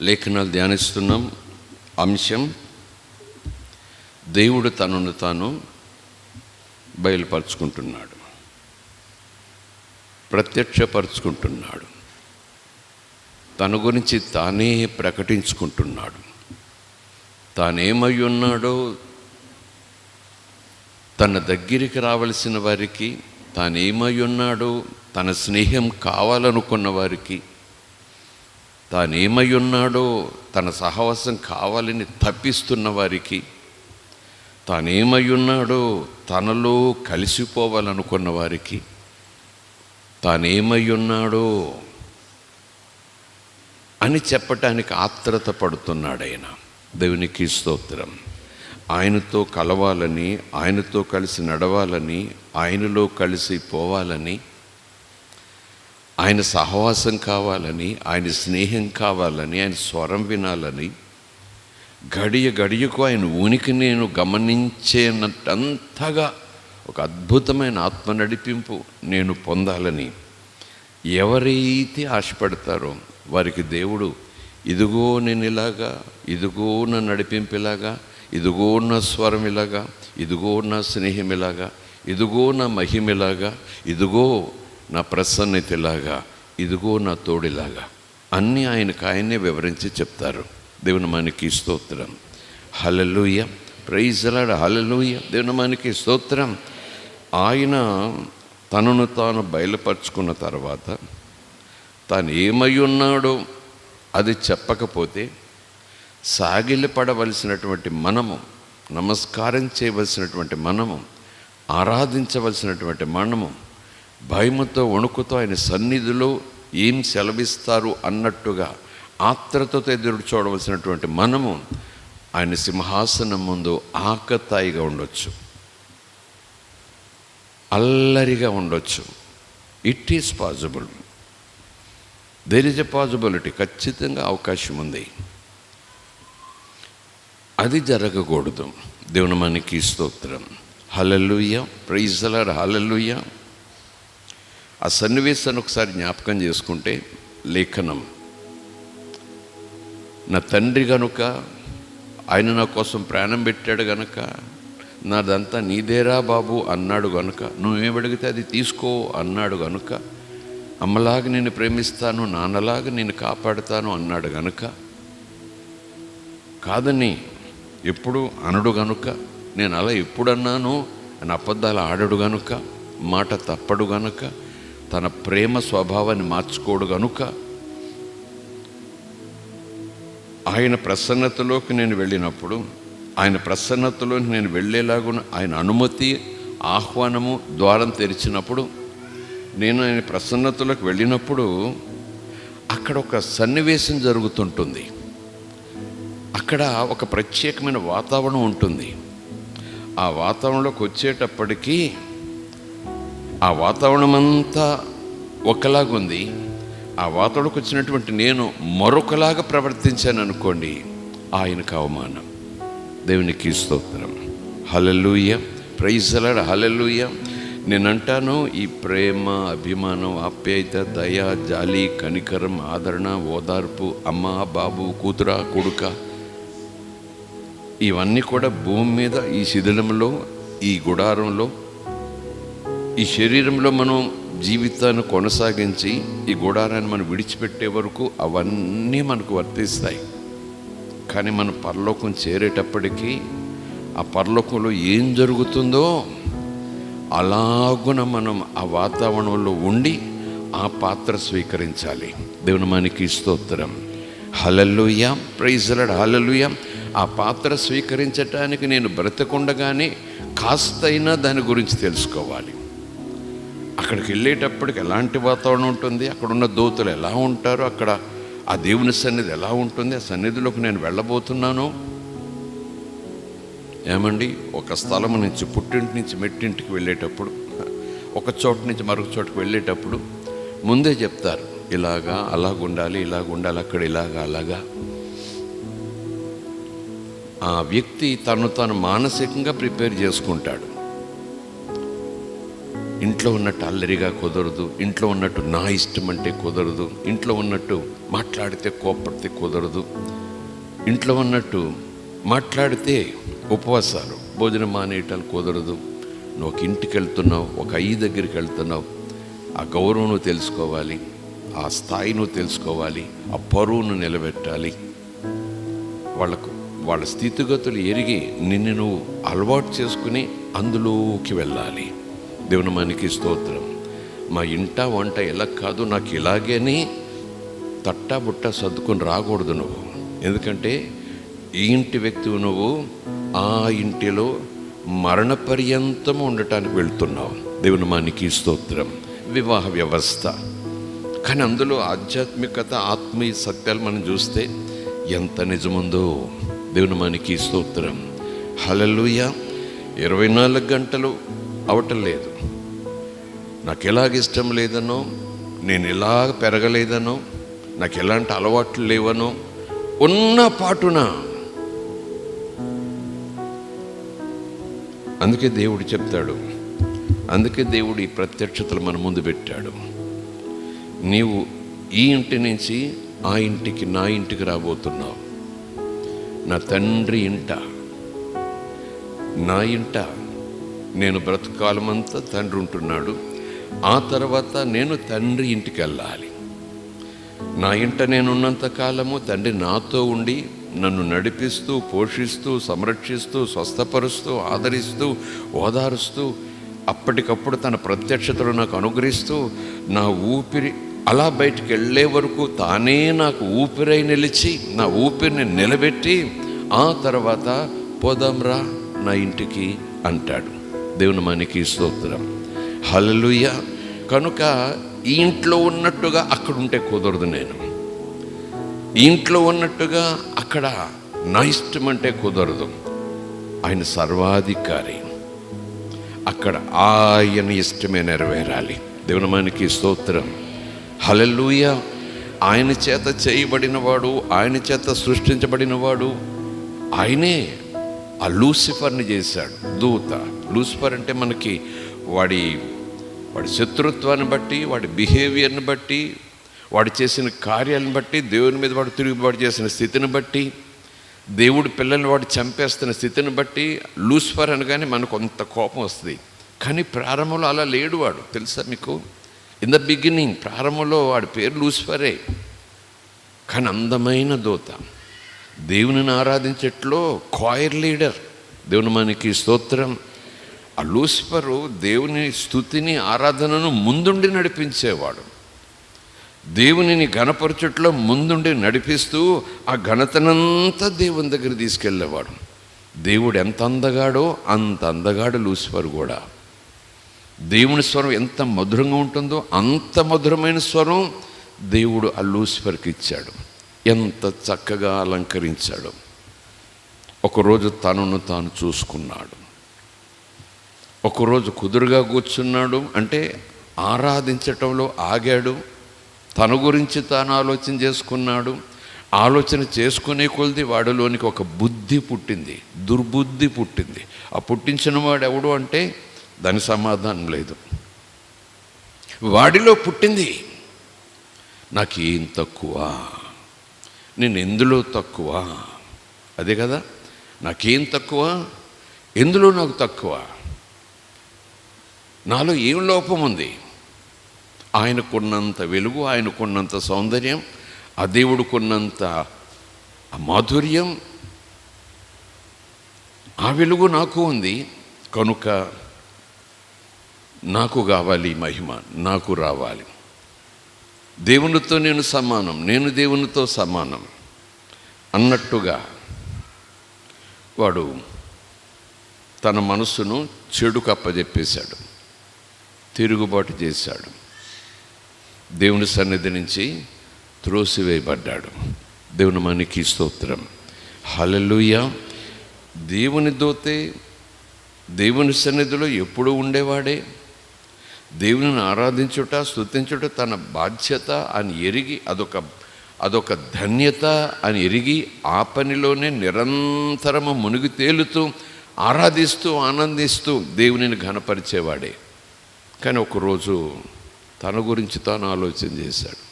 లేఖనాలు ధ్యానిస్తున్నాం. అంశం దేవుడు తనను తాను బయలుపరుచుకుంటున్నాడు, ప్రత్యక్షపరుచుకుంటున్నాడు, తన గురించి తానే ప్రకటించుకుంటున్నాడు. తానేమై ఉన్నాడో తన దగ్గరికి రావలసిన వారికి, తానేమై ఉన్నాడో తన స్నేహం కావాలనుకున్న వారికి, తానేమై ఉన్నాడో తన సహవాసం కావాలని తప్పిస్తున్న వారికి, తానేమై ఉన్నాడో తనలో కలిసిపోవాలనుకున్న వారికి, తానేమై ఉన్నాడో అని చెప్పటానికి ఆత్రత పడుతున్నాడు ఆయన. దేవునికి స్తోత్రం. ఆయనతో కలవాలని, ఆయనతో కలిసి నడవాలని, ఆయనలో కలిసి పోవాలని, ఆయన సహవాసం కావాలని, ఆయన స్నేహం కావాలని, ఆయన స్వరం వినాలని, గడియ గడియకు ఆయన ఉనికి నేను గమనించేనంతగా ఒక అద్భుతమైన ఆత్మ నడిపింపు నేను పొందాలని ఎవరైతే ఆశపడతారో వారికి దేవుడు ఇదిగో నేను ఇలాగా, ఇదిగో నా నడిపింపు ఇలాగా, ఇదిగో నా స్వరం ఇలాగా, ఇదిగో నా స్నేహం ఇలాగా, ఇదిగో నా మహిమలాగా, ఇదిగో నా ప్రసన్నత ఇలాగా, ఇదిగో నా తోడిలాగా అన్నీ ఆయననే వివరించి చెప్తారు. దేవుని మనకి స్తోత్రం. Hallelujah, praise the Lord, hallelujah. దేవుని మనకి స్తోత్రం. ఆయన తనను తాను బయలుపరుచుకున్న తర్వాత తాను ఏమై ఉన్నాడో అది చెప్పకపోతే సాగిలపడవలసినటువంటి మనము, నమస్కారం చేయవలసినటువంటి మనము, ఆరాధించవలసినటువంటి మనము, భయముతో వణుకుతో ఆయన సన్నిధిలో ఏం సెలవిస్తారు అన్నట్టుగా ఆత్రతతో ఎదురు చూడవలసినటువంటి మనము ఆయన సింహాసనం ముందు ఆకతాయిగా ఉండొచ్చు, అల్లరిగా ఉండొచ్చు. It is possible. There is a possibility. ఖచ్చితంగా అవకాశం ఉంది. అది జరగకూడదు. దేవుని మనకి స్తోత్రం. Hallelujah, praise the Lord, hallelujah. ఆ సన్నివేశాన్ని ఒకసారి జ్ఞాపకం చేసుకుంటే, లేఖనం నా తండ్రి గనుక, ఆయన నా కోసం ప్రాణం పెట్టాడు గనుక, నాదంతా నీదేరా బాబు అన్నాడు గనుక, నువ్వేమడిగితే అది తీసుకో అన్నాడు గనుక, అమ్మలాగా నేను ప్రేమిస్తాను, నాన్నలాగా నేను కాపాడుతాను అన్నాడు గనుక, కాదని ఎప్పుడు అనడు గనుక, నేను అలా ఎప్పుడన్నాను అని అబద్ధాలు ఆడడు గనుక, మాట తప్పడు గనుక, తన ప్రేమ స్వభావాన్ని మార్చుకోడు గనుక, ఆయన ప్రసన్నతలోకి నేను వెళ్ళినప్పుడు, ఆయన ప్రసన్నతలోకి నేను వెళ్ళేలాగున ఆయన అనుమతి, ఆహ్వానము, ద్వారం తెరిచినప్పుడు, నేను ఆయన ప్రసన్నతలోకి వెళ్ళినప్పుడు అక్కడ ఒక సన్నివేశం జరుగుతుంటుంది. అక్కడ ఒక ప్రత్యేకమైన వాతావరణం ఉంటుంది. ఆ వాతావరణంలోకి వచ్చేటప్పటికీ ఆ వాతావరణం అంతా ఒకలాగుంది. ఆ వాతావరణంకి వచ్చినటువంటి నేను మరొకలాగా ప్రవర్తించాను అనుకోండి, ఆయనకు అవమానం. దేవునికి స్తోత్రం. హల్లెలూయా, ప్రైజ్ ది లార్డ్, హల్లెలూయా. నేనంటాను, ఈ ప్రేమ, అభిమానం, ఆప్యాయత, దయ, జాలి, కనికరం, ఆదరణ, ఓదార్పు, అమ్మ, బాబు, కూతుర, కొడుక, ఇవన్నీ కూడా భూమి మీద ఈ శిథిలంలో, ఈ గుడారంలో, ఈ శరీరంలో మనం జీవితాన్ని కొనసాగించి ఈ గుడారాన్ని మనం విడిచిపెట్టే వరకు అవన్నీ మనకు వర్తిస్తాయి. కానీ మనం పరలోకం చేరేటప్పటికీ ఆ పరలోకంలో ఏం జరుగుతుందో అలాగున మనం ఆ వాతావరణంలో ఉండి ఆ పాత్ర స్వీకరించాలి. దేవుని మనకి స్తోత్రం. Hallelujah, praise the Lord, hallelujah. ఆ పాత్ర స్వీకరించటానికి నేను బ్రతకుండగానే కాస్తైనా దాని గురించి తెలుసుకోవాలి. అక్కడికి వెళ్ళేటప్పటికి ఎలాంటి వాతావరణం ఉంటుంది, అక్కడున్న దూతలు ఎలా ఉంటారో, అక్కడ ఆ దేవుని సన్నిధి ఎలా ఉంటుంది, ఆ సన్నిధిలోకి నేను వెళ్ళబోతున్నాను. ఏమండి, ఒక స్థలం నుంచి, పుట్టింటి నుంచి మెట్టింటికి వెళ్ళేటప్పుడు, ఒక చోటు నుంచి మరొక చోటుకు వెళ్ళేటప్పుడు ముందే చెప్తారు, ఇలాగా అలాగుండాలి, ఇలాగుండాలి, అక్కడ ఇలాగా అలాగా. ఆ వ్యక్తి తను మానసికంగా ప్రిపేర్ చేసుకుంటాడు. ఇంట్లో ఉన్నట్టు అల్లరిగా కుదరదు, ఇంట్లో ఉన్నట్టు నా ఇష్టం అంటే కుదరదు, ఇంట్లో ఉన్నట్టు మాట్లాడితే కోపడితే కుదరదు, ఇంట్లో ఉన్నట్టు మాట్లాడితే ఉపవాసాలు భోజనం మానేయటాలు కుదరదు. నువ్వు ఒక ఇంటికి వెళ్తున్నావు, ఒక అయ్యి దగ్గరికి వెళ్తున్నావు, ఆ గౌరవం నువ్వు తెలుసుకోవాలి, ఆ స్థాయి నువ్వు తెలుసుకోవాలి, ఆ పరువును నిలబెట్టాలి. వాళ్ళ స్థితిగతులు ఎరిగి నిన్ను నువ్వు అలవాటు చేసుకుని అందులోకి వెళ్ళాలి. దేవుని మనకి స్తోత్రం. మా ఇంట వంట ఎలా కాదు, నాకు ఇలాగేని తట్టా బుట్ట సర్దుకొని రాకూడదు నువ్వు. ఎందుకంటే ఈ ఇంటి వ్యక్తివి నువ్వు, ఆ ఇంటిలో మరణ పర్యంతం ఉండటానికి వెళ్తున్నావు. దేవుని మనకి స్తోత్రం. వివాహ వ్యవస్థ, కానీ అందులో ఆధ్యాత్మికత, ఆత్మీయ సత్యాలు మనం చూస్తే ఎంత నిజముందో. దేవుని మనకి స్తోత్రం. హల్లెలూయా. 24 గంటలు అవటం లేదు. నాకు ఎలాగ ఇష్టం లేదనో, నేను ఎలాగ పెరగలేదనో, నాకు ఎలాంటి అలవాట్లు లేవనో ఉన్న పాటున. అందుకే దేవుడు చెప్తాడు, అందుకే దేవుడు ఈ ప్రత్యక్షతలు మన ముందు పెట్టాడు. నీవు ఈ ఇంటి నుంచి ఆ ఇంటికి, నా ఇంటికి రాబోతున్నావు. నా తండ్రి ఇంట, నా ఇంట నేను బ్రతుకాలమంతా తండ్రి ఉంటున్నాడు. ఆ తర్వాత నేను తండ్రి ఇంటికి వెళ్ళాలి. నా ఇంట నేనున్నంత కాలము తండ్రి నాతో ఉండి నన్ను నడిపిస్తూ, పోషిస్తూ, సంరక్షిస్తూ, స్వస్థపరుస్తూ, ఆదరిస్తూ, ఓదారుస్తూ, అప్పటికప్పుడు తన ప్రత్యక్షతలు నాకు అనుగ్రహిస్తూ, నా ఊపిరి అలా బయటికి వెళ్ళే వరకు తానే నాకు ఊపిరై నిలిచి, నా ఊపిరిని నిలబెట్టి, ఆ తర్వాత పోదాంరా నా ఇంటికి అంటాడు. దేవుని మనకి స్తోత్రం. హల్లెలూయా. కనుక ఈ ఇంట్లో ఉన్నట్టుగా అక్కడ ఉంటే కుదరదు. నేను ఈ ఇంట్లో ఉన్నట్టుగా అక్కడ నా ఇష్టం అంటే కుదరదు. ఆయన సర్వాధికారి, అక్కడ ఆయన ఇష్టమే నెరవేరాలి. దేవుని మనకి స్తోత్రం. హల్లెలూయా. ఆయన చేత చేయబడినవాడు, ఆయన చేత సృష్టించబడినవాడు ఆయనే. ఆ లూసిఫర్ని చేశాడు దూత. లూసిఫర్ అంటే మనకి వాడి శత్రుత్వాన్ని బట్టి, వాడి బిహేవియర్ని బట్టి, వాడు చేసిన కార్యాలను బట్టి, దేవుని మీద వాడు తిరుగుబాటు చేసిన స్థితిని బట్టి, దేవుడి పిల్లల్ని వాడు చంపేస్తున్న స్థితిని బట్టి లూసిఫర్ అనగానే మనకు కొంత కోపం వస్తుంది. కానీ ప్రారంభంలో అలా లేడు వాడు, తెలుసా మీకు? ఇన్ ద బిగినింగ్, ప్రారంభంలో వాడి పేరు లూసిఫరే. కానీ అందమైన దూత, దేవునిని ఆరాధించట్లో కాయిర్ లీడర్. దేవుని మనకి స్తోత్రం. ఆ లూసిఫరు దేవుని స్తుతిని, ఆరాధనను ముందుండి నడిపించేవాడు. దేవునిని ఘనపరచట్లో ముందుండి నడిపిస్తూ ఆ ఘనతనంతా దేవుని దగ్గర తీసుకెళ్ళేవాడు. దేవుడు ఎంత అందగాడో అంత అందగాడు లూసిఫర్ కూడా. దేవుని స్వరం ఎంత మధురంగా ఉంటుందో అంత మధురమైన స్వరం దేవుడు ఆ లూసిఫర్కి ఇచ్చాడు. ఎంత చక్కగా అలంకరించాడు. ఒకరోజు తనను తాను చూసుకున్నాడు. ఒకరోజు కుదురుగా కూర్చున్నాడు, అంటే ఆరాధించటంలో ఆగాడు. తన గురించి తాను ఆలోచన చేసుకున్నాడు. ఆలోచన చేసుకునే కొలది వాడిలోనికి ఒక బుద్ధి పుట్టింది, దుర్బుద్ధి పుట్టింది. ఆ పుట్టించిన వాడు ఎవడు అంటే దాని సమాధానం లేదు. వాడిలో పుట్టింది, నాకేం తక్కువ, నేను ఎందులో తక్కువ, అదే కదా, నాకేం తక్కువ, ఎందులో నాకు తక్కువ, నాలో ఏం లోపం ఉంది. ఆయనకున్నంత వెలుగు, ఆయనకున్నంత సౌందర్యం, ఆ దేవుడికున్నంత మాధుర్యం, ఆ వెలుగు నాకు ఉంది. కనుక నాకు కావాలి మహిమ, నాకు రావాలి. దేవునితో నేను సమానం, నేను దేవునితో సమానం అన్నట్టుగా వాడు తన మనస్సును చెడుకు అప్పజెప్పేశాడు, తిరుగుబాటు చేశాడు, దేవుని సన్నిధి నుంచి త్రోసివేయబడ్డాడు. దేవుని మనకి స్తోత్రం. హల్లెలూయా. దేవుని దూతే దేవుని సన్నిధిలో ఎప్పుడూ ఉండేవాడే. దేవుని ఆరాధించుట, స్తుతించుట తన బాధ్యత అని ఎరిగి, అదొక ధన్యత అని ఎరిగి, ఆ పనిలోనే నిరంతరము మునిగి తేలుతూ, ఆరాధిస్తూ, ఆనందిస్తూ దేవునిని ఘనపరిచేవాడే. కానీ ఒకరోజు తన గురించి తాను ఆలోచన చేశాడు.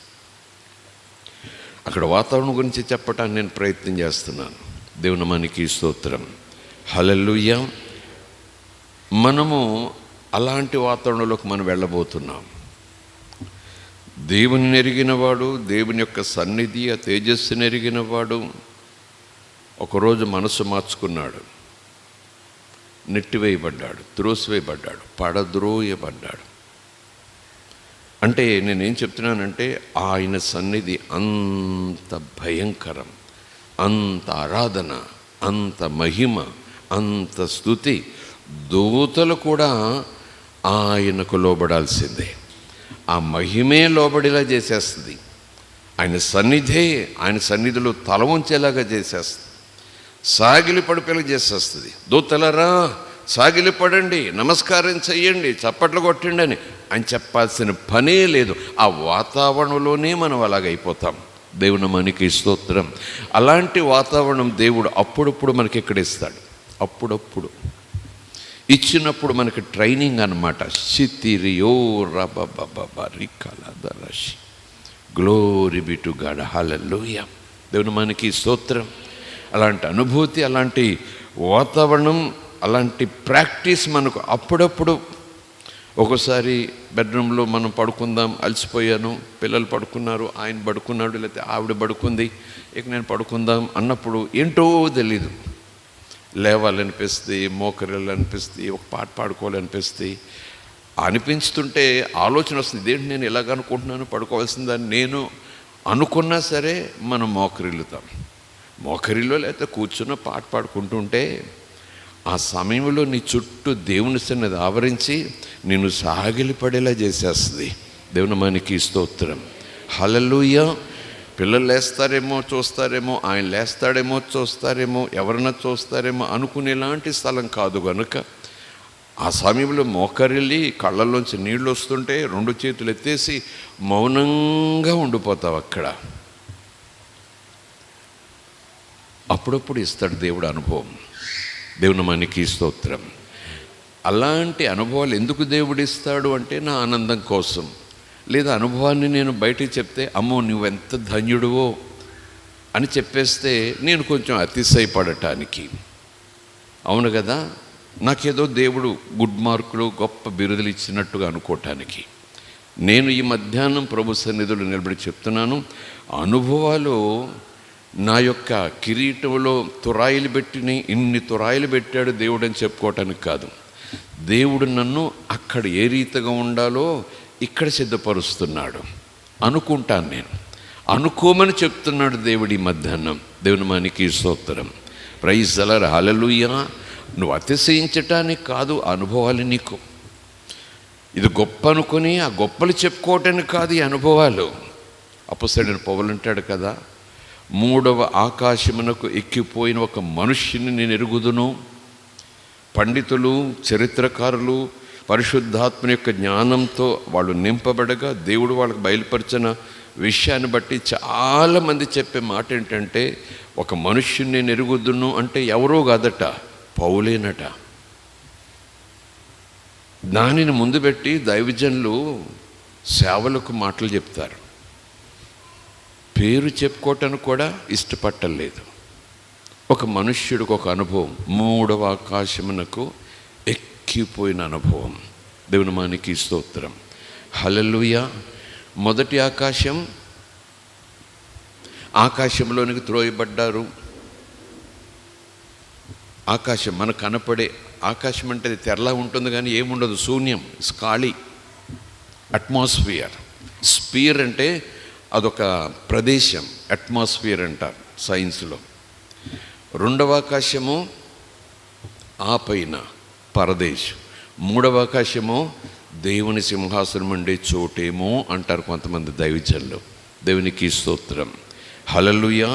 అక్కడ వాతావరణం గురించి చెప్పటానికి నేను ప్రయత్నం చేస్తున్నాను. దేవుని నామానికి స్తోత్రం. హల్లెలూయా. మనము అలాంటి వాతావరణంలోకి మనం వెళ్ళబోతున్నాం. దేవుని ఎరిగినవాడు, దేవుని యొక్క సన్నిధి, ఆ తేజస్సుని ఎరిగినవాడు ఒకరోజు మనసు మార్చుకున్నాడు. నెట్టివేయబడ్డాడు, త్రోసివేయబడ్డాడు, పడద్రోయబడ్డాడు. అంటే నేనేం చెప్తున్నానంటే ఆయన సన్నిధి అంత భయంకరం, అంత ఆరాధన, అంత మహిమ, అంత స్తుతి. దూతలు కూడా ఆయనకు లోబడాల్సిందే. ఆ మహిమే లోబడిలా చేసేస్తుంది. ఆయన సన్నిధిలో తల ఉంచేలాగా చేసేస్తుంది. సాగిలి పడిపోయేలా చేసేస్తుంది. దూతలరా సాగిలిపడండి, నమస్కారం చెయ్యండి, చప్పట్లు కొట్టండి అని చెప్పాల్సిన పనే లేదు. ఆ వాతావరణంలోనే మనం అలాగైపోతాం. దేవుని నామానికి స్తోత్రం. అలాంటి వాతావరణం దేవుడు అప్పుడప్పుడు మనకి ఎక్కడ ఇస్తాడు. అప్పుడప్పుడు ఇచ్చినప్పుడు మనకి ట్రైనింగ్ అనమాట. సితిరియో రబబబరికలదరషి. Glory be to God. Hallelujah. దేవుని నామానికి స్తోత్రం. అలాంటి అనుభూతి, అలాంటి వాతావరణం, అలాంటి ప్రాక్టీస్ మనకు అప్పుడప్పుడు. ఒకసారి బెడ్రూమ్లో మనం పడుకుందాం, అలసిపోయాను, పిల్లలు పడుకున్నారు, ఆయన పడుకున్నాడు, లేకపోతే ఆవిడ పడుకుంది, ఇక నేను పడుకుందాం అన్నప్పుడు ఏంటో తెలీదు, లేవాలనిపిస్తుంది, మోకరిల్లాలనిపిస్తుంది, ఒక పాట పాడుకోవాలనిపిస్తుంది. అనిపించుతుంటే ఆలోచన వస్తుంది, ఇదేంటి నేను ఇలాగ అనుకుంటున్నాను, పడుకోవాల్సిందని నేను అనుకున్నా సరే మనం మోకరిల్లుతాం. మోకరిలో లేకపోతే కూర్చున్న పాట పాడుకుంటుంటే ఆ సమయంలో నీ చుట్టూ దేవుని సన్నిధి ఆవరించి నిన్ను సాగిలిపడేలా చేసేస్తుంది. దేవుని నామానికి స్తోత్రం. హల్లెలూయా. పిల్లలు లేస్తారేమో చూస్తారేమో, ఆయన లేస్తాడేమో చూస్తారేమో, ఎవరన్నా చూస్తారేమో అనుకునేలాంటి స్థలం కాదు కనుక ఆ సమయంలో మోకరిల్లి కళ్ళల్లోంచి నీళ్ళు వస్తుంటే 2 చేతులు ఎత్తేసి మౌనంగా ఉండిపోతావు అక్కడ. అప్పుడప్పుడు ఇస్తాడు దేవుడు అనుభవం. దేవుని నామానికి స్తోత్రం. అలాంటి అనుభవాలు ఎందుకు దేవుడు ఇస్తాడు అంటే నా ఆనందం కోసం. లేదా అనుభవాన్ని నేను బయటికి చెప్తే అమ్మో నువ్వెంత ధన్యుడువో అని చెప్పేస్తే నేను కొంచెం అతిశయపడటానికి. అవును కదా, నాకేదో దేవుడు గుడ్ మార్కులు, గొప్ప బిరుదులు ఇచ్చినట్టుగా అనుకోవటానికి. నేను ఈ మధ్యాహ్నం ప్రభు సన్నిధిలో నిలబడి చెప్తున్నాను, అనుభవాలు నా యొక్క కిరీటంలో తురాయిలు పెట్టిన ఇన్ని తురాయిలు పెట్టాడు దేవుడు అని చెప్పుకోవటానికి కాదు. దేవుడు నన్ను అక్కడ ఏ రీతిగా ఉండాలో ఇక్కడ సిద్ధపరుస్తున్నాడు అనుకుంటాను. నేను అనుకోమని చెప్తున్నాడు దేవుడు ఈ మధ్యాహ్నం. దేవుని నామానికి స్తోత్రం. Praise the Lord. హల్లెలూయా. నువ్వు అతిశయించటానికి కాదు అనుభవాలు నీకు. ఇది గొప్ప అనుకొని ఆ గొప్పలు చెప్పుకోవటానికి కాదు ఈ అనుభవాలు. అపొస్తలుడైన పౌలు అంటాడు కదా, 3వ ఆకాశమునకు ఎక్కిపోయిన ఒక మనుష్యుని నేను ఎరుగుదును. పండితులు, చరిత్రకారులు పరిశుద్ధాత్మ యొక్క జ్ఞానంతో వాళ్ళు నింపబడగా దేవుడు వాళ్ళకు బయలుపరిచిన విషయాన్ని బట్టి చాలామంది చెప్పే మాట ఏంటంటే, ఒక మనుష్యుని నేను ఎరుగుదును అంటే ఎవరో కాదట, పౌలేనట. దానిని ముందు పెట్టి దైవజనులు సేవలకు మాటలు చెప్తారు. పేరు చెప్పుకోవటానికి కూడా ఇష్టపట్టలేదు. ఒక మనుష్యుడికి ఒక అనుభవం, 3వ ఆకాశమునకు ఎక్కిపోయిన అనుభవం. దేవుని నామానికి స్తోత్రం. హల్లెలూయా. మొదటి ఆకాశంలోనికి త్రోయబడ్డారు. ఆకాశం మనకు కనపడే ఆకాశం అంటే అది తెరలా ఉంటుంది కానీ ఏముండదు, శూన్యం, ఖాళీ. అట్మాస్ఫియర్. స్పియర్ అంటే అదొక ప్రదేశం, అట్మాస్ఫియర్ అంటారు సైన్స్లో. 2వ ఆకాశము ఆ పైన పరదేశం. 3వ ఆకాశము దేవుని సింహాసనం ఉండే చోటేమో అంటారు కొంతమంది దైవజనులు. దేవునికి స్తోత్రం. హల్లెలూయా.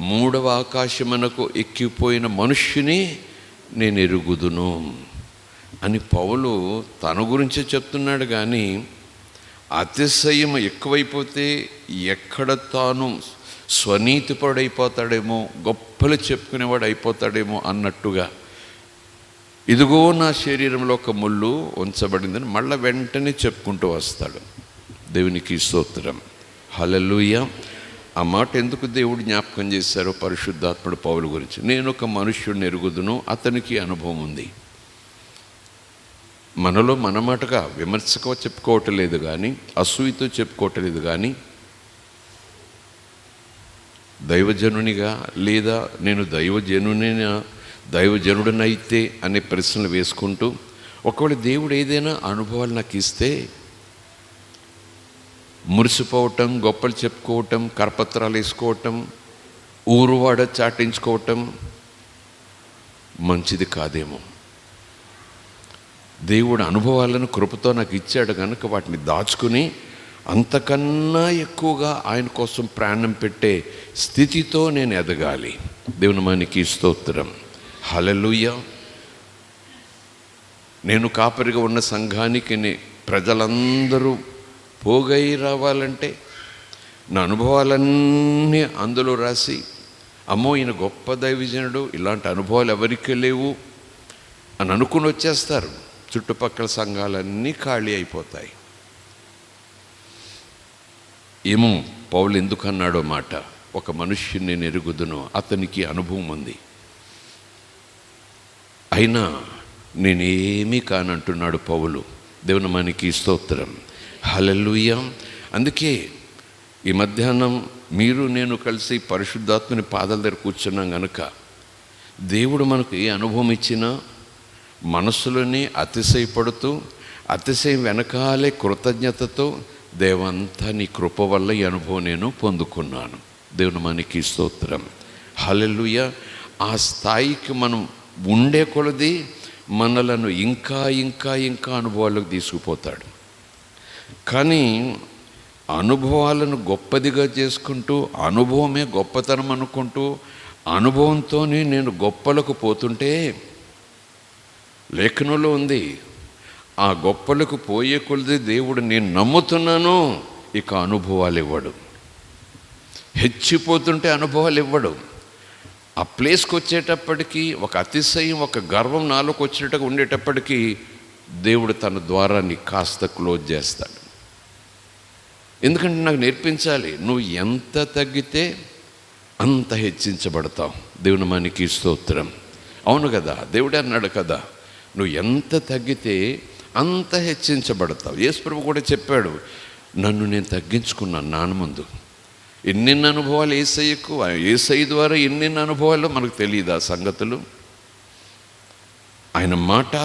3వ ఆకాశమునకు ఎక్కిపోయిన మనుష్యుని నేను ఎరుగుదును అని పౌలు తన గురించే చెప్తున్నాడు. కానీ అతిశయం ఎక్కువైపోతే ఎక్కడ తాను స్వనీతిపరుడైపోతాడేమో, గొప్పలు చెప్పుకునేవాడు అయిపోతాడేమో అన్నట్టుగా ఇదిగో నా శరీరంలో ఒక ముళ్ళు ఉంచబడిందని మళ్ళీ వెంటనే చెప్పుకుంటూ వస్తాడు. దేవునికి స్తోత్రం, హల్లెలూయా. ఆ మాట ఎందుకు దేవుడు జ్ఞాపకం చేశారో పరిశుద్ధాత్ముడు పౌలు గురించి, నేను ఒక మనుష్యుడిని ఎరుగుదును, అతనికి అనుభవం ఉంది. మనలో మన మాటగా విమర్శగా చెప్పుకోవటం లేదు కానీ, అసూయతో చెప్పుకోవటం లేదు కానీ, దైవజనునిగా లేదా నేను దైవజనుడినైతే అనే ప్రశ్నలు వేసుకుంటూ, ఒకవేళ దేవుడు ఏదైనా అనుభవాలు నాకు ఇస్తే మురిసిపోవటం, గొప్పలు చెప్పుకోవటం, కరపత్రాలు వేసుకోవటం, ఊరువాడ చాటించుకోవటం మంచిది కాదేమో. దేవుడు అనుభవాలను కృపతో నాకు ఇచ్చాడు కనుక వాటిని దాచుకుని అంతకన్నా ఎక్కువగా ఆయన కోసం ప్రాణం పెట్టే స్థితితో నేను ఎదగాలి. దేవుని మనకి స్తోత్రం, హల్లెలూయా. నేను కాపరిగా ఉన్న సంఘానికి ప్రజలందరూ పోగై రావాలంటే నా అనుభవాలన్నీ అందులో రాసి, అమ్మో ఈయన గొప్ప దైవజనుడు, ఇలాంటి అనుభవాలు ఎవరికీ లేవు అని అనుకుని వచ్చేస్తారు. చుట్టుపక్కల సంఘాలన్నీ ఖాళీ అయిపోతాయి. ఏమో పౌలు ఎందుకు అన్నాడో మాట, ఒక మనుష్యుని నేను ఎరుగుదును, అతనికి అనుభవం ఉంది, అయినా నేనేమీ కానంటున్నాడు పౌలు. దేవుని మనకి స్తోత్రం, హల్లెలూయా. అందుకే ఈ మధ్యాహ్నం మీరు నేను కలిసి పరిశుద్ధాత్మని పాదాల దగ్గర కూర్చున్నాం కనుక, దేవుడు మనకు ఏ అనుభవం ఇచ్చినా మనస్సులోనే అతిశయపడుతూ, అతిశయం వెనకాలే కృతజ్ఞతతో, దేవంతా నీ కృప వల్ల ఈ అనుభవం నేను పొందుకున్నాను. దేవుని మనకి స్తోత్రం, హల్లెలూయా. ఆ స్థాయికి మనం ఉండే కొలది మనలను ఇంకా ఇంకా ఇంకా అనుభవాలకు తీసుకుపోతాడు. కానీ అనుభవాలను గొప్పదిగా చేసుకుంటూ, అనుభవమే గొప్పతనం అనుకుంటూ, అనుభవంతోనే నేను గొప్పలకు పోతుంటే, లేఖనంలో ఉంది, ఆ గొప్పలకు పోయే కొలది దేవుడు నేను నమ్ముతున్నాను ఇక అనుభవాలు ఇవ్వడు. హెచ్చిపోతుంటే అనుభవాలు ఇవ్వడు. ఆ ప్లేస్కి వచ్చేటప్పటికీ ఒక అతిశయం, ఒక గర్వం నాలోకి వచ్చేటట్టుగా ఉండేటప్పటికీ దేవుడు తన ద్వారాన్ని కాస్త క్లోజ్ చేస్తాడు. ఎందుకంటే నాకు నేర్పించాలి, నువ్వు ఎంత తగ్గితే అంత హెచ్చించబడతావు. దేవుని మనకి స్తోత్రం, అవును కదా, దేవుడే అన్నాడు కదా, నువ్వు ఎంత తగ్గితే అంత హెచ్చించబడతావు. యేసుప్రభు కూడా చెప్పాడు, నన్ను నేను తగ్గించుకున్నాను నాన్న ముందు. ఎన్నెన్ని అనుభవాలు యేసయ్యకు, యేసయ్య ద్వారా ఎన్నెన్ని అనుభవాలు మనకు తెలియదు ఆ సంగతులు. ఆయన మాట,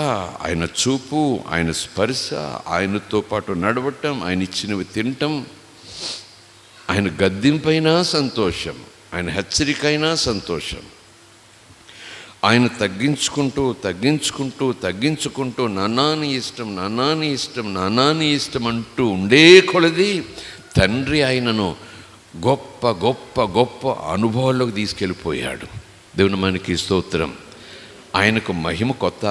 ఆయన చూపు, ఆయన స్పర్శ, ఆయనతో పాటు నడవటం, ఆయన ఇచ్చినవి తినటం, ఆయన గద్దింపైనా సంతోషం, ఆయన హెచ్చరికైనా సంతోషం. ఆయన తగ్గించుకుంటూ తగ్గించుకుంటూ తగ్గించుకుంటూ నానాని ఇష్టం, నానాని ఇష్టం, నానాని ఇష్టం అంటూ ఉండే కొలది తండ్రి ఆయనను గొప్ప గొప్ప గొప్ప అనుభవాల్లోకి తీసుకెళ్ళిపోయాడు. దేవుని మనకి స్తోత్రం. ఆయనకు మహిమ కొత్త,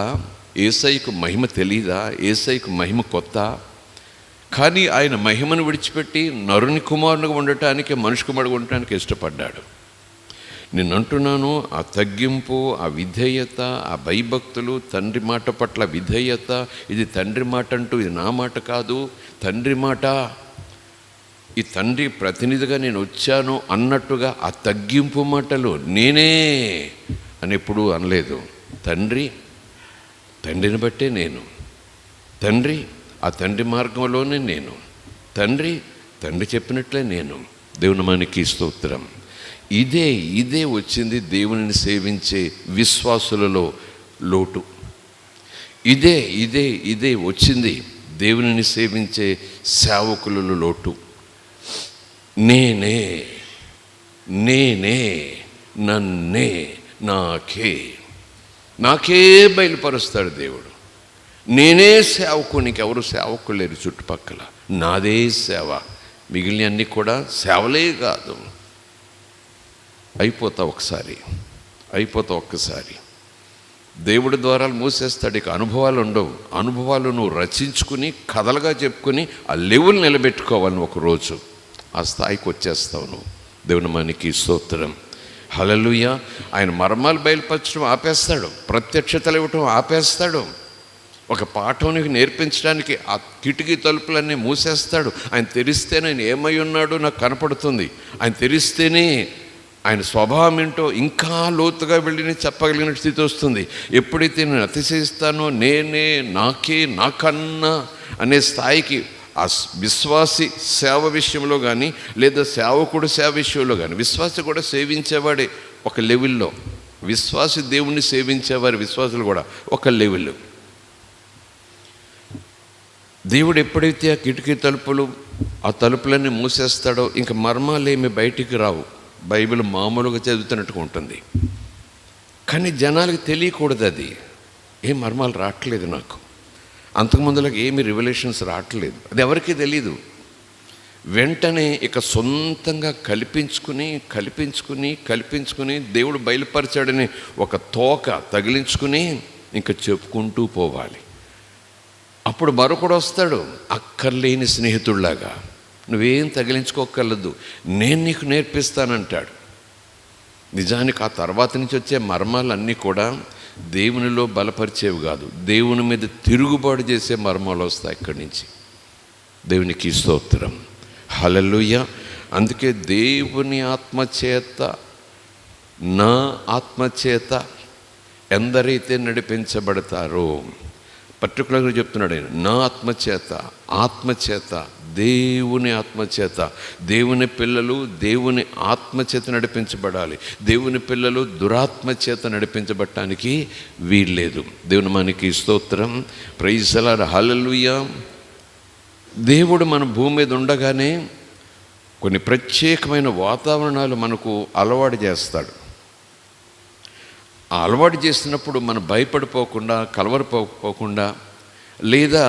యేసయ్యకు మహిమ తెలీదా? యేసయ్యకు మహిమ కొత్త. కానీ ఆయన మహిమను విడిచిపెట్టి నరుని కుమారునిగా ఉండటానికి, మనిషి కుమారుడుగా ఉండటానికి ఇష్టపడ్డాడు. నేను అంటున్నాను, ఆ తగ్గింపు, ఆ విధేయత, ఆ భయభక్తులు, తండ్రి మాట పట్ల విధేయత, ఇది తండ్రి మాట అంటూ ఇది నా మాట కాదు, తండ్రి మాట, ఈ తండ్రి ప్రతినిధిగా నేను వచ్చాను అన్నట్టుగా ఆ తగ్గింపు మాటలు నేనే అని ఎప్పుడూ అనలేదు. తండ్రిని బట్టే నేను, తండ్రి ఆ తండ్రి మార్గంలోనే నేను, తండ్రి చెప్పినట్లే నేను. దేవుని మనకి స్తోత్రం. ఇదే వచ్చింది దేవునిని సేవించే విశ్వాసులలో లోటు. ఇదే వచ్చింది దేవునిని సేవించే సేవకులలో లోటు. నేనే నన్నే నాకే బయలుపరుస్తాడు దేవుడు. నేనే సేవకునికి, ఎవరు సేవకులు లేరు చుట్టుపక్కల, నాదే సేవ. మిగిలిన అన్నీ కూడా సేవలే కాదు. అయిపోతావు ఒక్కసారి. దేవుడి ద్వారాలు మూసేస్తాడు. ఇక అనుభవాలు ఉండవు. అనుభవాలు నువ్వు రచించుకుని కథలుగా చెప్పుకొని ఆ లెవెల్ నిలబెట్టుకోవాలని ఒకరోజు ఆ స్థాయికి వచ్చేస్తావు నువ్వు. దేవుని మనకి స్తోత్రం, హల్లెలూయా. ఆయన మర్మాలు బయలుపరచడం ఆపేస్తాడు, ప్రత్యక్షతలు ఇవ్వటం ఆపేస్తాడు. ఒక పాఠం నీకు నేర్పించడానికి ఆ కిటికీ తలుపులన్నీ మూసేస్తాడు. ఆయన తెరిస్తేనే ఆయన ఏమై ఉన్నాడో నాకు కనపడుతుంది. ఆయన తెరిస్తేనే ఆయన స్వభావం ఏంటో ఇంకా లోతుగా వెళ్ళి చెప్పగలిగిన స్థితి వస్తుంది. ఎప్పుడైతే నేను అతిశయిస్తానో నేనే, నాకే, నాకన్నా అనే స్థాయికి ఆ విశ్వాసి సేవ విషయంలో కానీ, లేదా సేవకుడు సేవ విషయంలో కానీ, విశ్వాసి కూడా సేవించేవాడే ఒక లెవెల్లో, విశ్వాసి దేవుణ్ణి సేవించేవారు విశ్వాసులు కూడా ఒక లెవెల్. దేవుడు ఎప్పుడైతే ఆ కిటికీ తలుపులు, ఆ తలుపులన్నీ మూసేస్తాడో ఇంక మర్మాలేమి బయటికి రావు. బైబిల్ మామూలుగా చదువుతున్నట్టుగా ఉంటుంది, కానీ జనాలకు తెలియకూడదు. అది ఏం మర్మాలు రావట్లేదు, నాకు అంతకుముందులకు ఏమి రివల్యూషన్స్ రావట్లేదు, అది ఎవరికీ తెలీదు. వెంటనే ఇక సొంతంగా కల్పించుకుని దేవుడు బయలుపరిచాడని ఒక తోక తగిలించుకుని ఇంకా చెప్పుకుంటూ పోవాలి. అప్పుడు మరొకడు వస్తాడు అక్కర్లేని స్నేహితుడిలాగా, నువ్వేం తగిలించుకోక్కర్లేదు, నేను నీకు నేర్పిస్తానంటాడు. నిజానికి ఆ తర్వాత నుంచి వచ్చే మర్మాలన్నీ కూడా దేవునిలో బలపరిచేవి కాదు, దేవుని మీద తిరుగుబాటు చేసే మర్మాలు వస్తాయి ఇక్కడి నుంచి. దేవునికి స్తోత్రం, హల్లెలూయా. అందుకే దేవుని ఆత్మచేత, నా ఆత్మచేత ఎందరైతే నడిపించబడతారో, పర్టికులర్గా చెప్తున్నాడు ఆయన, నా ఆత్మచేత, దేవుని ఆత్మచేత. దేవుని పిల్లలు దేవుని ఆత్మచేత నడిపించబడాలి. దేవుని పిల్లలు దురాత్మచేత నడిపించబడటానికి వీల్లేదు. దేవుని మనకి స్తోత్రం, ప్రైజ్ ది లార్డ్, హల్లెలూయా. దేవుడు మన భూమి మీద ఉండగానే కొన్ని ప్రత్యేకమైన వాతావరణాలు మనకు అలవాటు చేస్తాడు. ఆ అలవాటు చేసినప్పుడు మనం భయపడిపోకుండా, కలవరపోకుండా, లేదా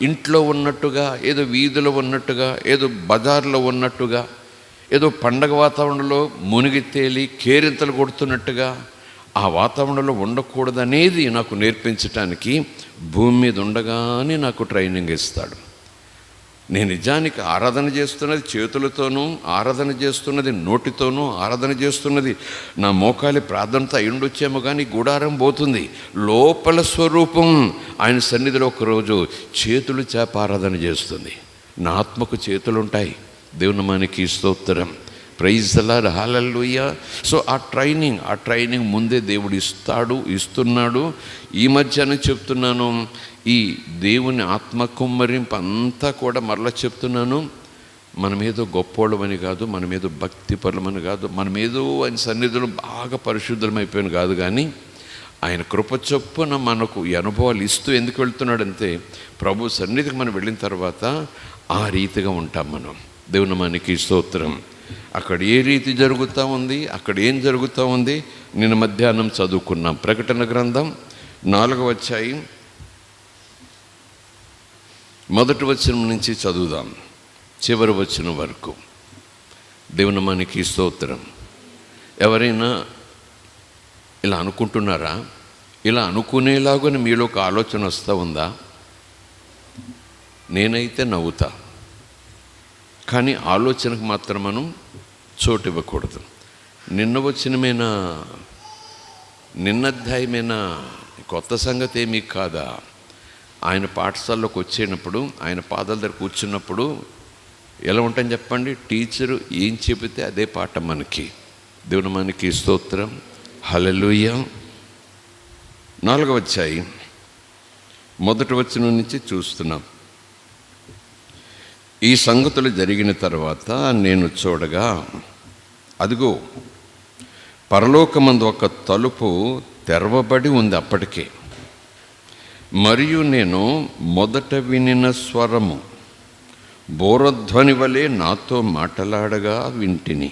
ఇంట్లో ఉన్నట్టుగా, ఏదో వీధిలో ఉన్నట్టుగా, ఏదో బజార్లో ఉన్నట్టుగా, ఏదో పండగ వాతావరణంలో మునిగి తేలి కేరింతలు కొడుతున్నట్టుగా ఆ వాతావరణంలో ఉండకూడదనేది నాకు నేర్పించటానికి భూమి మీద ఉండగానే నాకు ట్రైనింగ్ ఇస్తాడు. నేను నిజానికి ఆరాధన చేస్తున్నది చేతులతోనూ, ఆరాధన చేస్తున్నది నోటితోనూ, ఆరాధన చేస్తున్నది నా మోకాలి ప్రార్థనతో అయ్యుండొచ్చేమో, కానీ గుడారం పోతుంది. లోపల స్వరూపం ఆయన సన్నిధిలో ఒకరోజు చేతులు చేప ఆరాధన చేస్తుంది. నా ఆత్మకు చేతులు ఉంటాయి. దేవుని మనకి స్తోత్రం, praise the Lord, hallelujah. So ఆ ట్రైనింగ్ ముందే దేవుడు ఇస్తున్నాడు. ఈ మధ్యాహ్నం చెప్తున్నాను, ఈ దేవుని ఆత్మ కుమ్మరింపు అంతా కూడా మరలా చెప్తున్నాను. మనమేదో గొప్పోళ్ళమని కాదు, మనమేదో భక్తి పరులమని కాదు, మనమేదో ఆయన సన్నిధులు బాగా పరిశుద్ధమైపోయాను కాదు, కానీ ఆయన కృప చొప్పున మనకు ఈ అనుభవాలు ఇస్తూ ఎందుకు వెళ్తున్నాడంటే, ప్రభు సన్నిధికి మనం వెళ్ళిన తర్వాత ఆ రీతిగా ఉంటాం మనం. దేవుని మనకి స్తోత్రం. అక్కడ ఏ రీతి జరుగుతూ ఉంది, అక్కడ ఏం జరుగుతూ ఉంది, నిన్న మధ్యాహ్నం చదువుకున్నాం. ప్రకటన గ్రంథం 4వ అధ్యాయం 1వ వచనం నుంచి చదువుదాం, చివరి వచనం వరకు. దేవుని మనకి స్తోత్రం. ఎవరైనా ఇలా అనుకుంటున్నారా? ఇలా అనుకునేలాగానే మీలో ఒక ఆలోచన వస్తూ ఉందా? నేనైతే నవ్వుతా, కానీ ఆలోచనకు మాత్రం మనం చోటు ఇవ్వకూడదు. నిన్న అధ్యాయమేనా, కొత్త సంగతి ఏమీ కాదా? ఆయన పాఠశాలలోకి వచ్చేటప్పుడు, ఆయన పాదాల దగ్గర కూర్చున్నప్పుడు ఎలా ఉంటాయని చెప్పండి, టీచరు ఏం చెబితే అదే పాట మనకి. దేవుని మనకి స్తోత్రం, హల్లెలూయా. 4వ అధ్యాయం 1వ వచనం నుంచి చూస్తున్నాం. ఈ సంగతులు జరిగిన తర్వాత నేను చూడగా, అదిగో పరలోకమందు ఒక తలుపు తెరవబడి ఉంది అప్పటికే. మరియు నేను మొదట వినిన స్వరము బోరధ్వని వలె నాతో మాటలాడగా వింటిని.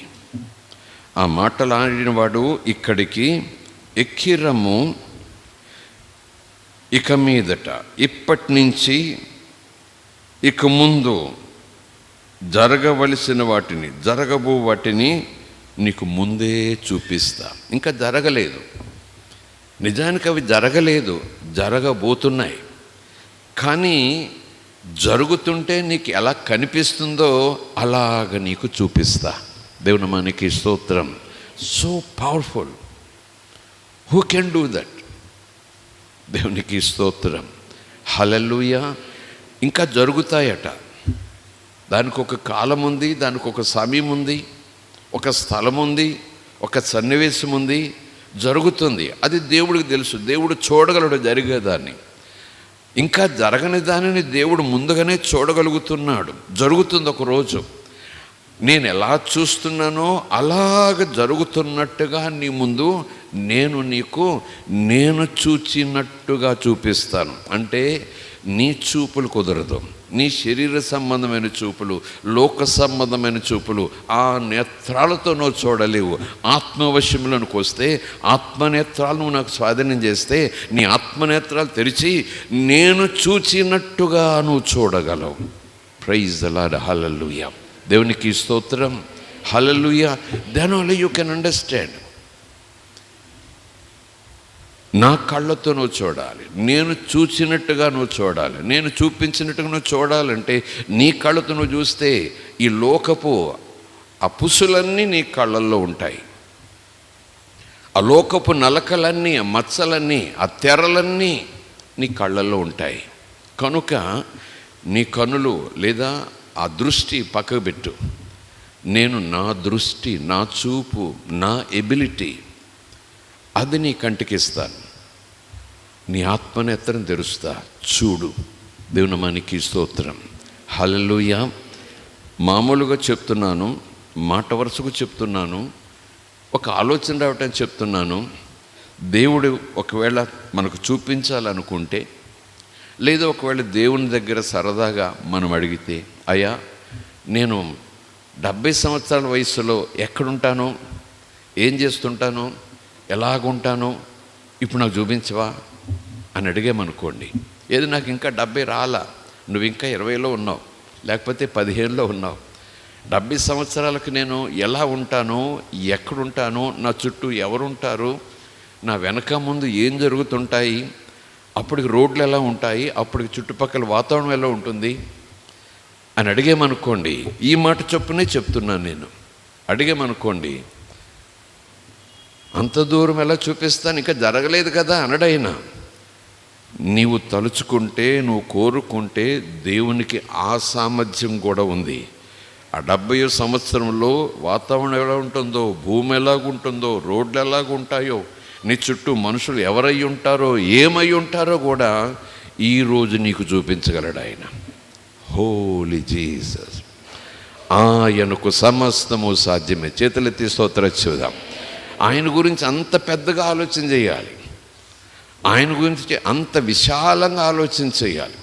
ఆ మాటలాడినవాడు, ఇక్కడికి ఎక్కిరము, ఇక మీదట ఇప్పటి నుంచి ఇక ముందు జరగవలసిన వాటిని, జరగబో వాటిని నీకు ముందే చూపిస్తా. ఇంకా జరగలేదు, నిజానికి అవి జరగలేదు, జరగబోతున్నాయి. కానీ జరుగుతుంటే నీకు ఎలా కనిపిస్తుందో అలాగ నీకు చూపిస్తా. దేవుని మనకి స్తోత్రం, so powerful. Who can do that? దేవునికి స్తోత్రం. హల్లెలూయా. ఇంకా జరుగుతాయట. దానికి ఒక కాలం ఉంది, దానికి ఒక సమయం ఉంది, ఒక స్థలం ఉంది, ఒక సన్నివేశం ఉంది, జరుగుతుంది. అది దేవుడికి తెలుసు. దేవుడు చూడగలడు జరిగేదాన్ని. ఇంకా జరగని దానిని దేవుడు ముందుగానే చూడగలుగుతున్నాడు. జరుగుతుంది ఒకరోజు. నేను ఎలా చూస్తున్నానో అలాగ జరుగుతున్నట్టుగా నీ ముందు నేను చూచినట్టుగా చూపిస్తాను. అంటే నీ చూపులు కుదరదు. నీ శరీర సంబంధమైన చూపులు, లోక సంబంధమైన చూపులు, ఆ నేత్రాలతో నువ్వు చూడలేవు. ఆత్మవశంలోనికి వస్తే, ఆత్మనేత్రాలు నువ్వు నాకు స్వాధీనం చేస్తే, నీ ఆత్మనేత్రాలు తెరిచి నేను చూచినట్టుగా నువ్వు చూడగలవు. Praise the Lord. హల్లెలూయా. దేవునికి స్తోత్రం. Hallelujah. Then only you can understand. నా కళ్ళతో నువ్వు చూడాలి, నేను చూసినట్టుగా నువ్వు చూడాలి, నేను చూపించినట్టుగా నువ్వు చూడాలంటే నీ కళ్ళతో నువ్వు చూస్తే ఈ లోకపు ఆ పుసులన్నీ నీ కళ్ళల్లో ఉంటాయి. ఆ లోకపు నలకలన్నీ, ఆ మచ్చలన్నీ, ఆ తెరలన్నీ నీ కళ్ళల్లో ఉంటాయి. కనుక నీ కనులు లేదా ఆ దృష్టి పక్కకు పెట్టు. నేను నా దృష్టి, నా చూపు, నా ఎబిలిటీ అది నీ కంటికి ఇస్తాను. నీ ఆత్మనేత్రం తెరుస్తా, చూడు. దేవుని మనకి స్తోత్రం. హల్లెలూయా. మామూలుగా చెప్తున్నాను, మాట వరుసకు చెప్తున్నాను, ఒక ఆలోచన రావటానికి చెప్తున్నాను. దేవుడు ఒకవేళ మనకు చూపించాలనుకుంటే, లేదా ఒకవేళ దేవుని దగ్గర సరదాగా మనం అడిగితే, అయ్యా నేను 70 సంవత్సరాల వయసులో ఎక్కడుంటానో, ఏం చేస్తుంటానో, ఎలాగుంటానో ఇప్పుడు నాకు చూపించవా అని అడిగామనుకోండి. ఏది నాకు ఇంకా 70 రాలా, నువ్వు ఇంకా 20లో ఉన్నావు, లేకపోతే 15లో ఉన్నావు. 70 సంవత్సరాలకు నేను ఎలా ఉంటానో, ఎక్కడుంటానో, నా చుట్టూ ఎవరుంటారు, నా వెనక ముందు ఏం జరుగుతుంటాయి, అప్పటికి రోడ్లు ఎలా ఉంటాయి, అప్పటికి చుట్టుపక్కల వాతావరణం ఎలా ఉంటుంది అని అడిగామనుకోండి. ఈ మాట చొప్పునే చెప్తున్నాను నేను. అడిగామనుకోండి, అంత దూరం ఎలా చూపిస్తాను, ఇంకా జరగలేదు కదా అనడైనా. నీవు తలుచుకుంటే, నువ్వు కోరుకుంటే దేవునికి ఆ సామర్థ్యం కూడా ఉంది. ఆ 70 సంవత్సరంలో వాతావరణం ఎలా ఉంటుందో, భూమి ఎలాగుంటుందో, రోడ్లు ఎలాగుంటాయో, నీ చుట్టూ మనుషులు ఎవరై ఉంటారో, ఏమై ఉంటారో కూడా ఈరోజు నీకు చూపించగలడు ఆయన. హోలీ జీసస్. ఆయనకు సమస్తము సాధ్యమే. చేతులెత్తి స్తోత్రం చెబుదాం. ఆయన గురించి అంత పెద్దగా ఆలోచన చేయాలి, ఆయన గురించి అంత విశాలంగా ఆలోచన చేయాలి,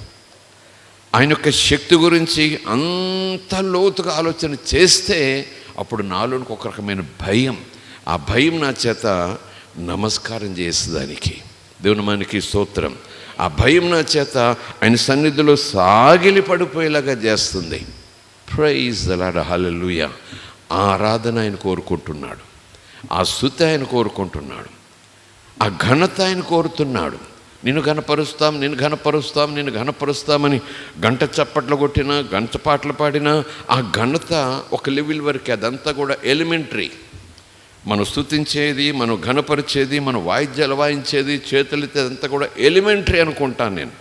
ఆయన యొక్క శక్తి గురించి అంత లోతుగా ఆలోచన చేస్తే అప్పుడు నాలోనికి ఒక రకమైన భయం, ఆ భయం నా చేత నమస్కారం చేసేదానికి. దేవుని మనకి స్తోత్రం. ఆ భయం నా చేత ఆయన సన్నిధిలో సాగిలి పడిపోయేలాగా చేస్తుంది. Praise the Lord. హల్లెలూయా. ఆరాధన ఆయన కోరుకుంటున్నాడు, ఆ స్తుతి ఆయన కోరుకుంటున్నాడు, ఆ ఘనత ఆయన కోరుతున్నాడు. నిన్ను ఘనపరుస్తాం, నిన్ను ఘనపరుస్తాం, నిన్ను ఘనపరుస్తామని గంట చప్పట్లు కొట్టినా, గంట పాటలు పాడినా ఆ ఘనత ఒక లెవెల్ వరకు. అదంతా కూడా ఎలిమెంటరీ. మనం స్తుతించేది, మనం ఘనపరిచేది, మనం వాయిద్యాలు వాయించేది, చేతులెత్తే అదంతా కూడా ఎలిమెంటరీ అనుకుంటాను నేను.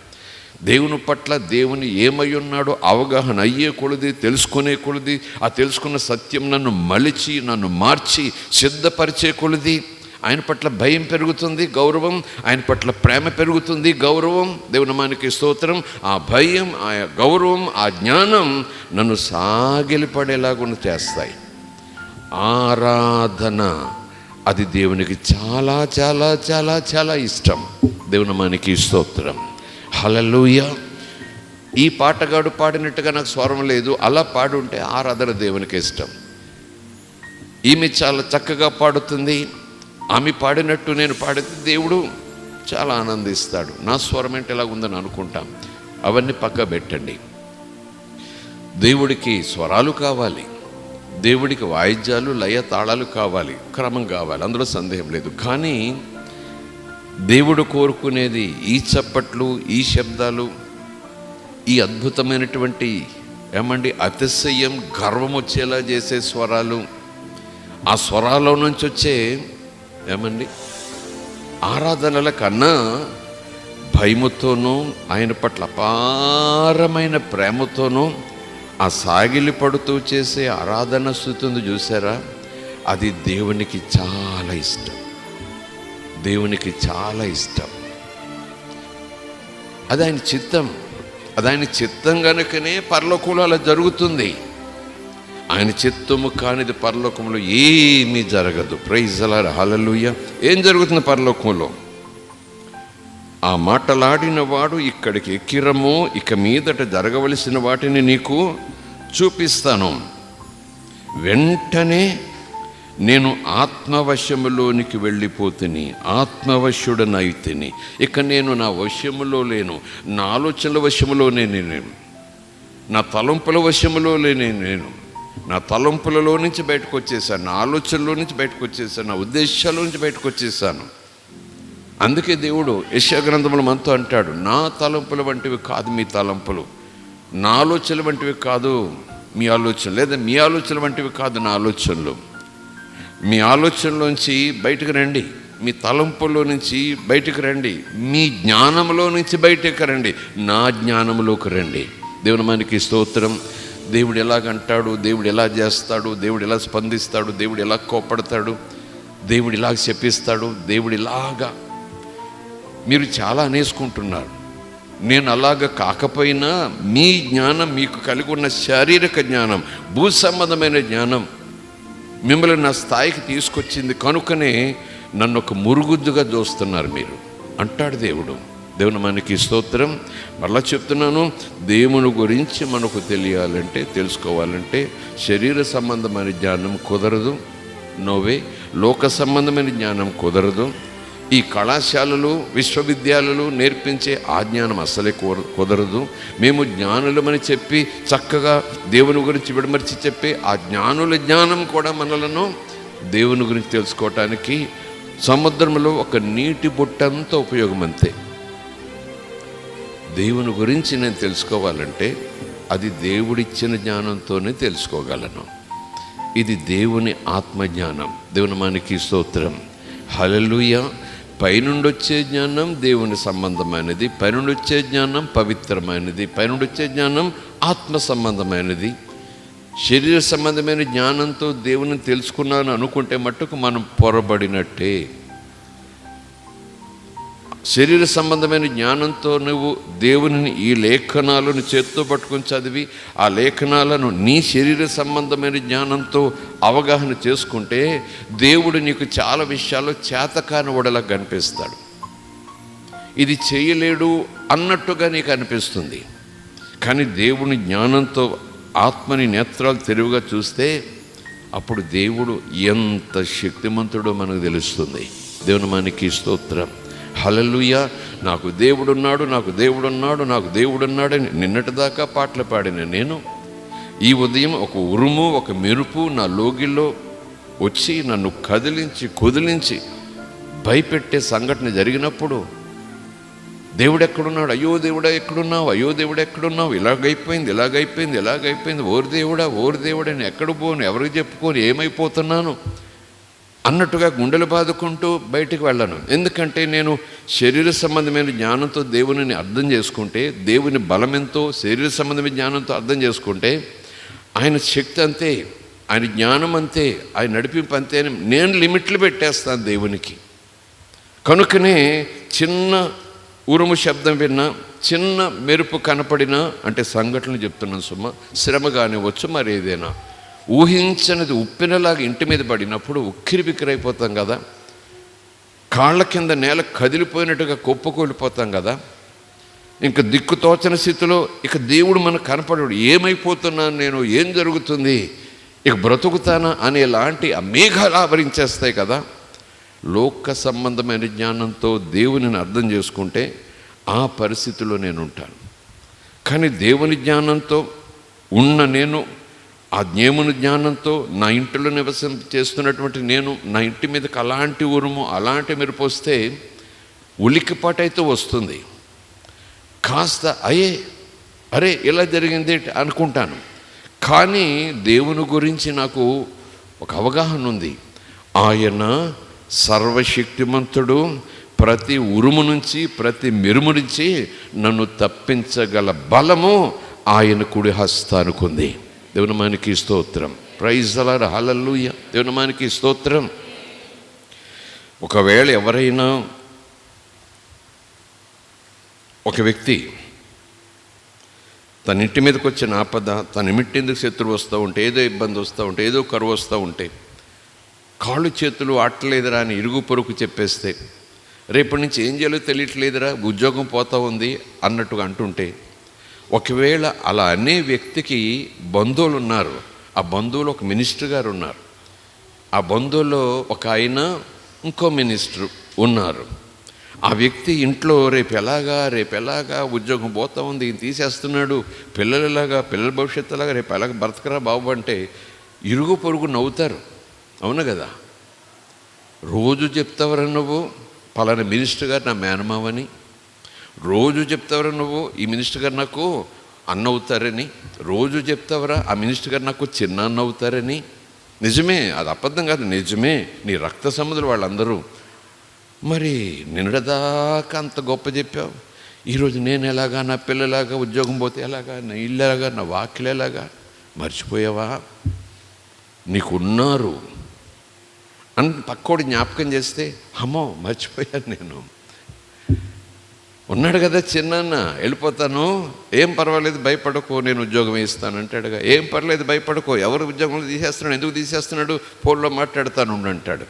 దేవుని పట్ల దేవుని ఏమై ఉన్నాడో అవగాహన అయ్యే కొలది, తెలుసుకునే కొలది, ఆ తెలుసుకున్న సత్యం నన్ను మలిచి, నన్ను మార్చి సిద్ధపరిచే కొలది ఆయన పట్ల భయం పెరుగుతుంది, గౌరవం. ఆయన పట్ల ప్రేమ పెరుగుతుంది, గౌరవం. దేవుని నామానికి స్తోత్రం. ఆ భయం, ఆ గౌరవం, ఆ జ్ఞానం నన్ను సాగిలిపడేలాగా చేస్తాయి. ఆరాధన అది దేవునికి చాలా చాలా చాలా చాలా ఇష్టం. దేవుని నామానికి స్తోత్రం. హల్లెలూయా. ఈ పాటగాడు పాడినట్టుగా నాకు స్వరం లేదు, అలా పాడుంటే ఆరాధన దేవునికి ఇష్టం. ఈమె చాలా చక్కగా పాడుతుంది, ఆమె పాడినట్టు నేను పాడితే దేవుడు చాలా ఆనందిస్తాడు. నా స్వరం ఏంటి ఎలా ఉందని అనుకుంటాం. అవన్నీ పక్క పెట్టండి. దేవుడికి స్వరాలు కావాలి, దేవుడికి వాయిద్యాలు, లయ, తాళాలు కావాలి, క్రమం కావాలి, అందులో సందేహం లేదు. కానీ దేవుడు కోరుకునేది ఈ చప్పట్లు, ఈ శబ్దాలు, ఈ అద్భుతమైనటువంటి అతిశయం, గర్వం వచ్చేలా చేసే స్వరాలు, ఆ స్వరాల్లో నుంచి వచ్చే ఏమండి ఆరాధనల కన్నా భయముతోనూ ఆయన పట్ల అపారమైన ప్రేమతోనూ ఆ సాగిలి పడుతూ చేసే ఆరాధన స్తుతి ఉంది చూసారా, అది దేవునికి చాలా ఇష్టం. దేవునికి చాలా ఇష్టం. అది ఆయన చిత్తం. అది ఆయన చిత్తం కనుకనే పరలోకంలో అలా జరుగుతుంది. ఆయన చిత్తము కానిది పరలోకంలో ఏమీ జరగదు. ప్రైజ్ ది లార్డ్, హల్లెలూయా. ఏం జరుగుతుంది పరలోకంలో? ఆ మాటలాడిన వాడు ఇక్కడికి ఎక్కిరము, ఇక మీదట జరగవలసిన వాటిని నీకు చూపిస్తాను. వెంటనే నేను ఆత్మవశములోనికి వెళ్ళిపోతుని, ఆత్మవశుడనైతిని. ఇక నేను నా వశములో లేను, నా ఆలోచనల వశములోనే నేను, నా తలంపుల వశములోనే నేను. నా తలంపులలో నుంచి బయటకు వచ్చేసాను, నా ఆలోచనలో నుంచి బయటకు వచ్చేసాను, నా ఉద్దేశాల నుంచి బయటకు వచ్చేసాను. అందుకే దేవుడు యెషయా గ్రంథంలో మనతో అంటాడు, నా తలంపుల వంటివి కాదు మీ తలంపులు, నా ఆలోచనల వంటివి కాదు మీ ఆలోచనలు, లేదా మీ ఆలోచనల వంటివి కాదు నా ఆలోచనలు. మీ ఆలోచనలోంచి బయటకు రండి, మీ తలంపుల్లో నుంచి బయటకు రండి, మీ జ్ఞానంలో నుంచి బయటకు రండి, నా జ్ఞానంలోకి రండి. దేవుని మనకి స్తోత్రం. దేవుడు ఎలాగంటాడు, దేవుడు ఎలా చేస్తాడు, దేవుడు ఎలా స్పందిస్తాడు, దేవుడు ఎలా కోపడతాడు, దేవుడు ఇలాగ చెప్పిస్తాడు, దేవుడు ఇలాగా. మీరు చాలా అనేసుకుంటున్నారు. నేను అలాగ కాకపోయినా మీ జ్ఞానం, మీకు కలిగి ఉన్న శారీరక జ్ఞానం, భూ సంబంధమైన జ్ఞానం మిమ్మల్ని నా స్థాయికి తీసుకొచ్చింది కనుకనే నన్ను ఒక మురుగుద్దుగా చూస్తున్నారు మీరు అంటాడు దేవుడు. దేవుని మనకి స్తోత్రం. మళ్ళా చెప్తున్నాను, దేవుని గురించి మనకు తెలియాలంటే, తెలుసుకోవాలంటే శరీర సంబంధమైన జ్ఞానం కుదరదు. నోవే. లోక సంబంధమైన జ్ఞానం కుదరదు. ఈ కళాశాలలు, విశ్వవిద్యాలయాలు నేర్పించే ఆ జ్ఞానం అస్సలే కుదరదు. మేము జ్ఞానులమని చెప్పి చక్కగా దేవుని గురించి విడమర్చి చెప్పి ఆ జ్ఞానుల జ్ఞానం కూడా మనలను దేవుని గురించి తెలుసుకోవటానికి సముద్రంలో ఒక నీటి బుట్టంత ఉపయోగం అంతే. దేవుని గురించి నేను తెలుసుకోవాలంటే అది దేవుడిచ్చిన జ్ఞానంతోనే తెలుసుకోగలను. ఇది దేవుని ఆత్మజ్ఞానం. దేవుని మనకి స్తోత్రం, హల్లెలూయా. పైనుండి వచ్చే జ్ఞానం దేవుని సంబంధమైనది, పైనుండి వచ్చే జ్ఞానం పవిత్రమైనది, పైనుండి వచ్చే జ్ఞానం ఆత్మ సంబంధమైనది. శరీర సంబంధమైన జ్ఞానంతో దేవుని తెలుసుకున్నాను అనుకుంటే మట్టుకు మనం పొరబడినట్టే. శరీర సంబంధమైన జ్ఞానంతో నువ్వు దేవుని ఈ లేఖనాలను చేత్తో పట్టుకొని చదివి ఆ లేఖనాలను నీ శరీర సంబంధమైన జ్ఞానంతో అవగాహన చేసుకుంటే దేవుడు నీకు చాలా విషయాల్లో చేతకాని వడలా కనిపిస్తాడు. ఇది చేయలేడు అన్నట్టుగా నీకు అనిపిస్తుంది. కానీ దేవుని జ్ఞానంతో ఆత్మని నేత్రాలు తెరువుగా చూస్తే అప్పుడు దేవుడు ఎంత శక్తిమంతుడో మనకు తెలుస్తుంది. దేవుని మనకి స్తోత్రం, హల్లెలూయా. నాకు దేవుడున్నాడు, నాకు దేవుడున్నాడు, నాకు దేవుడున్నాడని నిన్నటిదాకా పాటలు పాడిన నేను ఈ ఉదయం ఒక ఉరుము, ఒక మెరుపు నా లోగిల్లో వచ్చి నన్ను కుదిలించి భయపెట్టే సంఘటన జరిగినప్పుడు దేవుడు ఎక్కడున్నాడు, అయ్యో దేవుడా ఎక్కడున్నావు, అయ్యో దేవుడు ఎక్కడున్నావు, ఇలాగైపోయింది, ఓరి దేవుడా నేను ఎక్కడ పోను, ఎవరికి చెప్పుకోను, ఏమైపోతున్నాను అన్నట్టుగా గుండెలు బాదుకుంటూ బయటికి వెళ్ళను. ఎందుకంటే నేను శరీర సంబంధమైన జ్ఞానంతో దేవునిని అర్థం చేసుకుంటే, దేవుని బలం ఎంతో శరీర సంబంధమైన జ్ఞానంతో అర్థం చేసుకుంటే ఆయన శక్తి అంతే, ఆయన జ్ఞానం అంతే, ఆయన నడిపింపు అంతే అని నేను లిమిట్లు పెట్టేస్తాను దేవునికి. కనుకనే చిన్న ఉరుము శబ్దం విన్నా, చిన్న మెరుపు కనపడినా, అంటే సంఘటనలు చెప్తున్నాను సుమా, శ్రమ కానివచ్చు మరి ఏదైనా, ఊహించనిది ఉప్పినలాగా ఇంటి మీద పడినప్పుడు ఉక్కిరిబిక్కిరైపోతాం కదా, కాళ్ళ కింద నేల కదిలిపోయినట్టుగా కుప్పకూలిపోతాం కదా. ఇంకా దిక్కుతోచని స్థితిలో ఇక దేవుడు మనకు కనపడడు. ఏమైపోతున్నాను నేను, ఏం జరుగుతుంది, ఇక బ్రతుకుతానా అనేలాంటి ఆ మేఘాలు ఆవరించేస్తాయి కదా. లోక సంబంధమైన జ్ఞానంతో దేవునిని అర్థం చేసుకుంటే ఆ పరిస్థితిలో నేను ఉంటాను. కానీ దేవుని జ్ఞానంతో ఉన్న నేను, ఆ దేవుని జ్ఞానంతో నా ఇంటిలో నివసం చేస్తున్నటువంటి నేను, నా ఇంటి మీదకి అలాంటి ఉరుము, అలాంటి మెరుపు వస్తే ఉలిక్కిపాటైతే వస్తుంది. కాస్త అరే ఇలా జరిగింది అనుకుంటాను. కానీ దేవుని గురించి నాకు ఒక అవగాహన ఉంది. ఆయన సర్వశక్తిమంతుడు, ప్రతి ఉరుము నుంచి ప్రతి మెరుము నుంచి నన్ను తప్పించగల బలము ఆయన కుడి హస్తానికి ఉంది. దేవుని నామానికి స్తోత్రం. Praise the Lord. హల్లెలూయా. దేవుని నామానికి స్తోత్రం. ఒకవేళ ఎవరైనా ఒక వ్యక్తి తన ఇంటి మీదకి వచ్చిన ఆపద, తన ఇంటిందుకు శత్రువు వస్తూ ఉంటే, ఏదో ఇబ్బంది వస్తూ ఉంటే, ఏదో కరువు వస్తూ ఉంటే, కాళ్ళు చేతులు ఆటలేదురా అని ఇరుగు పొరుగు చెప్పేస్తే, రేపటి నుంచి ఏం చేయాలో తెలియట్లేదురా, ఉద్యోగం పోతూ ఉంది అన్నట్టుగా అంటుంటే, ఒకవేళ అలా అనే వ్యక్తికి బంధువులు ఉన్నారు. ఆ బంధువులు ఒక మినిస్టర్ గారు ఉన్నారు. ఆ బంధువుల్లో ఒక ఆయన ఇంకో మినిస్టర్ ఉన్నారు. ఆ వ్యక్తి ఇంట్లో రేపు ఎలాగా ఉద్యోగం పోతూ ఉంది, ఈయన తీసేస్తున్నాడు, పిల్లల భవిష్యత్తు ఎలాగా, రేపు ఎలాగ బ్రతకరా బాబు అంటే ఇరుగు పొరుగు నవ్వుతారు. అవును కదా? రోజు చెప్తావరా నువ్వు పలానా మినిస్టర్ గారు నా మేనమావని, రోజు చెప్తావరా నువ్వు ఈ మినిస్టర్ గారు నాకు అన్న అవుతారని, రోజు చెప్తావరా ఆ మినిస్టర్ గారు నాకు చిన్న అన్న అవుతారని. నిజమే, అది అబద్ధం కాదు, నిజమే. నీ రక్త సంబంధులు వాళ్ళందరూ. మరి నిన్నటిదాకా అంత గొప్ప చెప్పావు, ఈరోజు నేను ఎలాగా, నా పిల్లలాగా, ఉద్యోగం పోతే ఎలాగా, నా ఇల్లు ఎలాగా, నా వాకిలు ఎలాగా, మర్చిపోయావా? నీకున్నారు అని పక్కోడు జ్ఞాపకం చేస్తే, అమ్మో మర్చిపోయాను, నేను ఉన్నాడు కదా చిన్నాన్న, వెళ్ళిపోతాను, ఏం పర్వాలేదు భయపడకో, నేను ఉద్యోగం ఇస్తాను అంటాడుగా. ఏం పర్లేదు భయపడకో, ఎవరు ఉద్యోగంలో తీసేస్తున్నాడు, ఎందుకు తీసేస్తున్నాడు, ఫోన్లో మాట్లాడుతాను అంటాడు.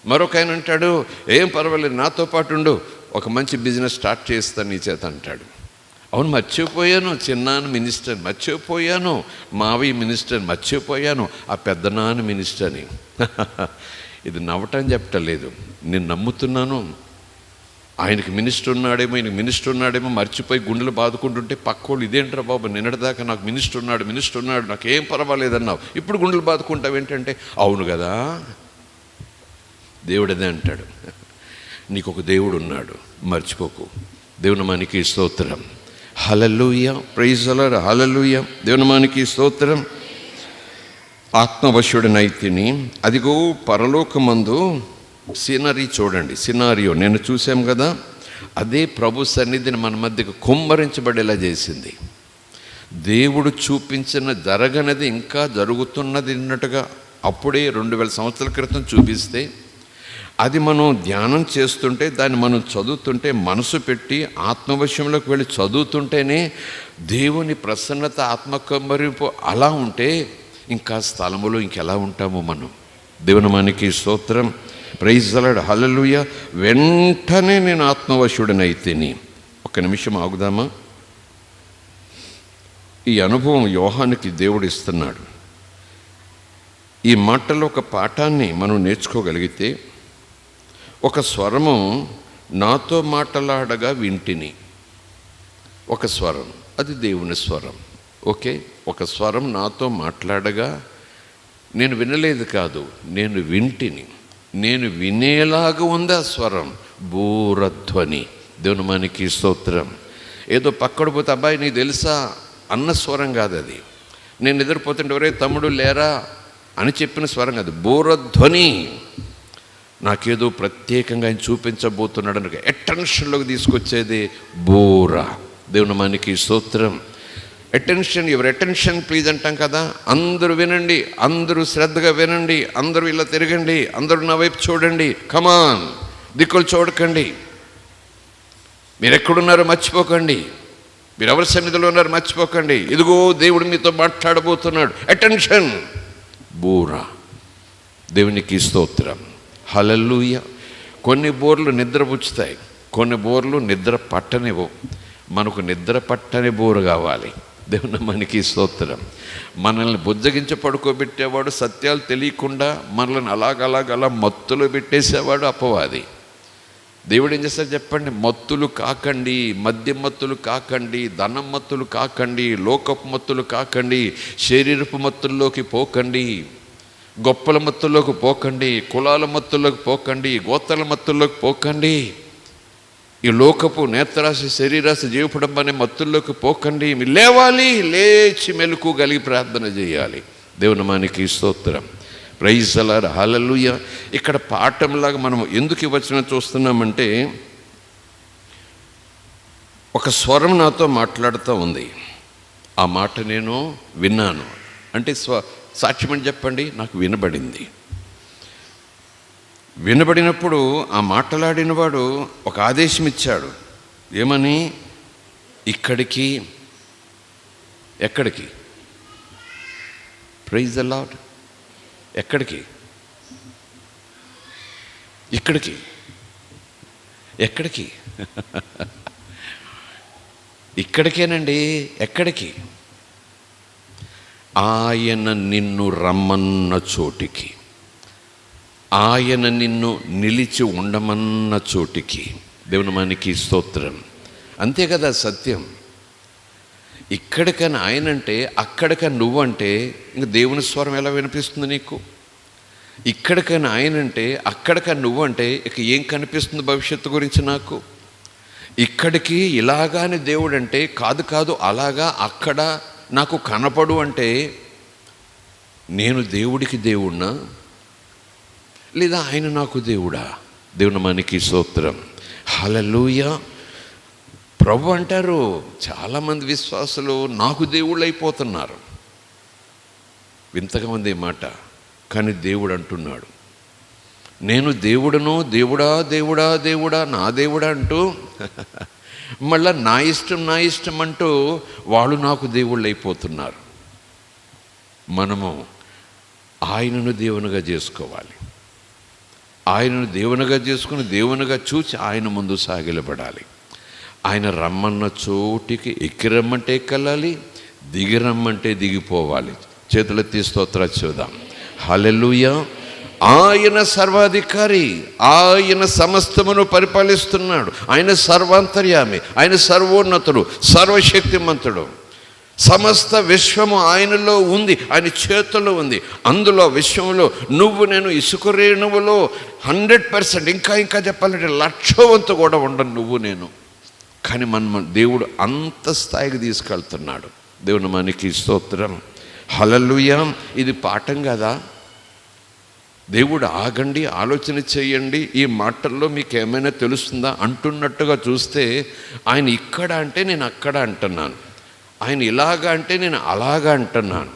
మరొక ఆయన అంటాడు, ఏం పర్వాలేదు నాతో పాటు ఉండు, ఒక మంచి బిజినెస్ స్టార్ట్ చేస్తాను నీ చేత అంటాడు. అవును, మర్చిపోయాను, చిన్నాన్న మినిస్టర్ మర్చిపోయాను, మావి మినిస్టర్ మర్చిపోయాను, ఆ పెద్దనాన్న మినిస్టర్ని. ఇది నవ్వటం చెప్పటలేదు, నేను నమ్ముతున్నాను. ఆయనకి మినిస్టర్ ఉన్నాడేమో, ఈయనకి మినిస్టర్ ఉన్నాడేమో మర్చిపోయి గుండెలు బాదుకుంటుంటే పక్కోళ్ళు, ఇదేంట్రా బాబు, నిన్నటిదాకా నాకు మినిస్టర్ ఉన్నాడు, నాకు ఏం పర్వాలేదన్నావు, ఇప్పుడు గుండెలు బాదుకుంటావు ఏంటంటే, అవును కదా, దేవుడు అదే అంటాడు, నీకు ఒక దేవుడు ఉన్నాడు, మర్చిపోకు. దేవుని నామానికి స్తోత్రం. Hallelujah. Praise the Lord. Hallelujah. దేవుని నామానికి స్తోత్రం. ఆత్మవశుడనైతిని, అదిగో పరలోకమందు సీనరీ చూడండి, సినారియో నేను చూసాం కదా, అదే ప్రభు సన్నిధిని మన మధ్యకు కుమ్మరించబడేలా చేసింది. దేవుడు చూపించిన జరగనది ఇంకా జరుగుతున్నది అన్నట్టుగా అప్పుడే 2000 సంవత్సరాల క్రితం చూపిస్తే, అది మనం ధ్యానం చేస్తుంటే, దాన్ని మనం చదువుతుంటే, మనసు పెట్టి ఆత్మవశంలోకి వెళ్ళి చదువుతుంటేనే దేవుని ప్రసన్నత, ఆత్మకంబరింపు అలా ఉంటే ఇంకా స్థలములో ఇంకెలా ఉంటామో మనం. దేవుని నామానికి స్తోత్రం. Praise the Lord. హల్లెలూయా. వెంటనే నేను ఆత్మవశుడనైతిని. ఒక్క నిమిషం ఆగుదామా? ఈ అనుభవం యోహానుకి దేవుడు ఇస్తున్నాడు. ఈ మాటలో ఒక పాఠాన్ని మనం నేర్చుకోగలిగితే, ఒక స్వరము నాతో మాట్లాడగా వింటిని. ఒక స్వరం, అది దేవుని స్వరం. ఓకే, ఒక స్వరం నాతో మాట్లాడగా నేను వినలేదు కాదు, నేను వింటిని. నేను వినేలాగా ఉంది ఆ స్వరం, బూరధ్వని. దేవుని నామానికి స్తోత్రం. ఏదో పక్కడు పోతే అబ్బాయి నీకు తెలుసా అన్న స్వరం కాదు అది. నేను నిద్రపోతుంటే ఎవరే తమ్ముడు లేరా అని చెప్పిన స్వరం కాదు, బూరధ్వని. నాకేదో ప్రత్యేకంగా ఆయన చూపించబోతున్నాడు అని అటెన్షన్లోకి తీసుకొచ్చేది బూర. దేవుని నామానికి స్తోత్రం. అటెన్షన్, యువర్ అటెన్షన్ ప్లీజ్ అంటాం కదా. అందరూ వినండి, అందరూ శ్రద్ధగా వినండి, అందరూ ఇలా తిరగండి, అందరూ నా వైపు చూడండి, కమాన్, దిక్కులు చూడకండి, మీరు ఎక్కడున్నారో మర్చిపోకండి, మీరు ఎవరి సన్నిధిలో ఉన్నారో మర్చిపోకండి, ఇదిగో దేవుడు మీతో మాట్లాడబోతున్నాడు. అటెన్షన్, బూర. దేవునికి స్తోత్రం. హల్లెలూయా. కొన్ని బోర్లు నిద్రపుచ్చుతాయి, కొన్ని బోర్లు నిద్ర పట్టనివ్వు. మనకు నిద్ర పట్టని బోరు కావాలి. దేవుని నామానికి స్తోత్రం. మనల్ని బుజ్జగించి పడుకోబెట్టేవాడు, సత్యాలు తెలియకుండా మనల్ని అలాగలా మత్తులో పెట్టేసేవాడు అపవాది. దేవుడు ఏం చేస్తాడు చెప్పండి? మత్తులు కాకండి, మద్యం మత్తులు కాకండి, ధనం మత్తులు కాకండి, లోకపు మత్తులు కాకండి, శరీరపు మత్తుల్లోకి పోకండి, గొప్పల మత్తుల్లోకి పోకండి, కులాల మత్తుల్లోకి పోకండి, గోత్రాల మత్తుల్లోకి పోకండి, ఈ లోకపు నేత్రాశ, శరీరాశ, జీవపడం అనే మత్తుల్లోకి పోకండి. మీరు లేవాలి, లేచి మెలకు కలిగి ప్రార్థన చేయాలి. దేవుని నామానికి స్తోత్రం. ప్రైజ్ ది లార్డ్, హల్లెలూయా. ఇక్కడ పాఠంలాగా మనం ఎందుకు ఈ వచనం చూస్తున్నామంటే, ఒక స్వరం నాతో మాట్లాడుతూ ఉంది. ఆ మాట నేను విన్నాను. అంటే సాక్ష్యం అని చెప్పండి, నాకు వినబడింది. వినబడినప్పుడు ఆ మాట్లాడినవాడు ఒక ఆదేశం ఇచ్చాడు. ఏమని? ఇక్కడికి. ఎక్కడికి? Praise the Lord. ఎక్కడికి? ఇక్కడికి. ఎక్కడికి? ఇక్కడికేనండి. ఎక్కడికి? ఆయన నిన్ను రమ్మన్న చోటికి, ఆయన నిన్ను నిలిచి ఉండమన్న చోటికి. దేవుని మనకి స్తోత్రం. అంతే కదా సత్యం. ఇక్కడికని ఆయనంటే, అక్కడికని నువ్వంటే ఇంక దేవుని స్వరం ఎలా వినిపిస్తుంది నీకు? ఇక్కడికని ఆయనంటే, అక్కడికని నువ్వంటే ఇక ఏం కనిపిస్తుంది భవిష్యత్తు గురించి నాకు? ఇక్కడికి ఇలాగాని దేవుడు అంటే, కాదు కాదు అలాగా అక్కడ నాకు కనపడు అంటే, నేను దేవుడికి దేవుణ్ణా లేదా ఆయన నాకు దేవుడా? దేవుని మనకి స్తోత్రం, హల్లెలూయా. ప్రభు అంటారు, చాలామంది విశ్వాసులు నాకు దేవుళ్ళు అయిపోతున్నారు. వింతగా ఉంది మాట. కానీ దేవుడు అంటున్నాడు, నేను దేవుడును, దేవుడా దేవుడా దేవుడా నా దేవుడా అంటూ మళ్ళా నా ఇష్టం అంటూ వాళ్ళు నాకు దేవుళ్ళు అయిపోతున్నారు. మనము ఆయనను దేవునిగా చేసుకోవాలి. ఆయనను దేవునిగా చేసుకుని, దేవునిగా చూసి ఆయన ముందు సాగిలపడాలి. ఆయన రమ్మన్న చోటికి ఎక్కిరమ్మంటే ఎక్కలాలి, దిగిరమ్మంటే దిగిపోవాలి. చేతులెత్తి స్తోత్రాలు చూద్దాం. హల్లెలూయా. ఆయన సర్వాధికారి, ఆయన సమస్తమును పరిపాలిస్తున్నాడు. ఆయన సర్వాంతర్యామి, ఆయన సర్వోన్నతుడు, సర్వశక్తిమంతుడు. సమస్త విశ్వము ఆయనలో ఉంది, ఆయన చేతుల్లో ఉంది. అందులో విశ్వంలో నువ్వు నేను ఇసుక రేణువులో 100%, ఇంకా చెప్పాలంటే 1,00,000 వంతు కూడా ఉండను నువ్వు నేను. కానీ మన దేవుడు అంత స్థాయికి తీసుకెళ్తున్నాడు. దేవుని మనకి స్తోత్రం, హల్లెలూయా. ఇది పాఠం కదా. దేవుడు ఆగండి, ఆలోచన చేయండి, ఈ మాటల్లో మీకు ఏమైనా తెలుస్తుందా అంటున్నట్టుగా చూస్తే, ఆయన ఇక్కడ అంటే నేను అక్కడ అంటున్నాను, ఆయన ఇలాగా అంటే నేను అలాగా అంటున్నాను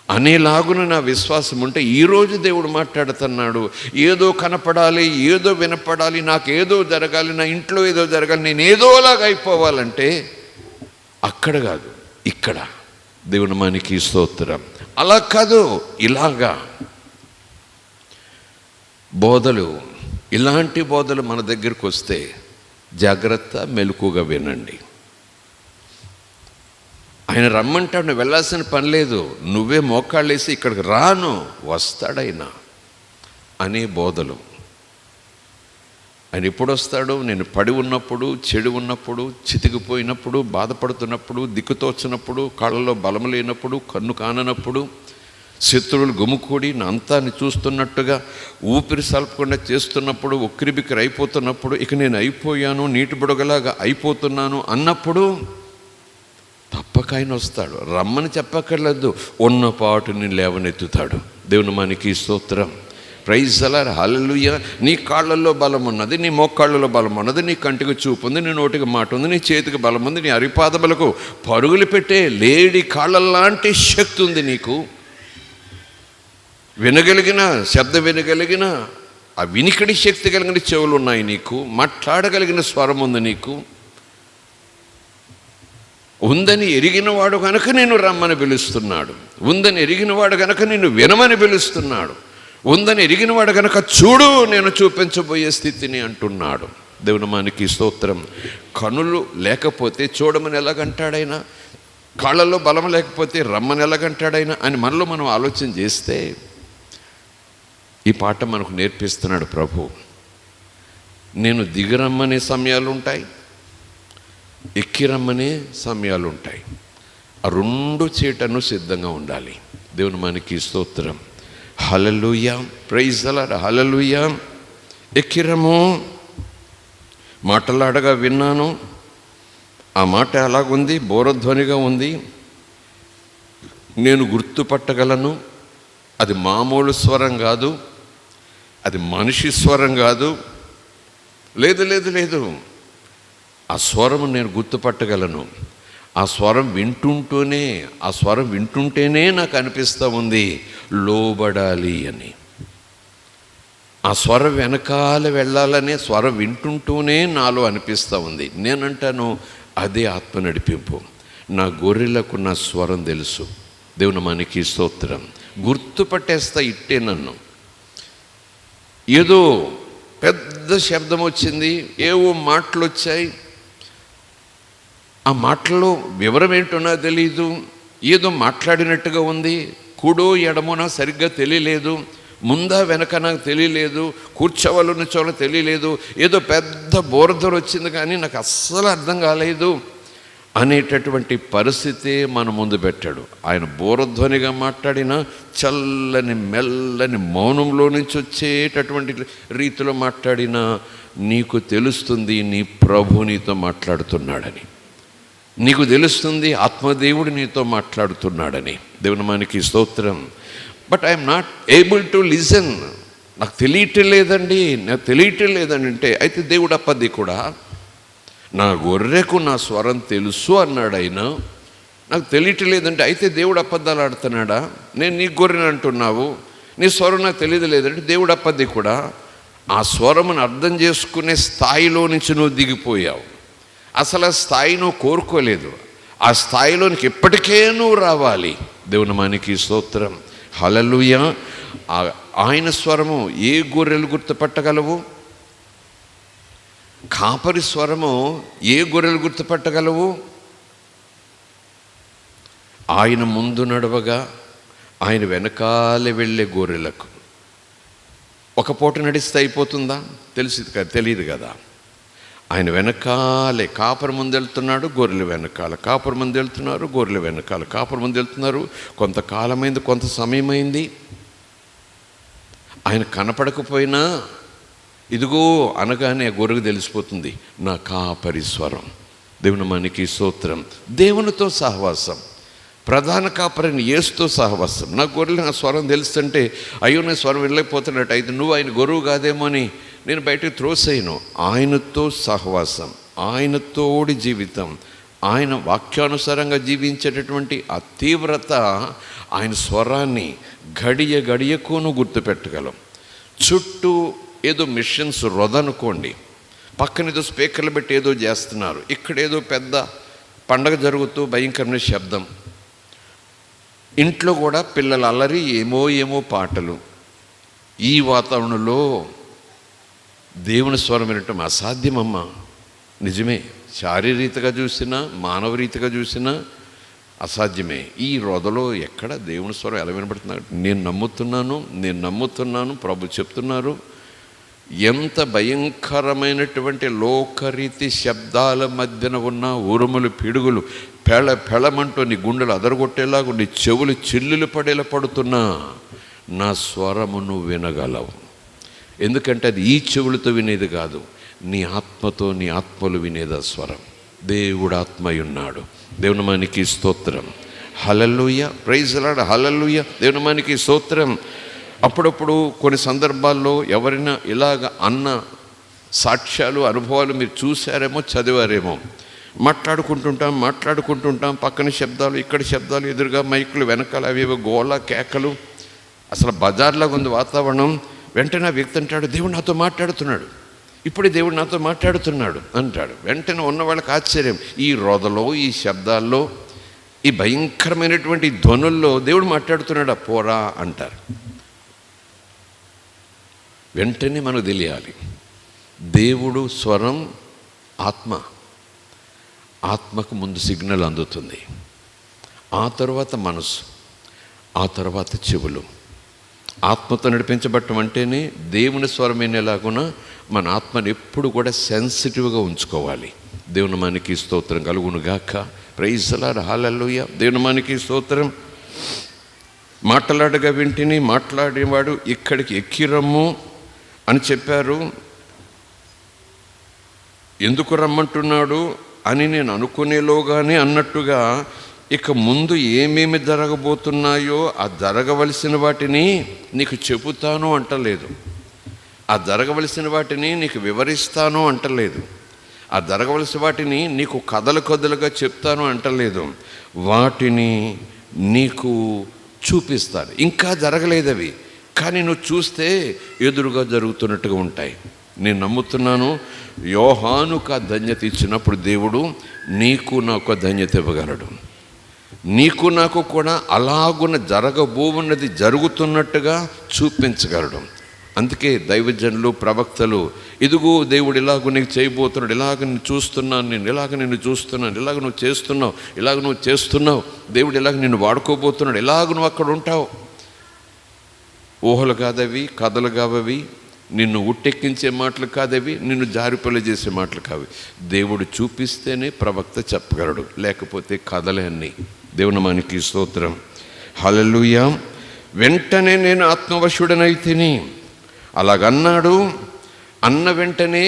అనేలాగున నా విశ్వాసం ఉంటే, ఈరోజు దేవుడు మాట్లాడుతున్నాడు. ఏదో కనపడాలి, ఏదో వినపడాలి, నాకేదో జరగాలి, నా ఇంట్లో ఏదో జరగాలి, నేను ఏదోలాగా అయిపోవాలంటే అక్కడ కాదు ఇక్కడ. దేవుని మనకి స్తోత్రం. అలా కాదు, ఇలాగా బోధలు, ఇలాంటి బోధలు మన దగ్గరికి వస్తే జాగ్రత్త, మెలకుగా వినండి. ఆయన రమ్మంటాడు, నువ్వు వెళ్ళాల్సిన పని లేదు, నువ్వే మోకాళ్ళు వేసి ఇక్కడికి రాను, వస్తాడైనా అనే బోధలు. ఆయన ఎప్పుడు వస్తాడు? నేను పడి ఉన్నప్పుడు, చెడు ఉన్నప్పుడు, చితికిపోయినప్పుడు, బాధపడుతున్నప్పుడు, దిక్కుతోచినప్పుడు, కాళ్ళలో బలం లేనప్పుడు, కన్ను కాననప్పుడు, శత్రువులు గుమ్ముకూడి నా అంతాన్ని చూస్తున్నట్టుగా ఊపిరి సలపకుండా చేస్తున్నప్పుడు, ఉక్కిరిబిక్కిరి అయిపోతున్నప్పుడు, ఇక నేను అయిపోయాను, నీటి బుడగలాగా అయిపోతున్నాను అన్నప్పుడు తప్పక ఆయన వస్తాడు. రమ్మని చెప్పక్కర్లేదు, ఉన్నపాటుని లేవనెత్తుతాడు. దేవుని మనకి స్తోత్రం, ప్రైజ్ ది లార్డ్, హల్లెలూయా. నీ కాళ్ళల్లో బలం ఉన్నది, నీ మోకాళ్ళలో బలం ఉన్నది, నీ కంటికి చూపు ఉంది, నీ నోటికి మాట ఉంది, నీ చేతికి బలం ఉంది, నీ అరిపాదములకు పరుగులు పెట్టే లేడి కాళ్ళలాంటి శక్తి ఉంది నీకు. వినగలిగిన శబ్దం, వినగలిగిన ఆ వినికిడి శక్తి కలిగిన చెవులు ఉన్నాయి నీకు. మాట్లాడగలిగిన స్వరం ఉంది నీకు. ఉందని ఎరిగినవాడు కనుక నేను రమ్మని పిలుస్తున్నాడు. ఉందని ఎరిగినవాడు కనుక నేను వినమని పిలుస్తున్నాడు. ఉందని ఎరిగినవాడు కనుక చూడు, నేను చూపించబోయే స్థితిని అంటున్నాడు. దేవుని మనకి స్తోత్రం. కనులు లేకపోతే చూడమని ఎలాగంటాడైనా, కాళ్ళల్లో బలం లేకపోతే రమ్మని ఎలాగంటాడైనా అని మనలో మనం ఆలోచన చేస్తే, ఈ పాట మనకు నేర్పిస్తున్నాడు ప్రభు. నేను దిగిరమ్మనే సమయాలు ఉంటాయి, ఎక్కిరమ్మనే సమయాలు ఉంటాయి. ఆ రెండు చీటను సిద్ధంగా ఉండాలి. దేవుని మనకి స్తోత్రం, హల్లెలూయా, ప్రైజ్ ది లార్డ్, హల్లెలూయా. ఎక్కిరము మాటలాడగా విన్నాను. ఆ మాట అలాగుంది, బోరధ్వనిగా ఉంది, నేను గుర్తుపట్టగలను. అది మామూలు స్వరం కాదు, అది మనిషి స్వరం కాదు. లేదు లేదు లేదు, ఆ స్వరం నేను గుర్తుపట్టగలను. ఆ స్వరం వింటుంటేనే నాకు అనిపిస్తూ ఉంది లోబడాలి అని. ఆ స్వరం వెనకాల వెళ్ళాలనే స్వరం వింటుంటూనే నాలో అనిపిస్తూ ఉంది. నేనంటాను అదే ఆత్మ నడిపింపు. నా గొర్రెలకు నా స్వరం తెలుసు. దేవుని మనకి స్తోత్రం. గుర్తుపట్టేస్తా ఇట్టే నన్ను. ఏదో పెద్ద శబ్దం వచ్చింది, ఏవో మాటలు వచ్చాయి, ఆ మాటల్లో వివరం ఏంటో నాకు తెలీదు. ఏదో మాట్లాడినట్టుగా ఉంది, కుడో ఎడమో నాకు సరిగ్గా తెలియలేదు, ముందా వెనక నాకు తెలియలేదు, కూర్చోవాలని చోట తెలియలేదు, ఏదో పెద్ద బోరధర వచ్చింది కానీ నాకు అస్సలు అర్థం కాలేదు అనేటటువంటి పరిస్థితి మన ముందు పెట్టాడు. ఆయన బోరధ్వనిగా మాట్లాడిన చల్లని మెల్లని మౌనంలో నుంచి వచ్చేటటువంటి రీతిలో మాట్లాడినా నీకు తెలుస్తుంది నీ ప్రభు నీతో మాట్లాడుతున్నాడని. నీకు తెలుస్తుంది ఆత్మదేవుడు నీతో మాట్లాడుతున్నాడని. దేవుని మనకి స్తోత్రం. But I'm not able to listen. నాకు తెలియటం లేదండి అంటే, అయితే దేవుడు అప్పది కూడా నా గొర్రెకు నా స్వరం తెలుసు అన్నాడు ఆయన. నాకు తెలియటం లేదంటే, అయితే దేవుడు అబద్ధాలు ఆడుతున్నాడా? నేను నీ గొర్రెని అంటున్నావు, నీ స్వరం నాకు తెలియదు లేదంటే దేవుడు అప్పది కూడా. ఆ స్వరమును అర్థం చేసుకునే స్థాయిలో నుంచి నువ్వు దిగిపోయావు. అసలు ఆ స్థాయి నువ్వు కోరుకోలేదు. ఆ స్థాయిలోనికి ఎప్పటికే నువ్వు రావాలి. దేవుని మనకి స్తోత్రం. హల్లెలూయా. ఆయన స్వరము ఏ గొర్రెలు గుర్తుపట్టగలవు? కాపరి స్వరము ఏ గొర్రెలు గుర్తుపట్టగలవు? ఆయన ముందు నడవగా ఆయన వెనకాలే వెళ్ళే గొర్రెలకు. ఒక పూట నడిస్తే అయిపోతుందా? తెలియదు కదా. ఆయన వెనకాలే, కాపరి ముందు వెళ్తున్నాడు, గొర్రెలు వెనకాల, కాపరి ముందు వెళ్తున్నారు, గొర్రెలు వెనకాల, కాపరి ముందు వెళ్తున్నారు. కొంతకాలమైంది, కొంత సమయమైంది, ఆయన కనపడకపోయినా ఇదిగో అనగానే గొర్రెకు తెలిసిపోతుంది నా కాపరి స్వరం. దేవుని మనకి స్తోత్రం. దేవునితో సహవాసం, ప్రధాన కాపరిని యేసుతో సహవాసం. నా గొర్రెలు నా స్వరం తెలుస్తుంటే అయ్యో నా స్వరం వెళ్ళకపోతున్నట్టు, అయితే నువ్వు ఆయన గొర్రెవు కాదేమో అని నేను బయటకు త్రోసేయను. ఆయనతో సహవాసం, ఆయనతోడి జీవితం, ఆయన వాక్యానుసారంగా జీవించేటటువంటి ఆ తీవ్రత, ఆయన స్వరాన్ని గడియకును గుర్తుపెట్టగలం. చుట్టూ ఏదో మిషన్స్ రొదనుకోండి, పక్కన ఏదో స్పీకర్లు పెట్టి ఏదో చేస్తున్నారు, ఇక్కడేదో పెద్ద పండగ జరుగుతూ భయంకరమైన శబ్దం, ఇంట్లో కూడా పిల్లల అల్లరి, ఏమో పాటలు. ఈ వాతావరణంలో దేవుని స్వరం వినటం అసాధ్యమమ్మా. నిజమే, శారీరరీతిగా చూసినా మానవ రీతిగా చూసినా అసాధ్యమే. ఈ రొదలో ఎక్కడ దేవుని స్వరం ఎలా వినబడుతున్నాడు? నేను నమ్ముతున్నాను ప్రభు చెప్తున్నారు. ఎంత భయంకరమైనటువంటి లోకరీతి శబ్దాల మధ్యన ఉన్న ఉరుములు పిడుగులు పెళమంటూ నీ గుండెలు అదరగొట్టేలాగా, నీ చెవులు చిల్లులు పడేలా పడుతున్నా నా స్వరము నువ్వు వినగలవు. ఎందుకంటే అది ఈ చెవులతో వినేది కాదు, నీ ఆత్మతో, నీ ఆత్మలు వినేది ఆ స్వరం. దేవుడు ఆత్మయ్య ఉన్నాడు. దేవుని మనకి స్తోత్రం. Hallelujah, praise the Lord, hallelujah. దేవుని మనకి స్తోత్రం. అప్పుడప్పుడు కొన్ని సందర్భాల్లో ఎవరైనా ఇలాగ అన్న సాక్ష్యాలు, అనుభవాలు మీరు చూశారేమో, చదివారేమో. మాట్లాడుకుంటుంటాం, పక్కన శబ్దాలు, ఇక్కడ శబ్దాలు, ఎదురుగా మైకులు, వెనకాల అవేవో గోళ కేకలు, అసలు బజార్లాగా ఉంది వాతావరణం. వెంటనే ఆ వ్యక్తి అంటాడు, దేవుడు నాతో మాట్లాడుతున్నాడు, ఇప్పుడే దేవుడు నాతో మాట్లాడుతున్నాడు అంటాడు. వెంటనే ఉన్న వాళ్ళకి ఆశ్చర్యం, ఈ రొదలో, ఈ శబ్దాల్లో, ఈ భయంకరమైనటువంటి ధ్వనుల్లో దేవుడు మాట్లాడుతున్నాడా? పోరా అంటారు. వెంటనే మనకు తెలియాలి, దేవుడు స్వరం ఆత్మకు ముందు సిగ్నల్ అందుతుంది, ఆ తర్వాత మనసు, ఆ తర్వాత చెవులు. ఆత్మతో నడిపించబట్టం అంటేనే దేవుని స్వరమైనలాగున మన ఆత్మని ఎప్పుడు కూడా సెన్సిటివ్గా ఉంచుకోవాలి. దేవుని మనకి స్తోత్రం కలుగును గాక. Praise the Lord, hallelujah. దేవుని మనకి స్తోత్రం. మాట్లాడగా వింటిని, మాట్లాడేవాడు ఇక్కడికి ఎక్కిరమ్ము అని చెప్పారు. ఎందుకు రమ్మంటున్నాడు అని నేను అనుకునేలోగానే అన్నట్టుగా ఇక ముందు ఏమేమి జరగబోతున్నాయో ఆ జరగవలసిన వాటిని నీకు చెబుతాను అంటలేదు. ఆ జరగవలసిన వాటిని నీకు వివరిస్తాను అంటలేదు. ఆ జరగవలసిన వాటిని నీకు కథలు కథలుగా చెప్తాను అంటలేదు. వాటిని నీకు చూపిస్తాను. ఇంకా జరగలేదు అవి, కానీ నువ్వు చూస్తే ఎదురుగా జరుగుతున్నట్టుగా ఉంటాయి. నేను నమ్ముతున్నాను, యోహానుకు ఆ ధన్యత ఇచ్చినప్పుడు దేవుడు నీకు నాకు ధన్యత ఇవ్వగలడు. నీకు నాకు కూడా అలాగున జరగబోవున్నది జరుగుతున్నట్టుగా చూపించగలడు. అందుకే దైవజనులు, ప్రవక్తలు, ఇదిగో దేవుడు ఇలాగ నీకు చేయబోతున్నాడు, ఇలాగ నేను చూస్తున్నాను, నేను ఇలాగ నిన్ను చూస్తున్నాను, ఇలాగ నువ్వు చేస్తున్నావు, ఇలాగ నువ్వు చేస్తున్నావు, దేవుడు ఇలాగ నిన్ను వాడుకోబోతున్నాడు, ఇలాగ నువ్వు అక్కడ ఉంటావు. ఊహలు కాదవి, కథలు కావవి, నిన్ను ఉట్టెక్కించే మాటలు కాదవి, నిన్ను జారిపొల చేసే మాటలు కావి. దేవుడు చూపిస్తేనే ప్రవక్త చెప్పగలడు, లేకపోతే కథలే అన్నీ. దేవుని మనకి స్తోత్రం. హల్లెలూయా. వెంటనే నేను ఆత్మవశుడనైతిని అలాగన్నాడు. అన్న వెంటనే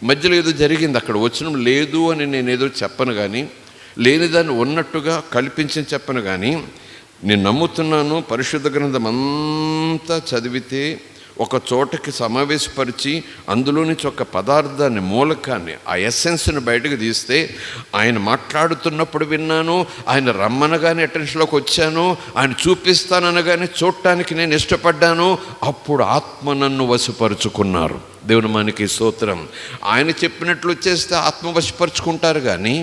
మధ్యలో ఏదో జరిగింది. అక్కడ వచనం లేదు అని నేనేదో చెప్పను కానీ, లేనిదాన్ని ఉన్నట్టుగా కల్పించని చెప్పను కానీ, నేను నమ్ముతున్నాను పరిశుద్ధ గ్రంథం అంతా చదివితే ఒక చోటకి సమావేశపరిచి అందులో నుంచి ఒక పదార్థాన్ని, మూలకాన్ని, ఆ ఎస్సెన్స్ని బయటకు తీస్తే ఆయన మాట్లాడుతున్నప్పుడు విన్నాను, ఆయన రమ్మనగానే అటెన్షన్లోకి వచ్చాను, ఆయన చూపిస్తాననగానే చూడటానికి నేను ఇష్టపడ్డాను. అప్పుడు ఆత్మ నన్ను వశపరుచుకున్నారు. దేవుని మనకి స్తోత్రం. ఆయన చెప్పినట్లు చేస్తే ఆత్మ వశపరుచుకుంటారు కానీ,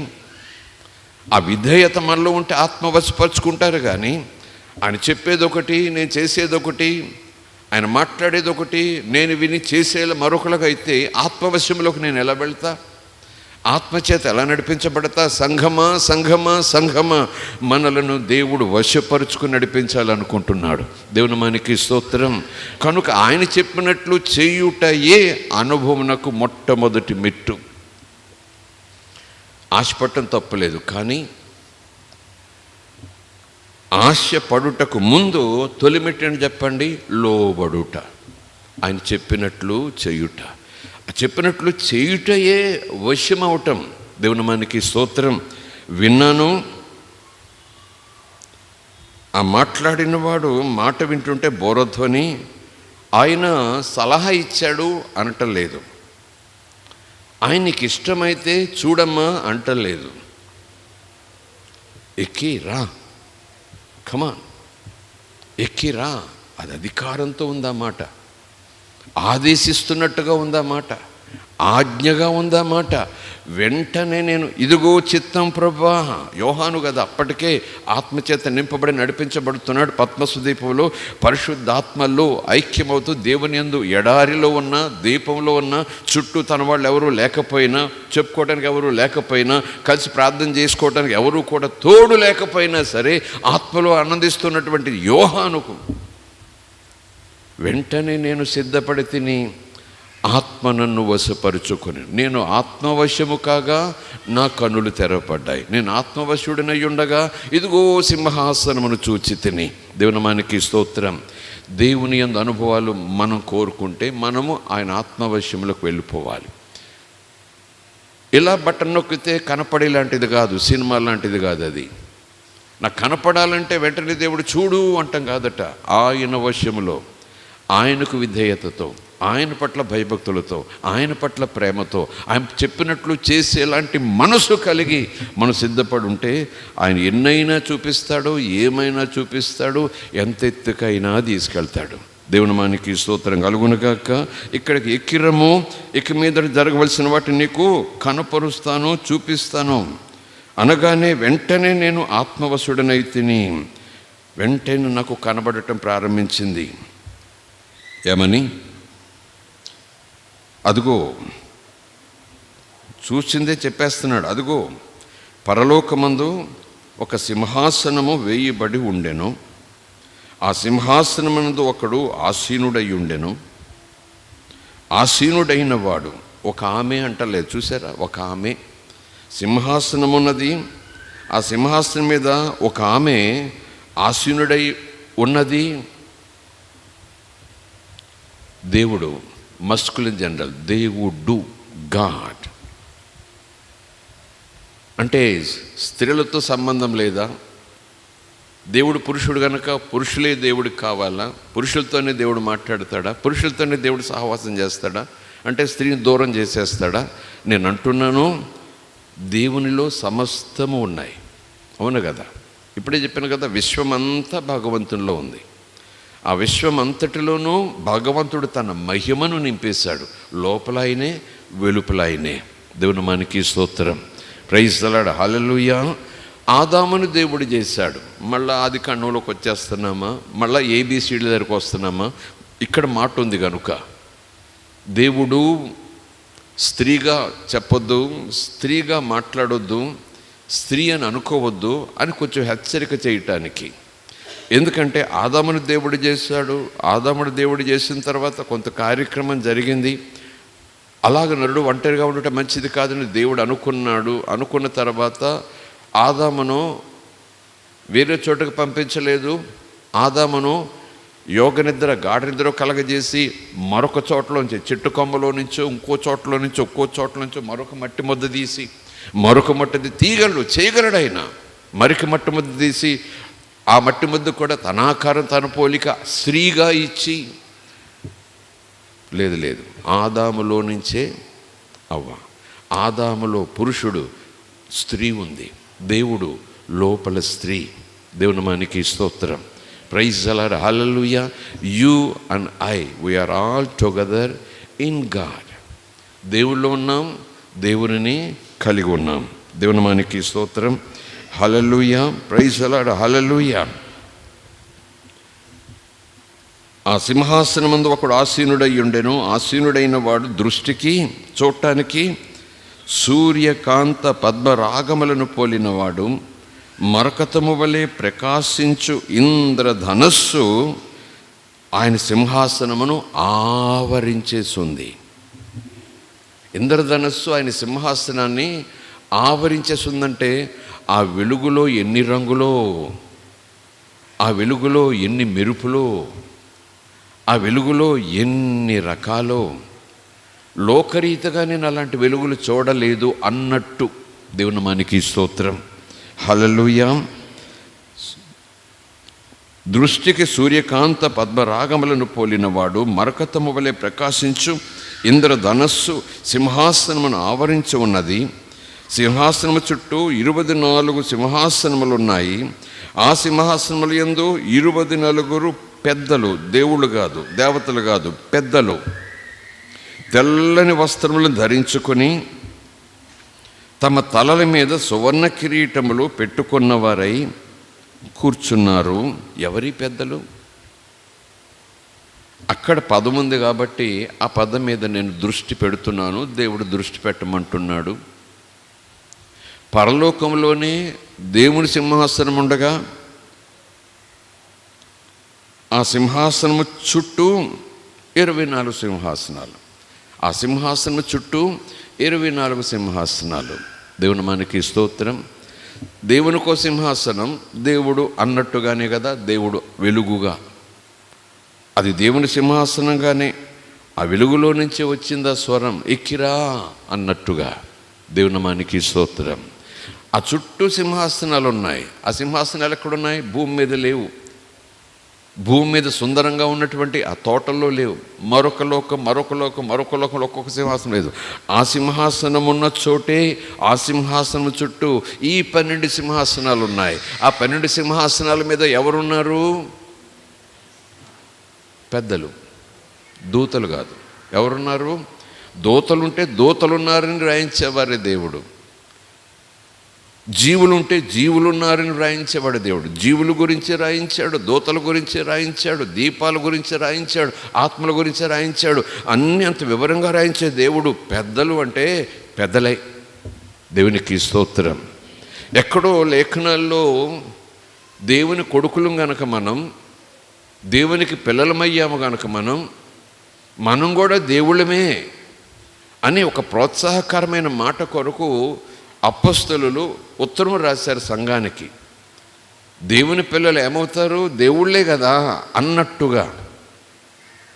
ఆ విధేయత మనలో ఉంటే ఆత్మ వశపరుచుకుంటారు కానీ, ఆయన చెప్పేది ఒకటి, నేను చేసేది ఒకటి, ఆయన మాట్లాడేది ఒకటి, నేను విని చేసేలా మరొకరికి అయితే ఆత్మవశంలోకి నేను ఎలా వెళ్తా? ఆత్మచేత ఎలా నడిపించబడతా? సంఘమా సంఘమా సంఘమా, మనలను దేవుడు వశపరుచుకుని నడిపించాలనుకుంటున్నాడు. దేవుని మనకి స్తోత్రం. కనుక ఆయన చెప్పినట్లు చేయుటయే అనుభవమునకు మొట్టమొదటి మెట్టు. ఆశపడటం తప్పులేదు, కానీ ఆశపడుటకు ముందు తొలిమెట్టు అని చెప్పండి, లోబడుట. ఆయన చెప్పినట్లు చేయుట. చెప్పినట్లు చేయుటయే వశమవటం. దేవుని మనకి స్తోత్రం. విన్నాను, ఆ మాట్లాడినవాడు మాట వింటుంటే బోరధ్వని, ఆయన సలహా ఇచ్చాడు అనటం లేదు, ఆయనకి ఇష్టమైతే చూడమ్మా అంటం లేదు, ఎక్కి రా, కమాన్ ఎక్కిరా. అది అధికారంతో ఉందన్నమాట, ఆదేశిస్తున్నట్టుగా ఉందన్నమాట, ఆజ్ఞగా ఉందన్నమాట. వెంటనే నేను ఇదిగో చిత్తం ప్రభువా. యోహాను కదా అప్పటికే ఆత్మచేత నింపబడి నడిపించబడుతున్నాడు. పద్మసు దీపంలో పరిశుద్ధాత్మల్లో ఐక్యమవుతూ దేవుని యందు ఎడారిలో ఉన్న, దీపంలో ఉన్న, చుట్టూ తన వాళ్ళు ఎవరూ లేకపోయినా, చెప్పుకోవడానికి ఎవరూ లేకపోయినా, కలిసి ప్రార్థన చేసుకోవడానికి ఎవరూ కూడా తోడు లేకపోయినా సరే, ఆత్మలో ఆనందిస్తున్నటువంటి యోహానుకు వెంటనే నేను సిద్ధపడి తిని ఆత్మ నన్ను వశపరుచుకొని, నేను ఆత్మవశము కాగా నా కన్నులు తెరవబడ్డాయి. నేను ఆత్మవశుడినై ఉండగా ఇదిగో సింహాసనమును చూచి తిని. దేవుని మనకి స్తోత్రం. దేవుని యందు అనుభవాలు మనం కోరుకుంటే మనము ఆయన ఆత్మవశ్యములకు వెళ్ళిపోవాలి. ఇలా బటన్ నొక్కితే కనపడే లాంటిది కాదు, సినిమా లాంటిది కాదు. అది నాకు కనపడాలంటే వెంటనే దేవుడు చూడు అంటాం కాదట. ఆయన వశ్యములో, ఆయనకు విధేయతతో, ఆయన పట్ల భయభక్తులతో, ఆయన పట్ల ప్రేమతో, ఆయన చెప్పినట్లు చేసేలాంటి మనసు కలిగి మనం సిద్ధపడి ఉంటే ఆయన ఎన్నైనా చూపిస్తాడు, ఏమైనా చూపిస్తాడు, ఎంత ఎత్తుకైనా తీసుకెళ్తాడు. దేవుని మనకి స్తోత్రం కలుగునుగాక. ఇక్కడికి ఎక్కిరము, ఇక మీద జరగవలసిన వాటిని నీకు కనపరుస్తాను, చూపిస్తాను అనగానే వెంటనే నేను ఆత్మవశుడనైతిని. వెంటనే నాకు కనబడటం ప్రారంభించింది. ఏమని? అదుగో, చూసిందే చెప్పేస్తున్నాడు. అదుగో పరలోకమందు ఒక సింహాసనము వేయబడి ఉండెను, ఆ సింహాసనమునందు ఒకడు ఆసీనుడై ఉండెను. ఆసీనుడైన వాడు, ఒక ఆమె అంటలేదు, చూసారా? ఒక ఆమె సింహాసనమున్నది, ఆ సింహాసనం మీద ఒక ఆమె ఆసీనుడై ఉన్నది. దేవుడు మస్కులిన్ జనరల్, దేవుడు, గాడ్. అంటే స్త్రీలతో సంబంధం లేదా? దేవుడు పురుషుడు కనుక పురుషులే దేవుడికి కావాలా? పురుషులతోనే దేవుడు మాట్లాడతాడా? పురుషులతోనే దేవుడు సహవాసం చేస్తాడా? అంటే స్త్రీని దూరం చేసేస్తాడా? నేను అంటున్నాను, దేవునిలో సమస్తము ఉన్నాయి. అవును కదా? ఇప్పుడే చెప్పాను కదా, విశ్వమంతా భగవంతునిలో ఉంది. ఆ విశ్వం అంతటిలోనూ భగవంతుడు తన మహిమను నింపేశాడు. లోపల ఆయనే, వెలుపల ఆయనే. దేవుని మనకి స్తోత్రం. Praise the Lord. హల్లెలూయా. ఆదామును దేవుడు చేశాడు. మళ్ళీ ఆది కాండంలోకి వచ్చేస్తున్నామా? మళ్ళీ ఏబిసిడి దగ్గరకు వస్తున్నామా? ఇక్కడ మాట ఉంది కనుక దేవుడు స్త్రీగా చెప్పొద్దు, స్త్రీగా మాట్లాడొద్దు, స్త్రీ అని అనుకోవద్దు అని కొంచెం హెచ్చరిక చేయటానికి. ఎందుకంటే ఆదామును దేవుడు చేశాడు. ఆదామును దేవుడు చేసిన తర్వాత కొంత కార్యక్రమం జరిగింది. అలాగ నరుడు ఒంటరిగా ఉండటం మంచిది కాదని దేవుడు అనుకున్నాడు. అనుకున్న తర్వాత ఆదామును వేరే చోటకు పంపించలేదు. ఆదామును యోగనిద్ర, గాఢనిద్ర కలగజేసి మరొక చోట్లోంచి, చెట్టు కొమ్మలో నుంచో ఇంకో చోట్ల నుంచో మరొక మట్టి ముద్ద తీసి, మరొక మట్టి తీగలడు చేయగలడు ఆయన. మరికి మట్టి ముద్ద తీసి ఆ మట్టి ముద్ద కూడా తన ఆకారం, తన పోలిక స్త్రీగా ఇచ్చి, లేదు ఆదాములో నుంచే అవ్వ, ఆదాములో పురుషుడు, స్త్రీ ఉంది. దేవుడు లోపల స్త్రీ. దేవుని మనకి స్తోత్రం. Praise the Lord. Hallelujah. You and I, we are all together in God. దేవుళ్ళో ఉన్నాం, దేవుని కలిగి ఉన్నాం. దేవుని మనకి స్తోత్రం. Hallelujah. Praise the Lord. Hallelujah. ఆ సింహాసనమందు ఒకడు ఆసీనుడై ఉండెను. ఆసీనుడైన వాడు దృష్టికి, చూడటానికి సూర్యకాంత పద్మరాగములను పోలినవాడు. మరకతము వలె ప్రకాశించు ఇంద్రధనస్సు ఆయన సింహాసనమును ఆవరించేసింది. ఇంద్రధనస్సు ఆయన సింహాసనాన్ని ఆవరించేసిందంటే ఆ వెలుగులో ఎన్ని రంగులో, ఆ వెలుగులో ఎన్ని మెరుపులో, ఆ వెలుగులో ఎన్ని రకాలో. లోకరీతిగా నేను అలాంటి వెలుగులు చూడలేదు అన్నట్టు. దేవుని మనకి స్తోత్రం. హల్లెలూయా. దృష్టికి సూర్యకాంత పద్మరాగములను పోలినవాడు, మరకతము వలె ప్రకాశించు ఇంద్రధనస్సు సింహాసనమును ఆవరించి ఉన్నది. సింహాసనము చుట్టూ 24 సింహాసనములు ఉన్నాయి. ఆ సింహాసనముల యందు 24 పెద్దలు, దేవుళ్ళు కాదు, దేవతలు కాదు, పెద్దలు తెల్లని వస్త్రములను ధరించుకొని తమ తలల మీద సువర్ణ కిరీటములు పెట్టుకున్నవారై కూర్చున్నారు. ఎవరి పెద్దలు? అక్కడ పదం ఉంది కాబట్టి ఆ పదం మీద నేను దృష్టి పెడుతున్నాను. దేవుడు దృష్టి పెట్టమంటున్నాడు. పరలోకంలోనే దేవుని సింహాసనం ఉండగా ఆ సింహాసనము చుట్టూ 24 సింహాసనాలు. ఆ సింహాసనము చుట్టూ 24 సింహాసనాలు. దేవుని మనకి స్తోత్రం. దేవునికో సింహాసనం, దేవుడు అన్నట్టుగానే కదా, దేవుడు వెలుగుగా, అది దేవుని సింహాసనంగానే ఆ వెలుగులో నుంచి వచ్చిందా స్వరం, ఎక్కిరా అన్నట్టుగా. దేవుని మనకి స్తోత్రం. ఆ చుట్టూ సింహాసనాలు ఉన్నాయి. ఆ సింహాసనాలు ఎక్కడున్నాయి? భూమి మీద లేవు. భూమి మీద సుందరంగా ఉన్నటువంటి ఆ తోటల్లో లేవు. మరొక లోకంలో ఒక్కొక్క సింహాసనం లేదు. ఆ సింహాసనం ఉన్న చోటే, ఆ సింహాసనం చుట్టూ ఈ 12 సింహాసనాలు ఉన్నాయి. ఆ 12 సింహాసనాల మీద ఎవరున్నారు? పెద్దలు, దూతలు కాదు. ఎవరున్నారు? దూతలుంటే దూతలున్నారని రాయించేవారే దేవుడు. జీవులుంటే జీవులున్నారని రాయించేవాడు దేవుడు. జీవుల గురించి రాయించాడు, దూతల గురించి రాయించాడు, దీపాల గురించి రాయించాడు, ఆత్మల గురించి రాయించాడు. అన్నీ అంత వివరంగా రాయించే దేవుడు. పెద్దలు అంటే పెద్దలై. దేవునికి స్తోత్రం. ఎక్కడో లేఖనాల్లో దేవుని కొడుకులం గనక మనం, దేవునికి పిల్లలమయ్యాము గనక మనం కూడా దేవుళ్ళమే అని ఒక ప్రోత్సాహకరమైన మాట కొరకు అపొస్తలులు ఉత్తరం రాశారు సంఘానికి. దేవుని పిల్లలు ఏమవుతారు? దేవుళ్ళే కదా అన్నట్టుగా.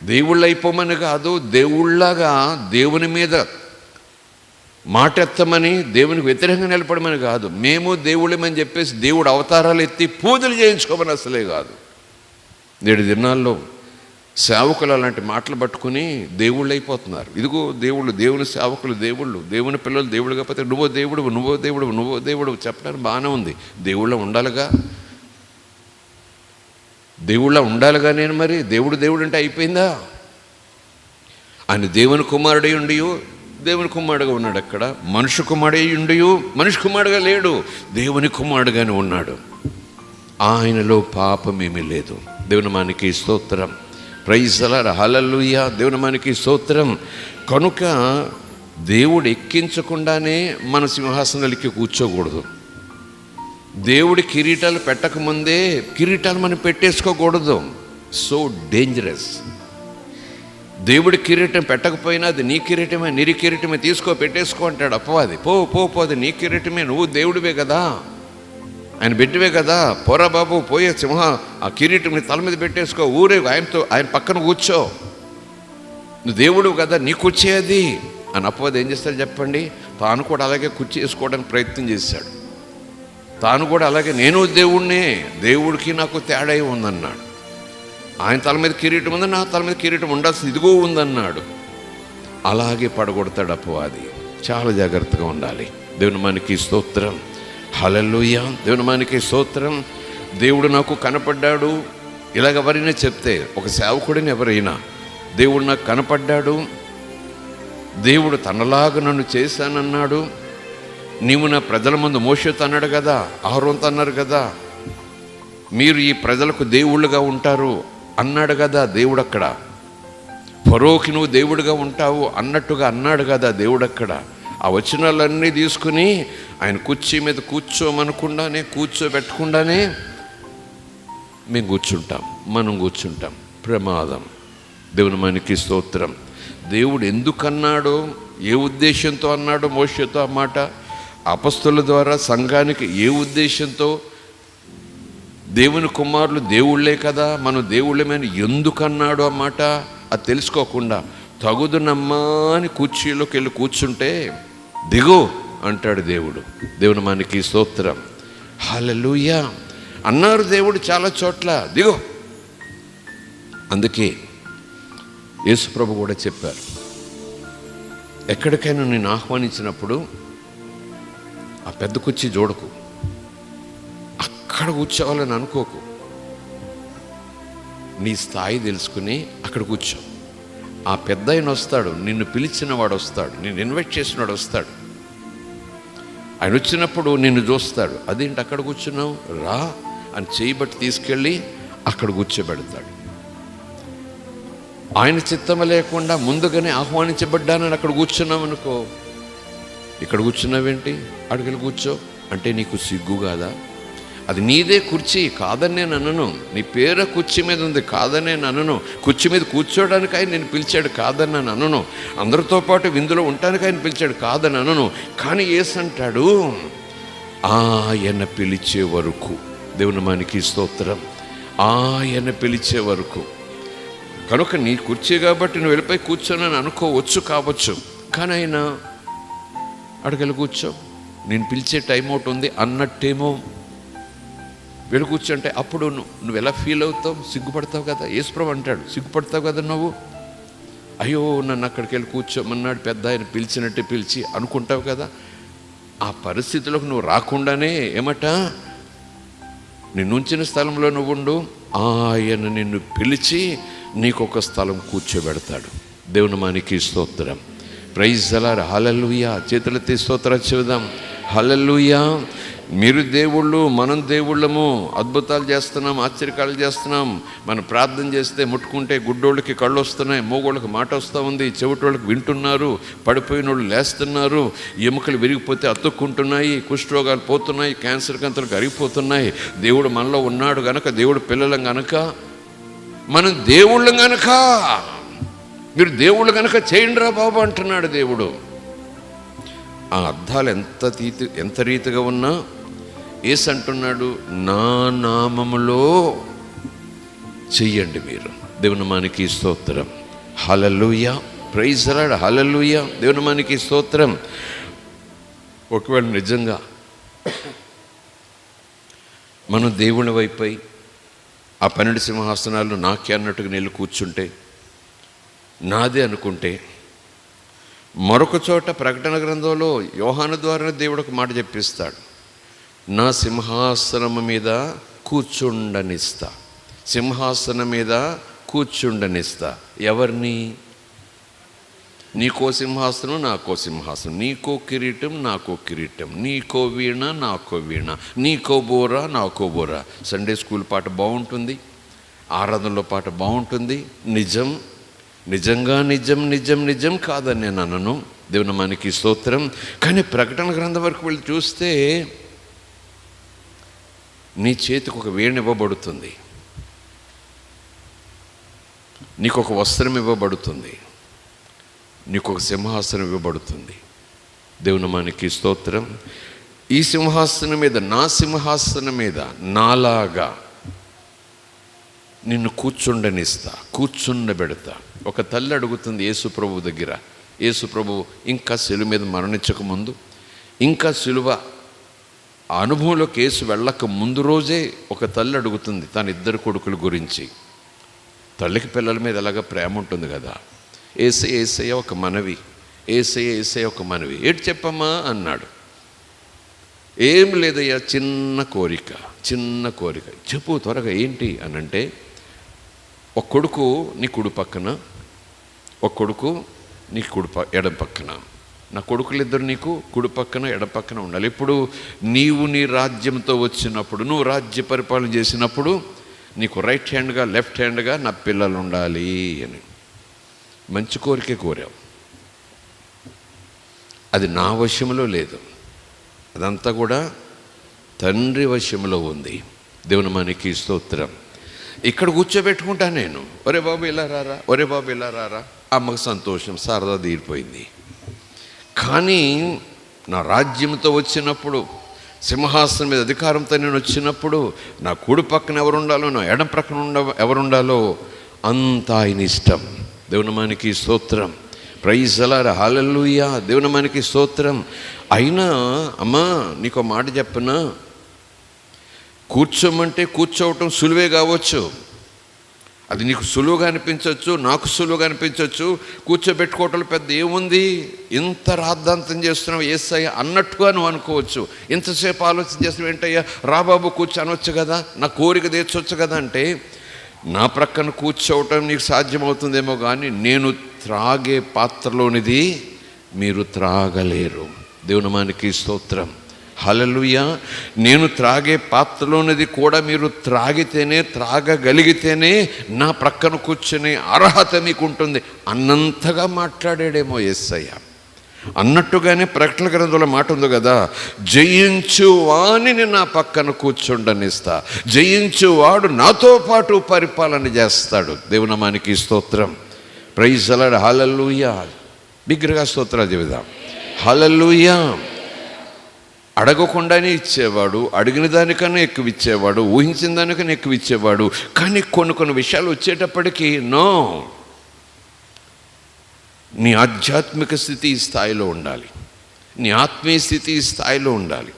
దేవుళ్ళు అయిపోమని కాదు, దేవుళ్ళగా దేవుని మీద మాట ఎత్తమని దేవునికి వ్యతిరేకంగా నిలబడమని కాదు, మేము దేవుళ్ళమని చెప్పేసి దేవుడు అవతారాలు ఎత్తి పూజలు చేయించుకోమని అసలే కాదు. నేడు దినాల్లో సేవకులు అలాంటి మాటలు పట్టుకుని దేవుళ్ళు అయిపోతున్నారు. ఇదిగో దేవుళ్ళు, దేవుని సేవకులు దేవుళ్ళు, దేవుని పిల్లలు దేవుడు కాకపోతే నువ్వో దేవుడు, నువ్వో దేవుడు, నువ్వో దేవుడు చెప్పడానికి బాగానే ఉంది. దేవుళ్ళ ఉండాలిగా, దేవుళ్ళ ఉండాలిగా. నేను మరి దేవుడు అంటే అయిపోయిందా? ఆయన దేవుని కుమారుడై ఉండి దేవుని కుమారుడుగా ఉన్నాడు. అక్కడ మనుషు కుమారుడై ఉండి మనిషి కుమారుడుగా లేడు, దేవుని కుమారుడుగానే ఉన్నాడు. ఆయనలో పాపమేమీ లేదు. దేవుని మనకి స్తోత్రం, ప్రైజ్ ది లార్డ్, హల్లెలూయా. దేవుని మనకి స్తోత్రం. కనుక దేవుడు ఎక్కించకుండానే మన సింహాసనాలకి కూర్చోకూడదు. దేవుడి కిరీటాలు పెట్టకముందే కిరీటాలు మనం పెట్టేసుకోకూడదు. So dangerous. దేవుడి కిరీటం పెట్టకపోయినా అది నీ కిరీటమే, నీ కిరీటమే, పెట్టేసుకో అంటాడు అపవాది. పో అది నీ కిరీటమే, నువ్వు దేవుడివే కదా, ఆయన బిడ్డవే కదా, పోరా బాబు పోయే ఆ కిరీటం నీ తల మీద పెట్టేసుకో, ఊరే ఆయన పక్కన కూర్చో, నువ్వు దేవుడు కదా, నీ కుర్చీ అది అని అపవాది ఏం చేస్తాడు చెప్పండి? తాను కూడా అలాగే కుర్చీ వేసుకోవడానికి ప్రయత్నం చేశాడు. తాను కూడా అలాగే నేను దేవుడినే, దేవుడికి నాకు తేడా ఉందన్నాడు. ఆయన తల మీద కిరీటం ఉంది, నా తల మీద కిరీటం ఉండాల్సి ఇదిగో ఉందన్నాడు. అలాగే పడగొడతాడు అపవాది. చాలా జాగ్రత్తగా ఉండాలి. దేవుని మనకి స్తోత్రం, హల్లెలూయా. దేవుని మనకి స్తోత్రం. దేవుడు నాకు కనపడ్డాడు ఇలాగ ఎవరైనా చెప్తే, ఒక సేవకుడిని ఎవరైనా దేవుడు నాకు కనపడ్డాడు, దేవుడు తనలాగా నన్ను చేశానన్నాడు, నీవు నా ప్రజల ముందు మోషేతో అన్నాడు కదా, అహరోనుతో అన్నారు కదా, మీరు ఈ ప్రజలకు దేవుళ్ళుగా ఉంటారు అన్నాడు కదా దేవుడు అక్కడ, ఫరోకి నువ్వు దేవుడిగా ఉంటావు అన్నట్టుగా అన్నాడు కదా దేవుడు అక్కడ. ఆ వచనాలన్నీ తీసుకుని ఆయన కుర్చీ మీద కూర్చోబెట్టకుండానే మనం కూర్చుంటాం. ప్రమాదం. దేవుని మనకి స్తోత్రం. దేవుడు ఎందుకన్నాడో, ఏ ఉద్దేశంతో అన్నాడో మోషేతో ఆ మాట, అపొస్తలుల ద్వారా సంఘానికి ఏ ఉద్దేశంతో, దేవుని కుమారులు దేవుళ్ళే కదా, మనం దేవుళ్ళమని ఎందుకన్నాడు ఆ మాట, అది తెలుసుకోకుండా తగుదునమ్మా అని కుర్చీలోకి వెళ్ళి కూర్చుంటే దిగు అంటాడు దేవుడు. దేవుని మనకి స్తోత్రం, హల్లెలూయా. అన్నారు దేవుడు చాలా చోట్ల, దిగు. అందుకే యేసుప్రభు కూడా చెప్పారు, ఎక్కడికైనా నేను ఆహ్వానించినప్పుడు ఆ పెద్ద కుర్చీ చూడకు, అక్కడ కూర్చోవాలని అనుకోకు, నీ స్థాయి తెలుసుకుని అక్కడ కూర్చో. ఆ పెద్ద ఆయన వస్తాడు, నిన్ను పిలిచిన వాడు వస్తాడు, నిన్ను ఇన్వైట్ చేసిన వాడు వస్తాడు. ఆయన వచ్చినప్పుడు నిన్ను చూస్తాడు, అదేంటి అక్కడ కూర్చున్నావు, రా అని చేయబట్టి తీసుకెళ్ళి అక్కడ కూర్చోబెడతాడు. ఆయన చిత్తం లేకుండా ముందుగానే ఆహ్వానించబడ్డానని అక్కడ కూర్చున్నావు అనుకో, ఇక్కడ కూర్చున్నావేంటి, అడుగులు కూర్చో అంటే నీకు సిగ్గు కాదా? అది నీదే కుర్చీ కాదని నేను అనను, నీ పేరు కుర్చీ మీద ఉంది కాదని నేను అనను, కుర్చీ మీద కూర్చోడానికి ఆయన నేను పిలిచాడు కాదని నేను అనను, అందరితో పాటు విందులో ఉండటానికి ఆయన పిలిచాడు కాదని అనను. కానీ యేసు అంటాడు, ఆయన పిలిచే వరకు. దేవుని మనకి స్తోత్రం, ఆయన పిలిచే వరకు. కనుక నీ కుర్చీ కాబట్టి నువ్వు వెళ్ళిపోయి కూర్చోనని అనుకోవచ్చు కావచ్చు, కానీ ఆయన అడగలు కూర్చో, నేను పిలిచే టైం అవుట్ ఉంది అన్నట్టేమో వెళ్ళి కూర్చుంటే అప్పుడు నువ్వు ఎలా ఫీల్ అవుతావు? సిగ్గుపడతావు కదా. యేసుప్రభు అంటాడు, సిగ్గుపడతావు కదా నువ్వు, అయ్యో నన్ను అక్కడికి వెళ్ళి కూర్చోమన్నాడు పెద్ద ఆయన, పిలిచినట్టే పిలిచి అనుకుంటావు కదా. ఆ పరిస్థితిలోకి నువ్వు రాకుండానే ఏమట, నిన్ను ఉంచిన స్థలంలో నువ్వు ఉండు, ఆయన నిన్ను పిలిచి నీకొక స్థలం కూర్చోబెడతాడు. దేవుని మనకి స్తోత్రం, ప్రైజ్ ది లార్డ్, హల్లెలూయా. చేతులెత్తి స్తోత్రం చెబుదాం, హల్లెలూయా. మీరు దేవుళ్ళు, మనం దేవుళ్ళము, అద్భుతాలు చేస్తున్నాం, ఆశ్చర్యకాలు చేస్తున్నాం. మనం ప్రార్థన చేస్తే ముట్టుకుంటే గుడ్డోళ్ళకి కళ్ళు వస్తున్నాయి, మోగోళ్ళకి మాట వస్తూ ఉంది, చెవిటోళ్ళకి వింటున్నారు, పడిపోయిన వాళ్ళు లేస్తున్నారు, ఎముకలు విరిగిపోతే అతుక్కుంటున్నాయి, కుష్ఠరోగాలు పోతున్నాయి, క్యాన్సర్ కంతలు కరిగిపోతున్నాయి. దేవుడు మనలో ఉన్నాడు గనక, దేవుడు పిల్లలం గనక, మనం దేవుళ్ళం గనక, మీరు దేవుళ్ళు గనక చేయండిరా బాబు అంటున్నాడు దేవుడు. ఆ అర్థాలు ఎంత రీతిగా ఉన్నా యేసు అంటున్నాడు, నా నామములో చెయ్యండి మీరు. దేవుని మనకి స్తోత్రం, hallelujah, praise the Lord, hallelujah. దేవుని మనకి స్తోత్రం. ఒకవేళ నిజంగా మనం దేవుని వైపై ఆ 12 సింహాసనాలు నాకే అన్నట్టుగా నేను కూర్చుంటే, నాదే అనుకుంటే, మరొక చోట ప్రకటన గ్రంథంలో యోహాను ద్వారా దేవుడు ఒక మాట చెప్పిస్తాడు, నా సింహాసనం మీద కూర్చుండనిస్తా, సింహాసనం మీద కూర్చుండనిస్తా. ఎవరిని? నీకో సింహాసనం, నాకో సింహాసనం, నీకో కిరీటం, నాకో కిరీటం, నీకో వీణ, నాకో వీణ, నీకో బోర, నాకో బోర. సండే స్కూల్ పాట బాగుంటుంది, ఆరాధనలో పాట బాగుంటుంది. నిజం, నిజంగా నిజం, నిజం నిజం కాదని నేను అనను, దేవుని మనకి స్తోత్రం. కానీ ప్రకటన గ్రంథం వరకు వెళ్ళి చూస్తే నీ చేతికి ఒక వీణ ఇవ్వబడుతుంది, నీకు ఒక వస్త్రం ఇవ్వబడుతుంది, నీకు ఒక సింహాసనం ఇవ్వబడుతుంది. దేవుని మనకి స్తోత్రం. ఈ సింహాసనం మీద, నా సింహాసనం మీద నాలాగా నిన్ను కూర్చుండబెడతా. ఒక తల్లి అడుగుతుంది యేసు ప్రభు దగ్గర, యేసు ప్రభు ఇంకా సిలువ మీద మరణించకముందు, ఇంకా సిలువ అనుభవంలోకి యేసు వెళ్ళక ముందు రోజే ఒక తల్లి అడుగుతుంది తన 2 కొడుకుల గురించి. తల్లికి పిల్లల మీద ఎలాగ ప్రేమ ఉంటుంది కదా. ఏసయ్య ఒక మనవి, ఏసయ్య ఒక మనవి. ఏంటి చెప్పమ్మా అన్నాడు. ఏం లేదయ్యా, చిన్న కోరిక. చెప్పు త్వరగా, ఏంటి అని అంటే, ఒక కొడుకు నీ కుడి పక్కన, ఒక కొడుకు నీ ఎడం పక్కన. నా కొడుకులిద్దరు నీకు కుడి పక్కన ఎడం పక్కన ఉండాలి. ఇప్పుడు నీవు నీ రాజ్యంతో వచ్చినప్పుడు, నువ్వు రాజ్య పరిపాలన చేసినప్పుడు నీకు రైట్ హ్యాండ్గా, లెఫ్ట్ హ్యాండ్గా నా పిల్లలు ఉండాలి అని. మంచి కోరికే కోరావు, అది నా వశంలో లేదు, అదంతా కూడా తండ్రి వశంలో ఉంది. దేవుని మనకి స్తోత్రం. ఇక్కడ కూర్చోబెట్టుకుంటా నేను, ఒరే బాబు ఇలా రారా, ఒరే బాబు ఇలా రారా. అమ్మకు సంతోషం, సరదా తీరిపోయింది. కానీ నా రాజ్యంతో వచ్చినప్పుడు, సింహాసనం మీద అధికారంతో నేను వచ్చినప్పుడు, నా కుడి పక్కన ఎవరుండాలో, నా ఎడం ప్రక్కన ఎవరుండాలో అంతా ఆయన ఇష్టం. దేవుని మనకి స్తోత్రం. ప్రైజ్ అలారా, హల్లెలూయా. దేవుని మనకి స్తోత్రం. అయినా అమ్మా నీకు మాట చెప్పనా, కూర్చోమంటే కూర్చోవటం సులువే కావచ్చు, అది నీకు సులువుగా అనిపించవచ్చు, నాకు సులువుగా అనిపించవచ్చు. కూర్చోబెట్టుకోవటంలో పెద్ద ఏముంది, ఇంత రాద్ధాంతం చేస్తున్నావు యేసయ్య అన్నట్టుగా నువ్వు అనుకోవచ్చు. ఇంతసేపు ఆలోచన చేస్తున్నావు ఏంటయ్యా, రాబాబు కూర్చో అనవచ్చు కదా, నా కోరిక తీర్చవచ్చు కదా అంటే, నా ప్రక్కన కూర్చోవటం నీకు సాధ్యమవుతుందేమో కానీ నేను త్రాగే పాత్రలోనిది మీరు త్రాగలేరు. దేవుని మనకి స్తోత్రం. హల్లెలూయా. నేను త్రాగే పాత్రలోనిది కూడా మీరు త్రాగగలిగితేనే నా ప్రక్కన కూర్చునే అర్హత మీకు ఉంటుంది అన్నంతగా మాట్లాడాడేమో యేసయ్య. అన్నట్టుగానే ప్రకటన గ్రంథంలో మాట ఉంది కదా, జయించు వాణిని నా పక్కన కూర్చుండనిస్తా, జయించువాడు నాతో పాటు పరిపాలన చేస్తాడు. దేవుని మనకి స్తోత్రం. ప్రైజ్ అలాడ్. హల్లెలూయా. బిగ్గరగా స్తోత్రాలు చెబుదాం. హల్లెలూయా. అడగకుండానే ఇచ్చేవాడు, అడిగిన దానికన్నా ఎక్కువ ఇచ్చేవాడు, ఊహించిన దానికన్నా ఎక్కువ ఇచ్చేవాడు. కానీ కొన్ని విషయాలు వచ్చేటప్పటికీ నో, నీ ఆధ్యాత్మిక స్థితి ఈ స్థాయిలో ఉండాలి, నీ ఆత్మీయ స్థితి ఈ స్థాయిలో ఉండాలి.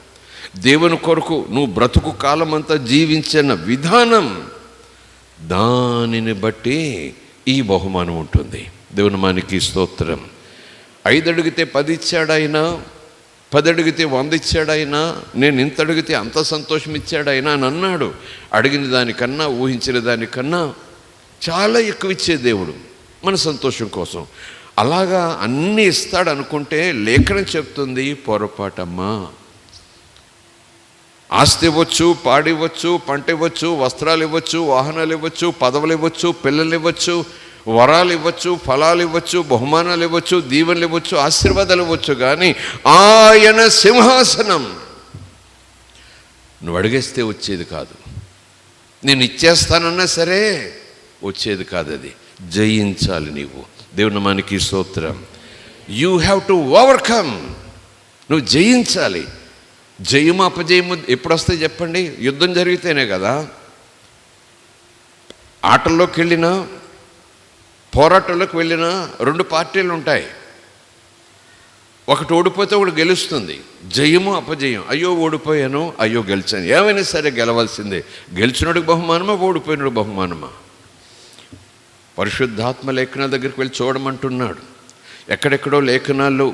దేవుని కొరకు నువ్వు బ్రతుకు కాలం అంతా జీవించిన విధానం, దానిని బట్టి ఈ బహుమానం ఉంటుంది. దేవుని మనకి స్తోత్రం. 5 అడిగితే 10 ఇచ్చాడైనా, 10 అడిగితే 100 ఇచ్చాడైనా, నేను ఇంత అడిగితే అంత సంతోషం ఇచ్చాడైనా అని అన్నాడు. అడిగిన దానికన్నా, ఊహించిన దానికన్నా చాలా ఎక్కువ ఇచ్చే దేవుడు మన సంతోషం కోసం. అలాగా అన్నీ ఇస్తాడు అనుకుంటే లేఖనం చెప్తుంది పొరపాటమ్మా. ఆస్తి ఇవ్వచ్చు, పాడివ్వచ్చు, పంట ఇవ్వచ్చు, వస్త్రాలు ఇవ్వచ్చు, వాహనాలు ఇవ్వచ్చు, పదవులు ఇవ్వచ్చు, పిల్లలు ఇవ్వచ్చు, వరాలు ఇవ్వచ్చు, ఫలాలు ఇవ్వచ్చు, బహుమానాలు ఇవ్వచ్చు, దీవెనలు ఇవ్వచ్చు, ఆశీర్వాదాలు ఇవ్వచ్చు. కానీ ఆయన సింహాసనం నువ్వు అడిగేస్తే వచ్చేది కాదు, నేను ఇచ్చేస్తానన్నా సరే వచ్చేది కాదు. అది జయించాలి నీవు. దేవుని మనకి స్తోత్రం. You have to overcome. నువ్వు జయించాలి. జయము అపజయము ఎప్పుడు వస్తాయి చెప్పండి? యుద్ధం జరిగితేనే కదా. ఆటల్లోకి వెళ్ళినా, పోరాటంలోకి వెళ్ళినా 2 పార్టీలు ఉంటాయి. ఒకటి ఓడిపోతే ఒకటి గెలుస్తుంది. జయము అపజయం. అయ్యో ఓడిపోయాను, అయ్యో గెలిచాను. ఏమైనా సరే గెలవాల్సిందే. గెలిచినోడికి బహుమానమా, ఓడిపోయినోడు బహుమానమా? పరిశుద్ధాత్మ లేఖనాల దగ్గరికి వెళ్ళి చూడమంటున్నాడు. ఎక్కడెక్కడో లేఖనాల్లో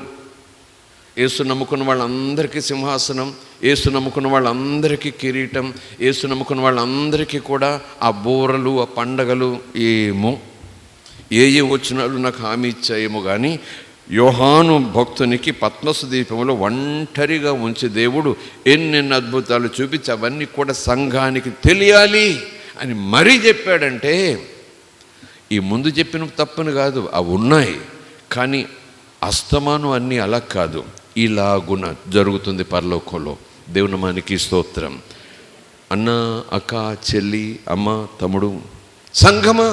యేసు నమ్ముకున్న వాళ్ళందరికీ సింహాసనం, యేసు నమ్ముకున్న వాళ్ళందరికీ కిరీటం, యేసు నమ్ముకున్న వాళ్ళందరికీ కూడా ఆ బూరలు, ఆ పండగలు ఏమో ఏ వచ్చినాలు నాకు హామీ ఇచ్చాయేమో. కానీ యోహాను భక్తునికి పద్మసు దీపంలో ఒంటరిగా ఉంచి దేవుడు ఎన్నెన్ని అద్భుతాలు చూపించి అవన్నీ కూడా సంఘానికి తెలియాలి అని మరీ చెప్పాడంటే, ఈ ముందు చెప్పిన తప్పని కాదు, అవి ఉన్నాయి. కానీ అస్తమానం అన్నీ అలా కాదు, ఇలాగున జరుగుతుంది పరలోకంలో. దేవుని నామానికి స్తోత్రం. అన్న, అక్క, చెల్లి, అమ్మ, తమ్ముడు, సంఘమా,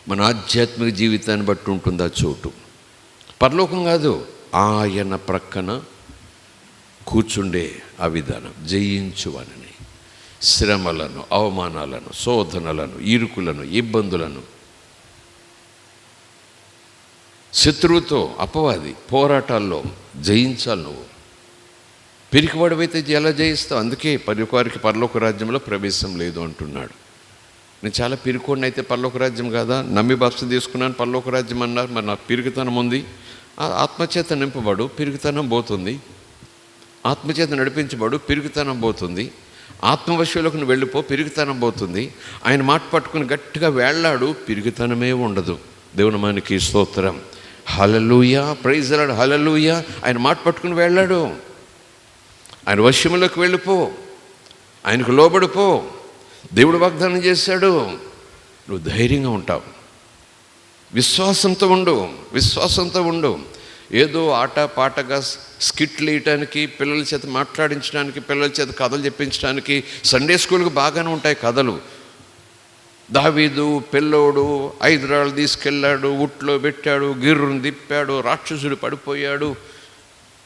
మన ఆధ్యాత్మిక జీవితాన్ని బట్టి ఉంటుంది ఆ చోటు. పరలోకం కాదు, ఆయన ప్రక్కన కూర్చుండే ఆ విధానం. జయించువనని శ్రమలను, అవమానాలను, శోధనలను, ఇరుకులను, ఇబ్బందులను, శత్రువుతో, అపవాది పోరాటాల్లో జయించాలి. నువ్వు పిరికివాడివైతే ఎలా జయిస్తావు? అందుకే వారికి పరలోక రాజ్యంలో ప్రవేశం లేదు అంటున్నాడు. నేను చాలా పిరికోడిని అయితే పరలోక రాజ్యం కాదా? నమ్మి బాప్తిసం తీసుకున్నాను, పరలోక రాజ్యం అన్నారు. మరి నాకు పిరికితనం ఉంది. ఆత్మచేత నింపబడు, పిరికితనం పోతుంది. ఆత్మచేత నడిపించబడు, పిరికితనం పోతుంది. ఆత్మవశంలోకి నువ్వు వెళ్ళిపో, పిరికితనం పోతుంది. ఆయన మాట పట్టుకుని గట్టిగా వేళ్లాడు, పిరికితనమే ఉండదు. దేవుని నామానికి స్తోత్రం. హల్లెలూయా, ప్రైజ్ ది లార్డ్, హల్లెలూయా. ఆయన మాట పట్టుకుని వెళ్ళాడు. ఆయన వశంలోకి వెళ్ళిపో, ఆయనకు లోబడిపో. దేవుడు వాగ్దానం చేశాడు, నువ్వు ధైర్యంగా ఉంటావు. విశ్వాసంతో ఉండు, విశ్వాసంతో ఉండు. ఏదో ఆట పాటగా స్కిట్లు వేయటానికి, పిల్లల చేత మాట్లాడించడానికి, పిల్లల చేత కథలు చెప్పించడానికి సండే స్కూల్కి బాగానే ఉంటాయి కథలు. దావీదు పిల్లోడు 5 రాళ్ళు తీసుకెళ్ళాడు, ఉట్లో పెట్టాడు, గిర్రును తిప్పాడు, రాక్షసుడు పడిపోయాడు,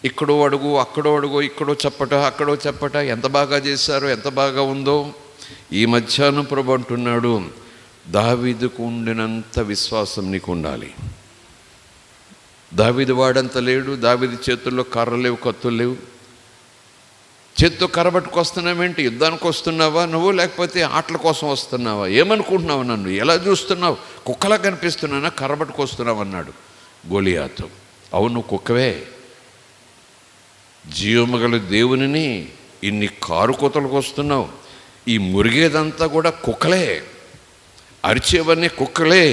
ఇక్కడో అడుగు అక్కడో అడుగు, ఇక్కడో చప్పట అక్కడో చప్పట, ఎంత బాగా చేశారో, ఎంత బాగా ఉందో. ఈ మధ్యాహ్నం ప్రభు అంటున్నాడు, దావీదుకు ఉండినంత విశ్వాసం నీకు ఉండాలి. దావీదు వాడంత లేడు. దావీదు చేతుల్లో కర్రలు లేవు, కత్తులు లేవు. చేత్తో కర్రబట్టుకొస్తున్నావేంటి? యుద్ధానికి వస్తున్నావా నువ్వు, లేకపోతే ఆటల కోసం వస్తున్నావా? ఏమనుకుంటున్నావు? నన్ను ఎలా చూస్తున్నావు? కుక్కలా కనిపిస్తున్నానా? కర్రబట్టుకొస్తున్నావు అన్నాడు గోలియాతు. అవును, నువ్వు కుక్కవే. జీవమగల దేవునిని ఇన్ని కారుకోతలకు వస్తున్నావు. ఈ మురిగేదంతా కూడా కుక్కలే, అరిచేవన్నీ కుక్కలే.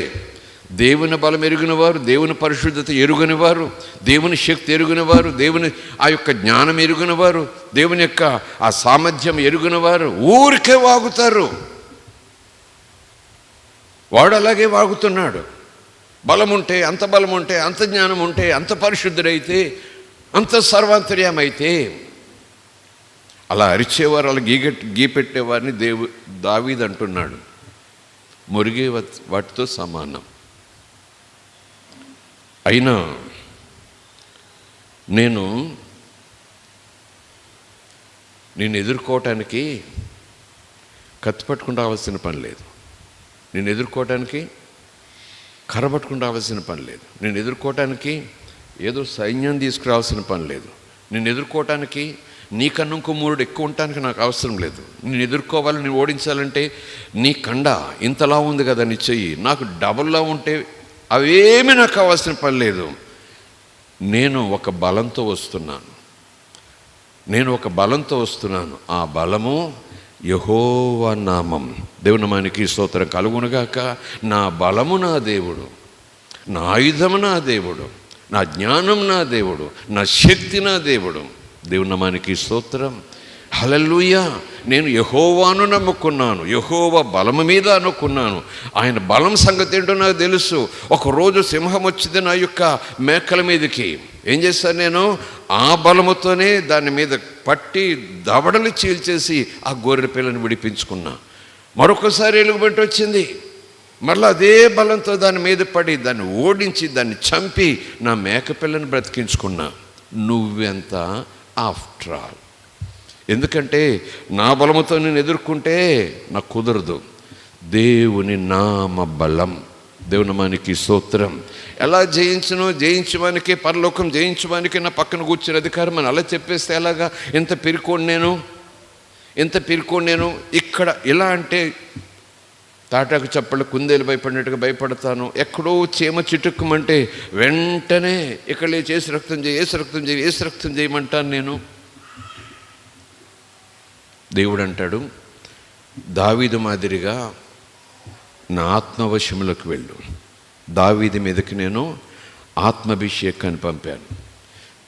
దేవుని బలం ఎరుగినవారు, దేవుని పరిశుద్ధత ఎరుగనివారు, దేవుని శక్తి ఎరుగినవారు, దేవుని ఆ యొక్క జ్ఞానం ఎరుగినవారు, దేవుని యొక్క ఆ సామర్థ్యం ఎరుగినవారు ఊరికే వాగుతారు. వాడు అలాగే వాగుతున్నాడు. బలం ఉంటే, అంత బలం ఉంటే, అంత జ్ఞానం ఉంటే, అంత పరిశుద్ధుడైతే, అంత సర్వాంతర్యమైతే, అలా అరిచేవారు, అలా గీపెట్టేవారిని దావీదు అంటున్నాడు, మురిగే వాటితో సమానం. అయినా నేను ఎదుర్కోవటానికి కత్తి పట్టుకుని రావాల్సిన పని లేదు. నేను ఎదుర్కోవటానికి కర్ర పట్టుకుని రావాల్సిన పని లేదు. నేను ఎదుర్కోవటానికి ఏదో సైన్యం తీసుకురావాల్సిన పని లేదు. నేను ఎదుర్కోవటానికి నీకన్నా ఇంకో 3 ఎక్కువ ఉండటానికి నాకు అవసరం లేదు. నేను ఎదుర్కోవాలి, నేను ఓడించాలంటే నీ కండ ఇంతలా ఉంది కదా, నీ చెయ్యి నాకు డబుల్లా ఉంటే అవేమీ నాకు కావాల్సిన పని లేదు. నేను ఒక బలంతో వస్తున్నాను. ఆ బలము యెహోవా నామం. దేవుని నామానికి స్తోత్రం కలుగునుగాక. నా బలము నా దేవుడు, నా ఆయుధము నా దేవుడు, నా జ్ఞానం నా దేవుడు, నా శక్తి నా దేవుడు. దేవుని నామానికి స్తోత్రం. హల్లెలూయా. నేను యెహోవాను నమ్ముకున్నాను, యెహోవా బలము మీద అనుకున్నాను. ఆయన బలం సంగతి ఏంటో నాకు తెలుసు. ఒకరోజు సింహం వచ్చింది నా యొక్క మేకల మీదకి. ఏం చేశాను? నేను ఆ బలముతోనే దాని మీద పట్టి దవడలు చీల్చేసి ఆ గొర్రె పిల్లని విడిపించుకున్నా. మరొకసారి ఎలుగుబంటి వచ్చింది, మళ్ళీ అదే బలంతో దాని మీద పడి దాన్ని ఓడించి దాన్ని చంపి నా మేక పిల్లని బ్రతికించుకున్నా. నువ్వెంత ఆఫ్టర్ ఆల్. ఎందుకంటే నా బలముతో నేను ఎదుర్కొంటే నాకు కుదరదు. దేవుని నామ బలం, దేవుని నామానికి స్తోత్రం. ఎలా జయించను, జయించడానికి పరలోకం జయించడానికి నా పక్కన కూర్చుని అధికారం అని అలా చెప్పేస్తే ఎలాగా? ఎంత పిరికోండి నేను ఇక్కడ ఎలా అంటే తాటాకు చప్పళ్ళు కుందేలు భయపడినట్టుగా భయపడతాను. ఎక్కడో చీమ చిటుక్కుమంటే వెంటనే ఇక్కడ చేసి రక్తం చేయి, ఏసు రక్తం చేయమంటాను నేను. దేవుడు అంటాడు, దావీదు మాదిరిగా నా ఆత్మవశములకు వెళ్ళు. దావీదు మీదకి నేను ఆత్మాభిషేకాన్ని పంపాను.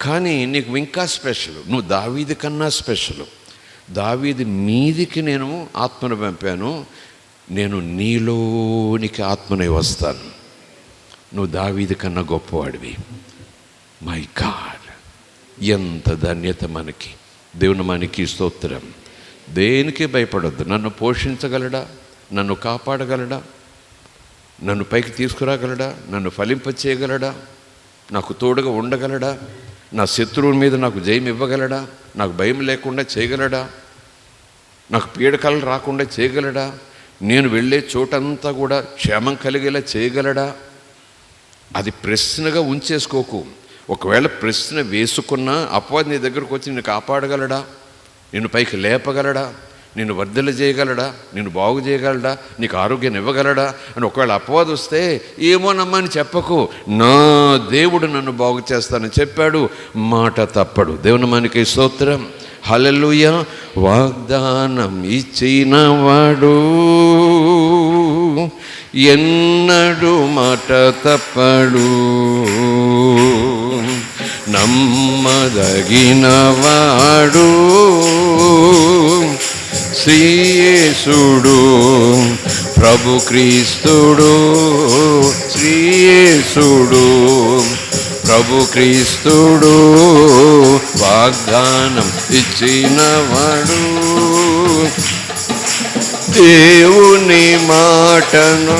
కానీ నీకు ఇంకా స్పెషల్, నువ్వు దావీదు కన్నా స్పెషల్. దావీదు మీదికి నేను ఆత్మను పంపాను, నేను నీలోనికి ఆత్మనే వస్తాను. నువ్వు దావీదు కన్నా గొప్పవాడివి. మై గాడ్, ఎంత ధన్యత మనకి. దేవుని మనకి స్తోత్రం. దేనికి భయపడొద్దు. నన్ను పోషించగలడా, నన్ను కాపాడగలడా, నన్ను పైకి తీసుకురాగలడా, నన్ను ఫలింపచేయగలడా, నాకు తోడుగా ఉండగలడా, నా శత్రువుల మీద నాకు జయం ఇవ్వగలడా, నాకు భయం లేకుండా చేయగలడా, నాకు పీడకలు రాకుండా చేయగలడా, నేను వెళ్ళే చోటంతా కూడా క్షేమం కలిగేలా చేయగలడా? అది ప్రశ్నగా ఉంచేసుకోకు. ఒకవేళ ప్రశ్న వేసుకున్నా అపవాది నీ దగ్గరకు వచ్చి నిన్ను కాపాడగలడా, నిన్ను పైకి లేపగలడా, నిన్ను వర్ధల చేయగలడా, నిన్ను బాగు చేయగలడా, నీకు ఆరోగ్యాన్ని ఇవ్వగలడా అని ఒకవేళ అపవాదం వస్తే ఏమోనమ్మని చెప్పకు. నా దేవుడు నన్ను బాగు చేస్తానని చెప్పాడు, మాట తప్పడు. దేవుని మనకి స్తోత్రం. హల్లెలూయా. వాగ్దానం ఇచ్చినవాడు ఎన్నడు మాట తప్పడు, నమ్మదగినవాడు శ్రీయేసుడు ప్రభు క్రీస్తుడు, శ్రీయేసుడు ప్రభు క్రీస్తుడు వాగ్దానం ఇచ్చినవాడు. దేవుని మాటను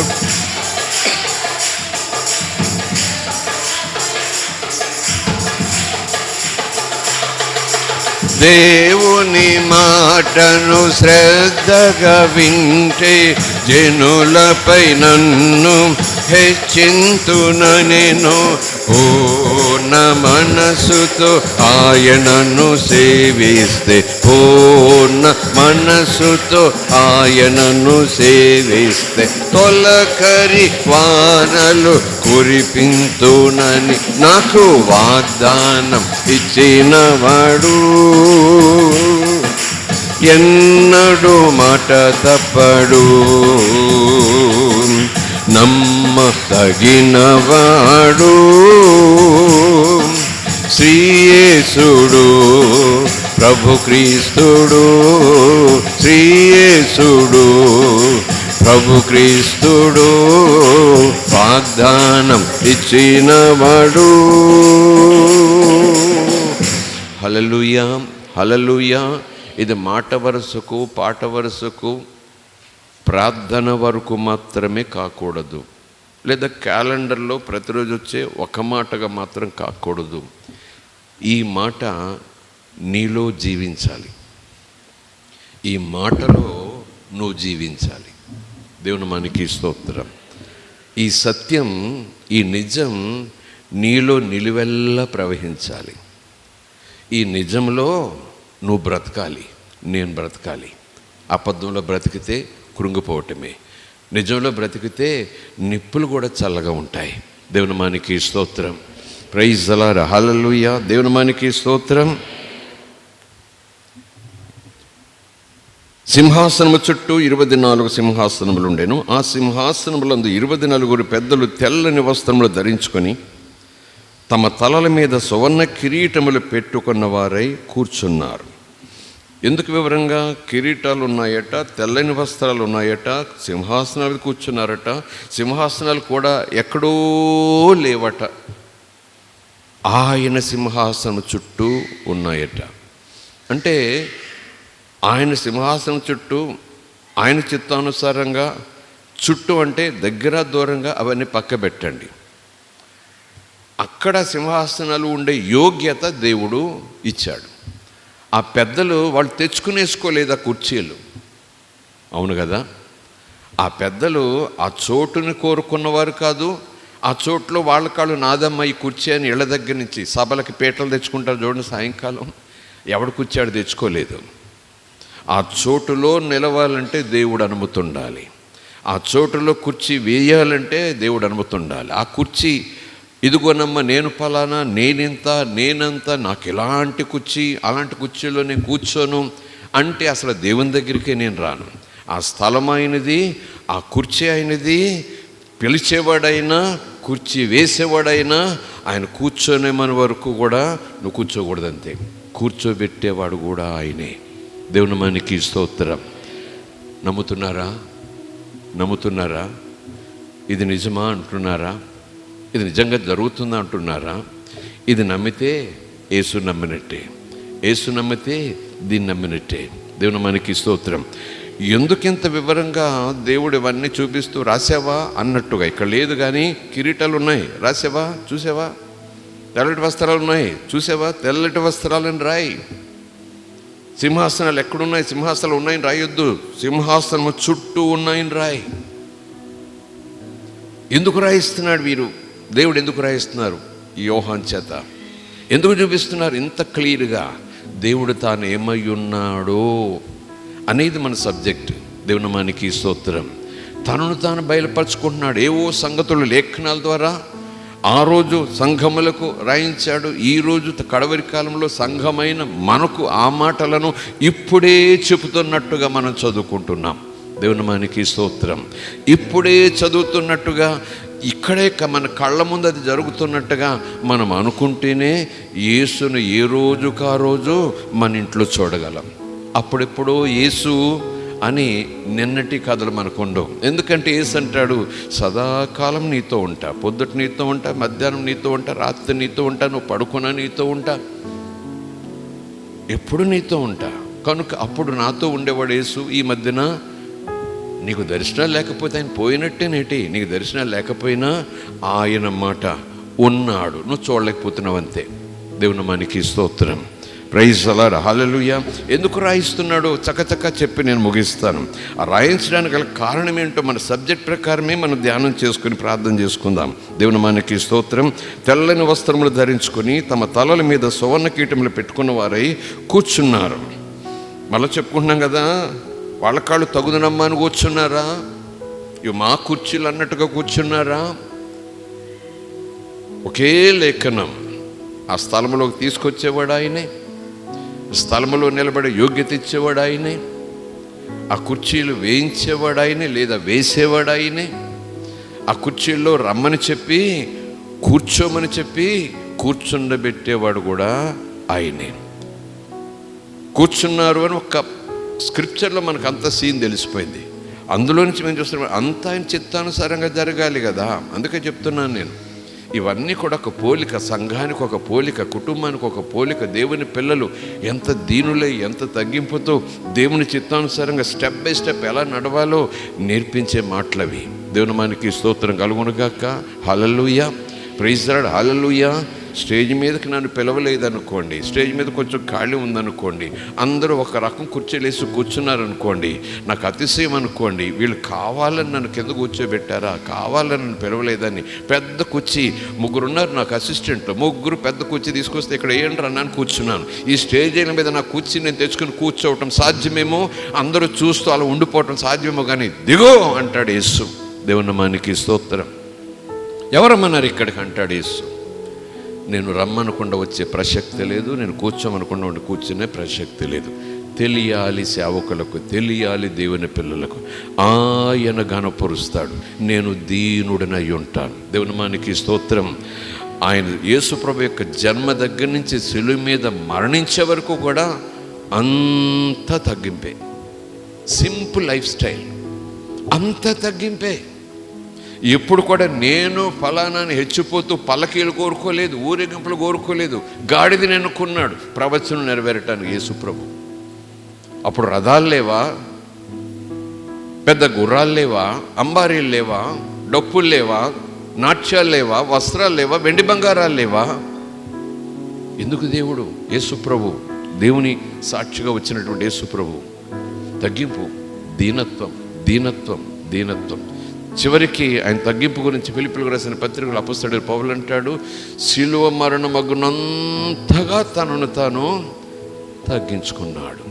దేవుని మాటను శ్రద్ధగా వింటే జనులపై నన్ను హెచ్చింతునెను. పూర్ణ మనసుతో ఆయనను సేవిస్తే, పూర్ణ మనసుతో ఆయనను సేవిస్తే తొలకరి వానలు కురిపింతునని నాకు వాగ్దానం ఇచ్చినవాడు. ఎన్నడు మాట తప్పడు, నమ్మదగినవాడు శ్రీయేసుడు ప్రభు క్రీస్తుడు, శ్రీయేసుడు ప్రభు క్రీస్తుడు వాగ్దానం ఇచ్చినవాడు. హల్లెలూయా, హల్లెలూయా. ఇది మాట వరుసకు, పాట వరుసకు, ప్రార్థన వరకు మాత్రమే కాకూడదు, లేదా క్యాలెండర్లో ప్రతిరోజు వచ్చే ఒక మాటగా మాత్రం కాకూడదు. ఈ మాట నీలో జీవించాలి, ఈ మాటలో నువ్వు జీవించాలి. దేవుని మనకి స్తోత్రం. ఈ సత్యం, ఈ నిజం నీలో నిలువెల్లా ప్రవహించాలి. ఈ నిజంలో నువ్వు బ్రతకాలి, నేను బ్రతకాలి. అబద్ధంలో బ్రతికితే కృంగిపోవటమే, నిజంలో బ్రతికితే నిప్పులు కూడా చల్లగా ఉంటాయి. దేవుని మనకి స్తోత్రం. Praise the Lord. హల్లెలూయా. దేవుని మనకి స్తోత్రం. సింహాసనము చుట్టూ 24 సింహాసనములు ఉండెను. ఆ సింహాసనములందు 24 పెద్దలు తెల్లని వస్త్రములు ధరించుకొని తమ తలల మీద సువర్ణ కిరీటములు పెట్టుకున్న వారై కూర్చున్నారు. ఎందుకు వివరంగా? కిరీటాలు ఉన్నాయట, తెల్లని వస్త్రాలు ఉన్నాయట, సింహాసనాలు కూర్చున్నారట. సింహాసనాలు కూడా ఎక్కడో లేవట, ఆయన సింహాసనం చుట్టూ ఉన్నాయట. అంటే ఆయన సింహాసనం చుట్టూ ఆయన చిత్తానుసారంగా, చుట్టూ అంటే దగ్గర దూరంగా అవన్నీ పక్క పెట్టండి. అక్కడ సింహాసనాలు ఉండే యోగ్యత దేవుడు ఇచ్చాడు. ఆ పెద్దలు వాళ్ళు తెచ్చుకునేసుకోలేదు ఆ కుర్చీలు, అవును కదా? ఆ ఆ పెద్దలు ఆ చోటుని కోరుకున్నవారు కాదు. ఆ చోట్లో వాళ్ళ కాళ్ళు నాదమ్మ ఈ కుర్చీ అని ఇళ్ళ దగ్గర నుంచి సభలకి పీటలు తెచ్చుకుంటారు చూడండి, సాయంకాలం ఎవడు కూర్చాడు తెచ్చుకోలేదు. ఆ చోటులో నిలవాలంటే దేవుడు అనుమతి ఉండాలి. ఆ చోటులో కుర్చీ వేయాలంటే దేవుడు అనుమతి ఉండాలి. ఆ కుర్చీ ఇదిగోనమ్మ నేను ఫలానా, నేనింత, నేనంత, నాకు ఇలాంటి కుర్చీ, అలాంటి కుర్చీలో నేను కూర్చోను అంటే అసలు దేవుని దగ్గరికే నేను రాను. ఆ స్థలం అయినది, ఆ కుర్చీ అయినది, పిలిచేవాడైనా కుర్చీ వేసేవాడైనా ఆయన కూర్చోనేమని వరకు కూడా నువ్వు కూర్చోకూడదంతే. కూర్చోబెట్టేవాడు కూడా ఆయనే. దేవుని మనకి స్తోత్రం. నమ్ముతున్నారా? ఇది నిజమా అంటున్నారా? ఇది నిజంగా జరుగుతుందా అంటున్నారా? ఇది నమ్మితే యేసు నమ్మినట్టే, యేసు నమ్మితే దీన్ని నమ్మినట్టే. దేవుని మనకి స్తోత్రం. ఎందుకింత వివరంగా దేవుడు ఇవన్నీ చూపిస్తూ రాసావా అన్నట్టుగా ఇక్కడ లేదు. కానీ కిరీటాలు ఉన్నాయి, రాసావా, చూసావా? తెల్లటి వస్త్రాలు ఉన్నాయి, చూసావా? తెల్లటి వస్త్రాలని రాయి. సింహాసనాలు ఎక్కడున్నాయి? సింహాసనాలు ఉన్నాయని రాయొద్దు, సింహాసనము చుట్టూ ఉన్నాయని రాయి. ఎందుకు రాయిస్తున్నాడు వీరు? దేవుడు ఎందుకు రాయిస్తున్నారు? యోహాను చేత ఎందుకు చూపిస్తున్నారు ఇంత క్లియర్గా? దేవుడు తాను ఏమై ఉన్నాడో అనేది మన సబ్జెక్ట్. దేవుని మనకి స్తోత్రం. తనను తాను బయలుపరుచుకుంటున్నాడు. ఏవో సంగతులు లేఖనాల ద్వారా ఆ రోజు సంఘములకు రాయించాడు. ఈరోజు కడవరి కాలంలో సంఘమైన మనకు ఆ మాటలను ఇప్పుడే చెబుతున్నట్టుగా మనం చదువుకుంటున్నాం. దేవుని మనకి స్తోత్రం. ఇప్పుడే చదువుతున్నట్టుగా, ఇక్కడే మన కళ్ళ ముందు అది జరుగుతున్నట్టుగా మనం అనుకుంటేనే యేసును ఏ రోజుకు ఆ రోజు మన ఇంట్లో చూడగలం. అప్పుడెప్పుడో యేసు అని నిన్నటి కథలు మనకు ఉండవు. ఎందుకంటే యేసు అంటాడు, సదాకాలం నీతో ఉంటా, పొద్దుట నీతో ఉంటా, మధ్యాహ్నం నీతో ఉంటా, రాత్రి నీతో ఉంటా, నువ్వు పడుకున్నా నీతో ఉంటా, ఎప్పుడు నీతో ఉంటా. కనుక అప్పుడు నాతో ఉండేవాడు యేసు. ఈ మధ్యన నీకు దర్శనాలు లేకపోతే ఆయన పోయినట్టేనేటి. నీకు దర్శనాలు లేకపోయినా ఆయన మాట ఉన్నాడు, నువ్వు చూడలేకపోతున్నావు అంతే. దేవుని మనకి స్తోత్రం. ప్రైజ్ అలాడ్, హల్లెలూయా. ఎందుకు రాయిస్తున్నాడో చకచక చెప్పి నేను ముగిస్తాను. ఆ రాయించడానికి గల కారణం ఏంటో మన సబ్జెక్ట్ ప్రకారమే మనం ధ్యానం చేసుకుని ప్రార్థన చేసుకుందాం. దేవుని మనకి స్తోత్రం. తెల్లని వస్త్రములు ధరించుకొని తమ తలల మీద సువర్ణ కీటములు పెట్టుకున్న వారై కూర్చున్నారు. మళ్ళీ చెప్పుకుంటున్నాం కదా, వాళ్ళ కాళ్ళు తగుదనమ్మా అని కూర్చున్నారా? ఇవి మా కుర్చీలు అన్నట్టుగా కూర్చున్నారా? ఒకే లేఖనం ఆ స్థలంలోకి తీసుకొచ్చేవాడు ఆయనే, స్థలంలో నిలబడే యోగ్యత ఇచ్చేవాడు ఆయనే, ఆ కుర్చీలు వేయించేవాడు ఆయనే లేదా వేసేవాడు ఆయనే, ఆ కుర్చీల్లో రమ్మని చెప్పి కూర్చోమని చెప్పి కూర్చుండబెట్టేవాడు కూడా ఆయనే. కూర్చున్నారు అని ఒక స్క్రిప్చర్లో మనకు అంత సీన్ తెలిసిపోయింది. అందులో నుంచి మేము చూస్తున్నాం అంతా ఆయన చిత్తానుసారంగా జరగాలి కదా. అందుకే చెప్తున్నాను నేను, ఇవన్నీ కూడా ఒక పోలిక, సంఘానికి ఒక పోలిక, కుటుంబానికి ఒక పోలిక. దేవుని పిల్లలు ఎంత దీనులై ఎంత తగ్గింపుతో దేవుని చిత్తానుసారంగా స్టెప్ బై స్టెప్ ఎలా నడవాలో నేర్పించే మాటలవి. దేవుని మనకి స్తోత్రం కలుగునుగాక. Hallelujah, praise the Lord, hallelujah. Stage మీదకి నన్ను పిలవలేదనుకోండి, స్టేజ్ మీద కొంచెం ఖాళీ ఉందనుకోండి, అందరూ ఒక రకం కుర్చీలేసి కూర్చున్నారనుకోండి, నాకు అతిశయం అనుకోండి. వీళ్ళు కావాలని నన్ను కింద కూర్చోబెట్టారా, కావాలని నన్ను పిలవలేదని. పెద్ద కుర్చీ, ముగ్గురున్నారు నాకు అసిస్టెంట్లు, ముగ్గురు పెద్ద కుర్చీ తీసుకొస్తే ఇక్కడ ఏంటి అన్నాను, కూర్చున్నాను. ఈ స్టేజీల మీద నా కుర్చీ నేను తెచ్చుకుని కూర్చోవటం సాధ్యమేమో, అందరూ చూస్తూ అలా ఉండిపోవటం సాధ్యమేమో, కానీ దిగో అంటాడు యేసు. దేవుని మనకి స్తోత్రం. ఎవరమ్మన్నారు ఇక్కడికి అంటాడు యేసు. నేను రమ్మనకుండా వచ్చే ప్రసక్తి లేదు, నేను కూర్చోమనకుండా ఉండి కూర్చునే ప్రసక్తి లేదు. తెలియాలి సేవకులకు, తెలియాలి దేవుని పిల్లలకు, ఆయన ఘనపరుస్తాడు, నేను దీనుడనై ఉంటాను. దేవుని మనకి స్తోత్రం. ఆయన యేసుప్రభు యొక్క జన్మ దగ్గర నుంచి శిలువ మీద మరణించే వరకు కూడా అంత తగ్గింపే. సింపుల్ లైఫ్ స్టైల్, అంత తగ్గింపే. ఎప్పుడు కూడా నేను ఫలానాని హెచ్చిపోతూ పల్లకీలు కోరుకోలేదు, ఊరేగింపులు కోరుకోలేదు. గాడిదని ఎన్నుకున్నాడు ప్రవచనం నెరవేరటానికి యేసుప్రభు. అప్పుడు రథాలు లేవా, పెద్ద గుర్రాలు లేవా, అంబారీలు లేవా, డప్పులు లేవా, నాట్యాలు లేవా, వస్త్రాలు లేవా, వెండి బంగారాలు లేవా. ఎందుకు దేవుడు యేసుప్రభు, దేవుని సాక్షిగా వచ్చినటువంటి యేసుప్రభు తగ్గింపు, దీనత్వం, దీనత్వం, దీనత్వం. చివరికి ఆయన తగ్గింపు గురించి ఫిలిప్పీయులకు రాసిన పత్రికలో అపొస్తలుడైన పౌలు అంటాడు, శిలువ మరణమగునంతగా తనను తాను తగ్గించుకున్నాడు.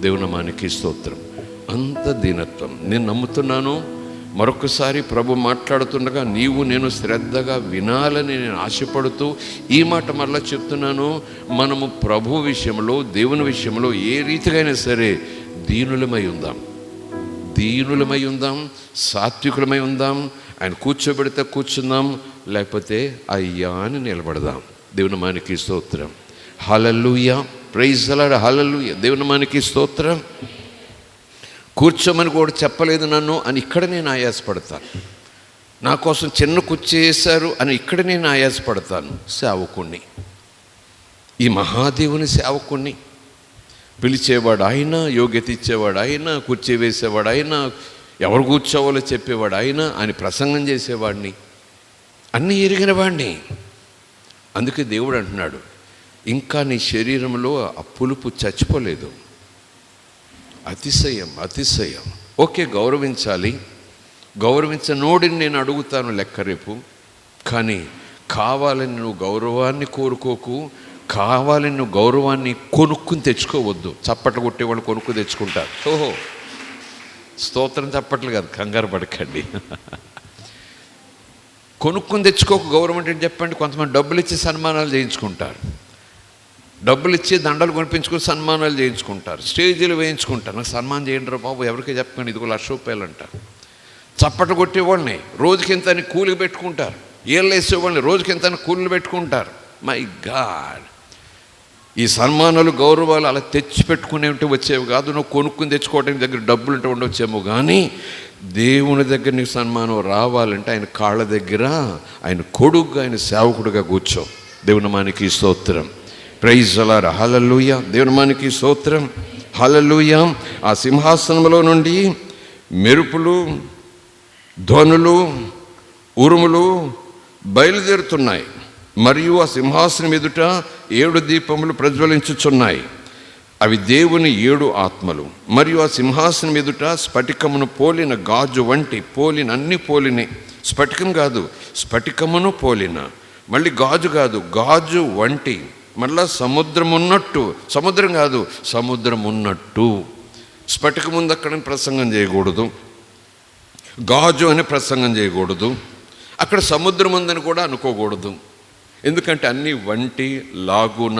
దేవుని నామానికి స్తోత్రం. అంత దీనత్వం. నేను నమ్ముతున్నాను, మరొకసారి ప్రభు మాట్లాడుతుండగా నీవు నేను శ్రద్ధగా వినాలని నేను ఆశపడుతూ ఈ మాట మరలా చెప్తున్నాను. మనము ప్రభు విషయంలో, దేవుని విషయంలో ఏ రీతిగా అయినా సరే దీనులమై ఉందాం, సాత్వికులమై ఉందాం. ఆయన కూర్చోబెడితే కూర్చుందాం, లేకపోతే అయ్యా అని నిలబడదాం. దేవుని నామానికి స్తోత్రం. Hallelujah, praise the Lord, hallelujah. దేవుని నామానికి స్తోత్రం. కూర్చోమని కూడా చెప్పలేదు నన్ను అని ఇక్కడ నేను ఆయాసపడతాను. నా కోసం చిన్న కుర్చీ వేశారు అని ఇక్కడ నేను ఆయాసపడతాను. సేవకుణ్ణి, ఈ మహాదేవుని సేవకుణ్ణి. పిలిచేవాడు ఆయన, యోగ్యత ఇచ్చేవాడు ఆయన, కుర్చీ వేసేవాడు ఆయన, ఎవరు కూర్చోవాలో చెప్పేవాడు ఆయన, ఆయన ప్రసంగం చేసేవాడిని, అన్నీ ఎరిగిన వాడిని. అందుకే దేవుడు అంటున్నాడు, ఇంకా నీ శరీరంలో ఆ పులుపు చచ్చిపోలేదు. అతిశయం. ఓకే, గౌరవించాలి. గౌరవించనోడిని నేను అడుగుతాను లెక్క రేపు. కానీ కావాలని నువ్వు గౌరవాన్ని కోరుకోకు. కావాలని నువ్వు గౌరవాన్ని కొనుక్కుని తెచ్చుకోవద్దు. చప్పట్లు కొట్టేవాళ్ళు కొనుక్కు తెచ్చుకుంటారు. ఓహో, స్తోత్రం చప్పట్లు కాదు, కంగారు పడకండి. కొనుక్కుని తెచ్చుకోకు గౌరవం అంటే చెప్పండి. కొంతమంది డబ్బులు ఇచ్చి సన్మానాలు చేయించుకుంటారు, డబ్బులు ఇచ్చి దండలు కొనిపించుకుని సన్మానాలు చేయించుకుంటారు, స్టేజీలు వేయించుకుంటారు. నాకు సన్మానం చేయండి రా బాబు, ఎవరికీ చెప్పండి, ఇదిగో ₹1,00,000 అంటారు. చప్పట్లు కొట్టేవాళ్ళని రోజుకింత అని కూలికి పెట్టుకుంటారు, ఏళ్ళు వేసేవాళ్ళని రోజుకింత అని కూలీలు పెట్టుకుంటారు. మై గాడ్, ఈ సన్మానాలు గౌరవాలు అలా తెచ్చి పెట్టుకునేవి వచ్చేవి కాదు. నువ్వు కొనుక్కుని తెచ్చుకోవడానికి దగ్గర డబ్బులు ఉంటే ఉండొచ్చేమో, కానీ దేవుని దగ్గర నీకు సన్మానం రావాలంటే ఆయన కాళ్ళ దగ్గర, ఆయన కొడుకుగా, ఆయన సేవకుడుగా కూర్చో. దేవుని నామానికి స్తోత్రం. Praise the Lord, hallelujah. దేవుని నామానికి స్తోత్రం, హల్లెలూయా. ఆ సింహాసనంలో నుండి మెరుపులు, ధ్వనులు, ఉరుములు బయలుదేరుతున్నాయి. మరియు ఆ సింహాసనం ఎదుట 7 దీపములు ప్రజ్వలించుచున్నాయి. అవి దేవుని 7 ఆత్మలు. మరియు ఆ సింహాసనం ఎదుట స్ఫటికమును పోలిన గాజు వంటి, అన్ని పోలినే, స్ఫటికం కాదు, స్ఫటికమును పోలిన, మళ్ళీ గాజు కాదు, గాజు వంటి, మళ్ళా సముద్రం ఉన్నట్టు, సముద్రం కాదు, సముద్రం ఉన్నట్టు. స్ఫటికం ముందు అక్కడ ప్రసంగం చేయకూడదు, గాజు అని ప్రసంగం చేయకూడదు, అక్కడ సముద్రం ఉందని కూడా అనుకోకూడదు. ఎందుకంటే అన్నీ వంటి, లాగున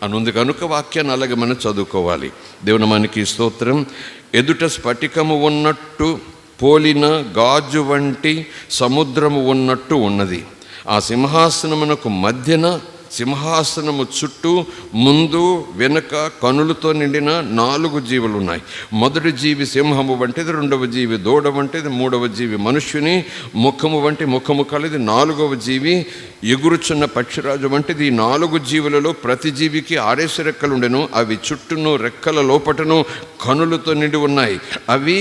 అనుంది కనుక వాక్యాన్ని అలాగే మనం చదువుకోవాలి. దేవుని నామానికి స్తోత్రం. ఎదుట స్ఫటికము ఉన్నట్టు పోలిన గాజు వంటి సముద్రము ఉన్నట్టు ఉన్నది. ఆ సింహాసనమునకు మధ్యన, సింహాసనము చుట్టూ ముందు వెనుక కనులతో నిండిన 4 జీవులు ఉన్నాయి. మొదటి జీవి సింహము వంటిది, రెండవ జీవి దూడ వంటిది, మూడవ జీవి మనుష్యుని ముఖము వంటి ముఖము కలిది, 4వ జీవి ఎగురుచున్న పక్షిరాజు వంటిది. ఈ 4 జీవులలో ప్రతి జీవికి 6 రెక్కలుండెను. అవి చుట్టూను రెక్కల లోపటను కనులతో నిండి ఉన్నాయి. అవి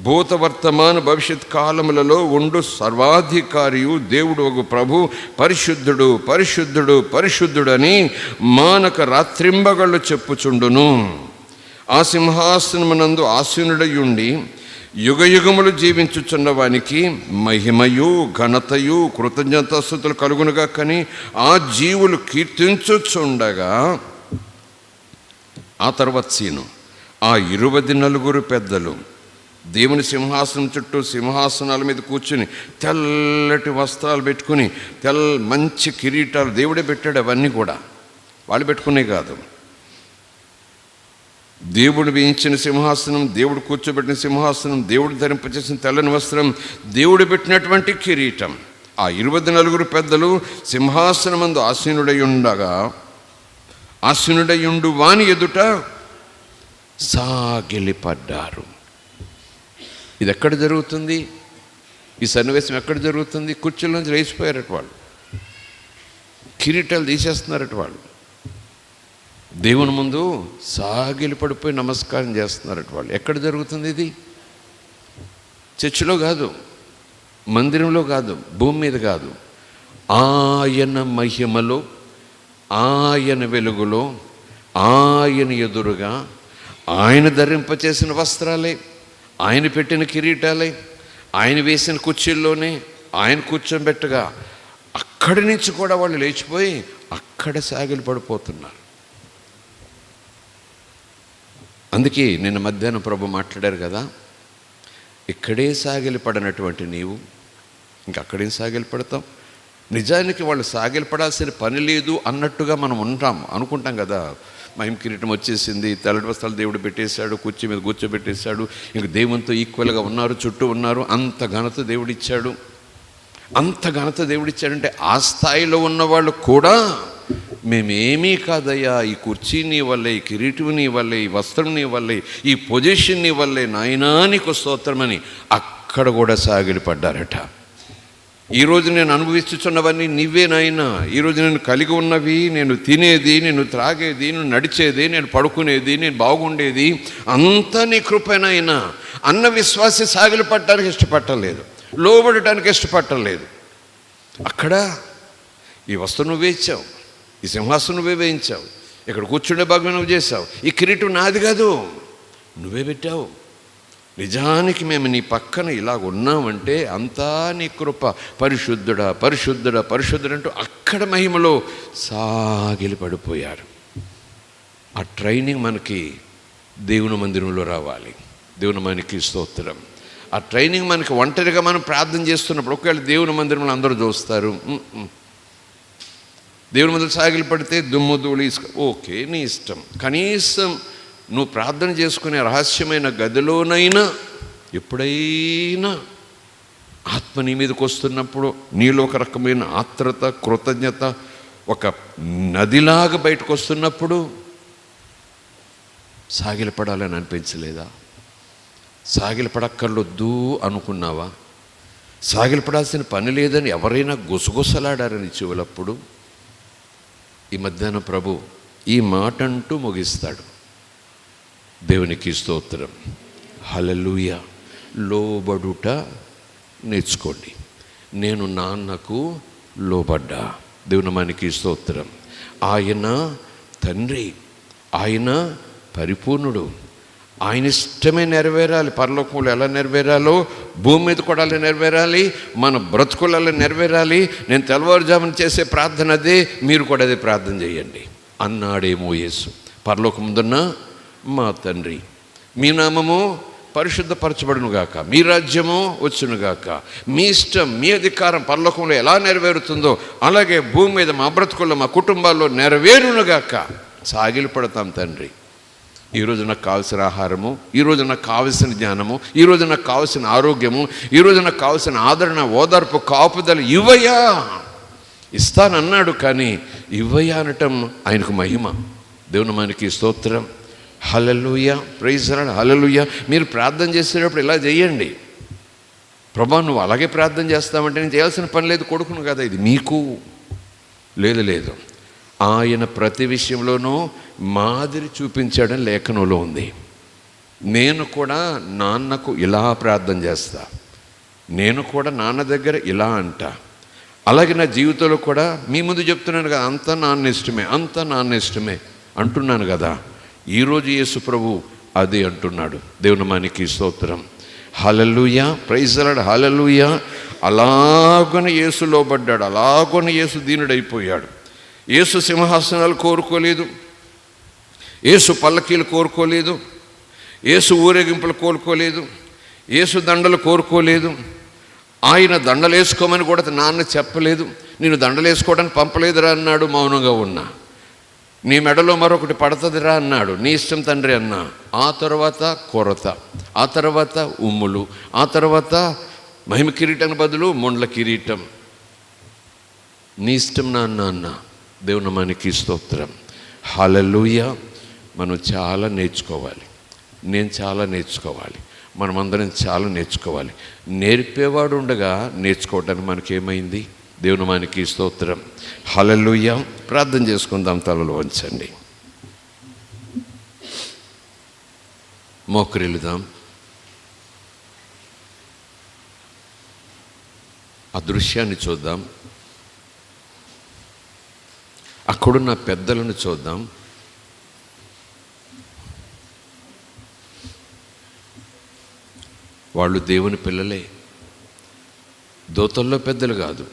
భూత వర్తమాన భవిష్యత్ కాలములలో ఉండు సర్వాధికారియు దేవుడు ఒక ప్రభు పరిశుద్ధుడు, పరిశుద్ధుడు, పరిశుద్ధుడని మానక రాత్రింబగళ్ళు చెప్పుచుండును. ఆ సింహాసనమునందు ఆసీనుడయుండి యుగయుగములు జీవించుచున్న వానికి మహిమయు ఘనతయు కృతజ్ఞతాస్తుతులు కలుగునుగా. కానీ ఆ జీవులు కీర్తించుచుండగా, ఆ తర్వాత సీను, ఆ 24 పెద్దలు దేవుని సింహాసనం చుట్టూ, సింహాసనాల మీద కూర్చుని తెల్లటి వస్త్రాలు పెట్టుకుని, మంచి కిరీటాలు దేవుడే పెట్టాడు. అవన్నీ కూడా వాళ్ళు పెట్టుకునే కాదు, దేవుడు వేయించిన సింహాసనం, దేవుడు కూర్చోబెట్టిన సింహాసనం, దేవుడు ధరింపచేసిన తెల్లని వస్త్రం, దేవుడు పెట్టినటువంటి కిరీటం. ఆ 24 పెద్దలు సింహాసనమందు ఆసీనుడయుండు వాని ఎదుట సాగిలిపడ్డారు. ఇది ఎక్కడ జరుగుతుంది? ఈ సన్నివేశం ఎక్కడ జరుగుతుంది? కుర్చీల నుంచి లేచిపోయారట వాళ్ళు, కిరీటాలు తీసేస్తున్నారట వాళ్ళు, దేవుని ముందు సాగిలి పడిపోయి నమస్కారం చేస్తున్నారట వాళ్ళు. ఎక్కడ జరుగుతుంది ఇది? చర్చిలో కాదు, మందిరంలో కాదు, భూమి మీద కాదు. ఆయన మహిమలో, ఆయన వెలుగులో, ఆయన ఎదురుగా, ఆయన ధరింపచేసిన వస్త్రాలే, ఆయన పెట్టిన కిరీటాలే, ఆయన వేసిన కుర్చీల్లోనే ఆయన కూర్చోబెట్టగా అక్కడి నుంచి కూడా వాళ్ళు లేచిపోయి అక్కడ సాగిలి పడిపోతున్నారు. అందుకే నిన్న మధ్యాహ్నం ప్రభు మాట్లాడారు కదా, ఇక్కడే సాగిలి పడినటువంటి నీవు ఇంకక్కడేం సాగిలి పడతాం? నిజానికి వాళ్ళు సాగిలి పడాల్సిన పని లేదు అన్నట్టుగా మనం అనుకుంటాం కదా. మహిమ కిరీటం వచ్చేసింది, తెల్లటి వస్త్రాలు దేవుడు పెట్టేశాడు, కుర్చీ మీద కూర్చోబెట్టేశాడు, ఇంక దేవునితో ఈక్వల్గా ఉన్నారు, చుట్టూ ఉన్నారు. అంత ఘనత దేవుడిచ్చాడు. అంత ఘనత దేవుడిచ్చాడంటే ఆ స్థాయిలో ఉన్నవాళ్ళు కూడా మేమేమీ కాదయ్యా, ఈ కుర్చీ నీ వల్లే, ఈ కిరీటం నీ వల్లే, ఈ వస్త్రం నీ వల్లే, ఈ పొజిషన్ నీ వల్లే, నాయనా నీకు స్తోత్రమని అక్కడ కూడా సాగిలి పడ్డారట. ఈరోజు నేను అనుభవిస్తున్నవన్నీ నీవే నాయనా, ఈరోజు నేను కలిగి ఉన్నవి, నేను తినేది, నేను త్రాగేది, నేను నడిచేది, నేను పడుకునేది, నేను బాగుండేది అంతా నీ కృపేనాయనా అన్న విశ్వాసి సాగిలి పడటానికి ఇష్టపడలేదు, లోబడటానికి ఇష్టపడలేదు. అక్కడ ఈ వస్తువు నువ్వే ఇచ్చావు, ఈ సింహాసనం నువ్వే వేయించావు, ఇక్కడ కూర్చుండే భాగ్యం నువ్వు చేసావు, ఈ కిరీటం నాది కాదు నువ్వే పెట్టావు. నిజానికి మేము నీ పక్కన ఇలాగ ఉన్నామంటే అంతా నీ కృప. పరిశుద్ధుడా పరిశుద్ధుడా పరిశుద్ధుడు అంటూ అక్కడ మహిమలో సాగిలి పడిపోయారు. ఆ ట్రైనింగ్ మనకి దేవుని మందిరంలో రావాలి. దేవుని మనకి స్తోత్రం. ఆ ట్రైనింగ్ మనకి ఒంటరిగా మనం ప్రార్థన చేస్తున్నప్పుడు ఒకవేళ దేవుని మందిరంలో అందరూ చూస్తారు, దేవుని మందిరం సాగిలి పడితే దుమ్ము ధూళి ఓకే నీ ఇష్టం. కనీసం నువ్వు ప్రార్థన చేసుకునే రహస్యమైన గదిలోనైనా ఎప్పుడైనా ఆత్మ నీ మీదకి వస్తున్నప్పుడు నీలో ఒక రకమైన ఆత్రత, కృతజ్ఞత ఒక నదిలాగా బయటకు వస్తున్నప్పుడు సాగిలపడాలని అనిపించలేదా? సాగిలపడక్కర్లొద్దు అనుకున్నావా? సాగిలపడాల్సిన పని లేదని ఎవరైనా గుసగుసలాడారని చెవులప్పుడు ఈ మధ్యాహ్నం ప్రభు ఈ మాట అంటూ ముగిస్తాడు. దేవునికి స్తోత్రం. హల్లెలూయా. లోబడుట నేర్చుకోండి. నేను నాన్నకు లోబడ్డా. దేవుని మనకి స్తోత్రం. ఆయన తండ్రి, ఆయన పరిపూర్ణుడు, ఆయన ఇష్టమే నెరవేరాలి. పరలోకంలో ఎలా నెరవేరాలో భూమి మీద కూడా అలా నెరవేరాలి, మన బ్రతుకులలో నెరవేరాలి. నేను తెల్లవారుజామున చేసే ప్రార్థన అదే, మీరు కూడా అదే ప్రార్థన చేయండి అన్నాడేమో యేసు. పరలోకముందున్న మా తండ్రి, మీ నామము పరిశుద్ధపరచబడునుగాక, మీ రాజ్యము వచ్చునుగాక, మీ ఇష్టం, మీ అధికారం పరలోకంలో ఎలా నెరవేరుతుందో అలాగే భూమి మీద మా బ్రతుకుల్లో, మా కుటుంబాల్లో నెరవేరునుగాక. సాగిలి పడతాం తండ్రి. ఈరోజు నాకు కావాల్సిన ఆహారము, ఈరోజు నాకు కావలసిన జ్ఞానము, ఈరోజు నాకు కావలసిన ఆరోగ్యము, ఈరోజు నాకు కావలసిన ఆదరణ, ఓదార్పు, కాపుదల ఇవ్వయా. ఇస్తానన్నాడు కానీ ఇవ్వయా అనటం ఆయనకు మహిమ. దేవుని మనకి స్తోత్రం. హల్లెలూయా. Praise Lord. హల్లెలూయా. మీరు ప్రార్థన చేసేటప్పుడు ఇలా చేయండి. ప్రభా నువ్వు అలాగే ప్రార్థన చేస్తామంటే నేను చేయాల్సిన పని లేదు, కొడుకును కదా ఇది మీకు. లేదు, ఆయన ప్రతి విషయంలోనూ మాదిరి చూపించాడని లేఖనంలో ఉంది. నేను కూడా నాన్నకు ఇలా ప్రార్థన చేస్తా, నేను కూడా నాన్న దగ్గర ఇలా అంటా. అలాగే నా జీవితంలో కూడా మీ ముందు చెప్తున్నాను కదా, అంతా నాన్న ఇష్టమే, అంతా నాన్న ఇష్టమే అంటున్నాను కదా. ఈరోజు యేసు ప్రభు అదే అంటున్నాడు. దేవుని మనకి స్తోత్రం. హల్లెలూయా. Praise Lord. హల్లెలూయా. అలాగన యేసు లోబడ్డాడు, అలాగన యేసు దీనుడైపోయాడు. యేసు సింహాసనాలు కోరుకోలేదు, యేసు పల్లకీలు కోరుకోలేదు, యేసు ఊరేగింపులు కోరుకోలేదు, యేసు దండలు కోరుకోలేదు. ఆయన దండలు వేసుకోమని కూడా నాన్న చెప్పలేదు. నేను దండలు వేసుకోవడానికి పంపలేదురా అన్నాడు, మౌనంగా ఉన్నా. నీ మెడలో మరొకటి పడుతుందిరా అన్నాడు, నీ ఇష్టం తండ్రి అన్నా. ఆ తర్వాత కొరత, ఆ తర్వాత ఉమ్ములు, ఆ తర్వాత మహిమ కిరీటం బదులు మొండ్ల కిరీటం. నీ ఇష్టం నాన్న అన్నా. దేవుని మనకి స్తోత్రం. హల్లెలూయా. మనం చాలా నేర్చుకోవాలి, నేను చాలా నేర్చుకోవాలి, మనమందరం చాలా నేర్చుకోవాలి. నేర్పేవాడు ఉండగా నేర్చుకోవడానికి మనకేమైంది? దేవుని మనకి స్తోత్రం. హల్లెలూయా. ప్రార్థన చేసుకుందాం. తలలు వంచండి, మోకరిల్లుదాం. ఆ దృశ్యాన్ని చూద్దాం, అక్కడున్న పెద్దలను చూద్దాం. వాళ్ళు దేవుని పిల్లలే, దూతల్లో పెద్దలు కాదు,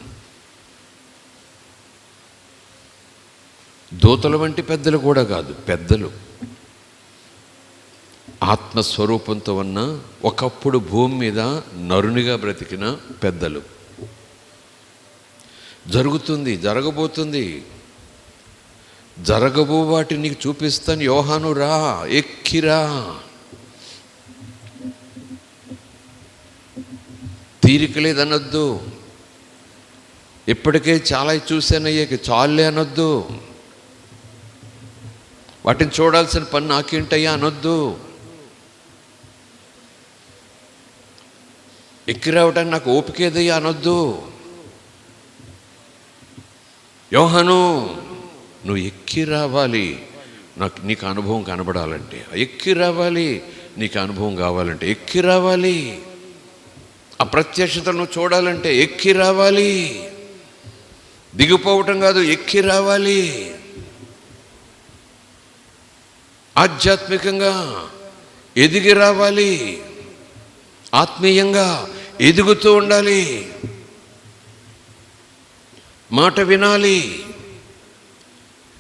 దూతల వంటి పెద్దలు కూడా కాదు, పెద్దలు ఆత్మస్వరూపంతో ఉన్న ఒకప్పుడు భూమి మీద నరునిగా బ్రతికిన పెద్దలు. జరుగుతుంది, జరగబోతుంది, జరగబో వాటిని నీకు చూపిస్తాను. యోహాను రా, ఎక్కిరా, తీరిక లేదనొద్దు, ఇప్పటికే చాలా చూశానయ్యాక చాలే అనొద్దు, వాటిని చూడాల్సిన పని నాకేంటయ్యా అనొద్దు, ఎక్కి రావడానికి నాకు ఓపికేదయ్యా అనొద్దు. యోహాను, నువ్వు ఎక్కి రావాలి, నీకు అనుభవం కనబడాలంటే ఎక్కి రావాలి, నీకు అనుభవం కావాలంటే ఎక్కి రావాలి, ఆ ప్రత్యక్షతను నువ్వు చూడాలంటే ఎక్కి రావాలి, దిగిపోవటం కాదు, ఎక్కి రావాలి. ఆధ్యాత్మికంగా ఎదిగి రావాలి, ఆత్మీయంగా ఎదుగుతూ ఉండాలి, మాట వినాలి.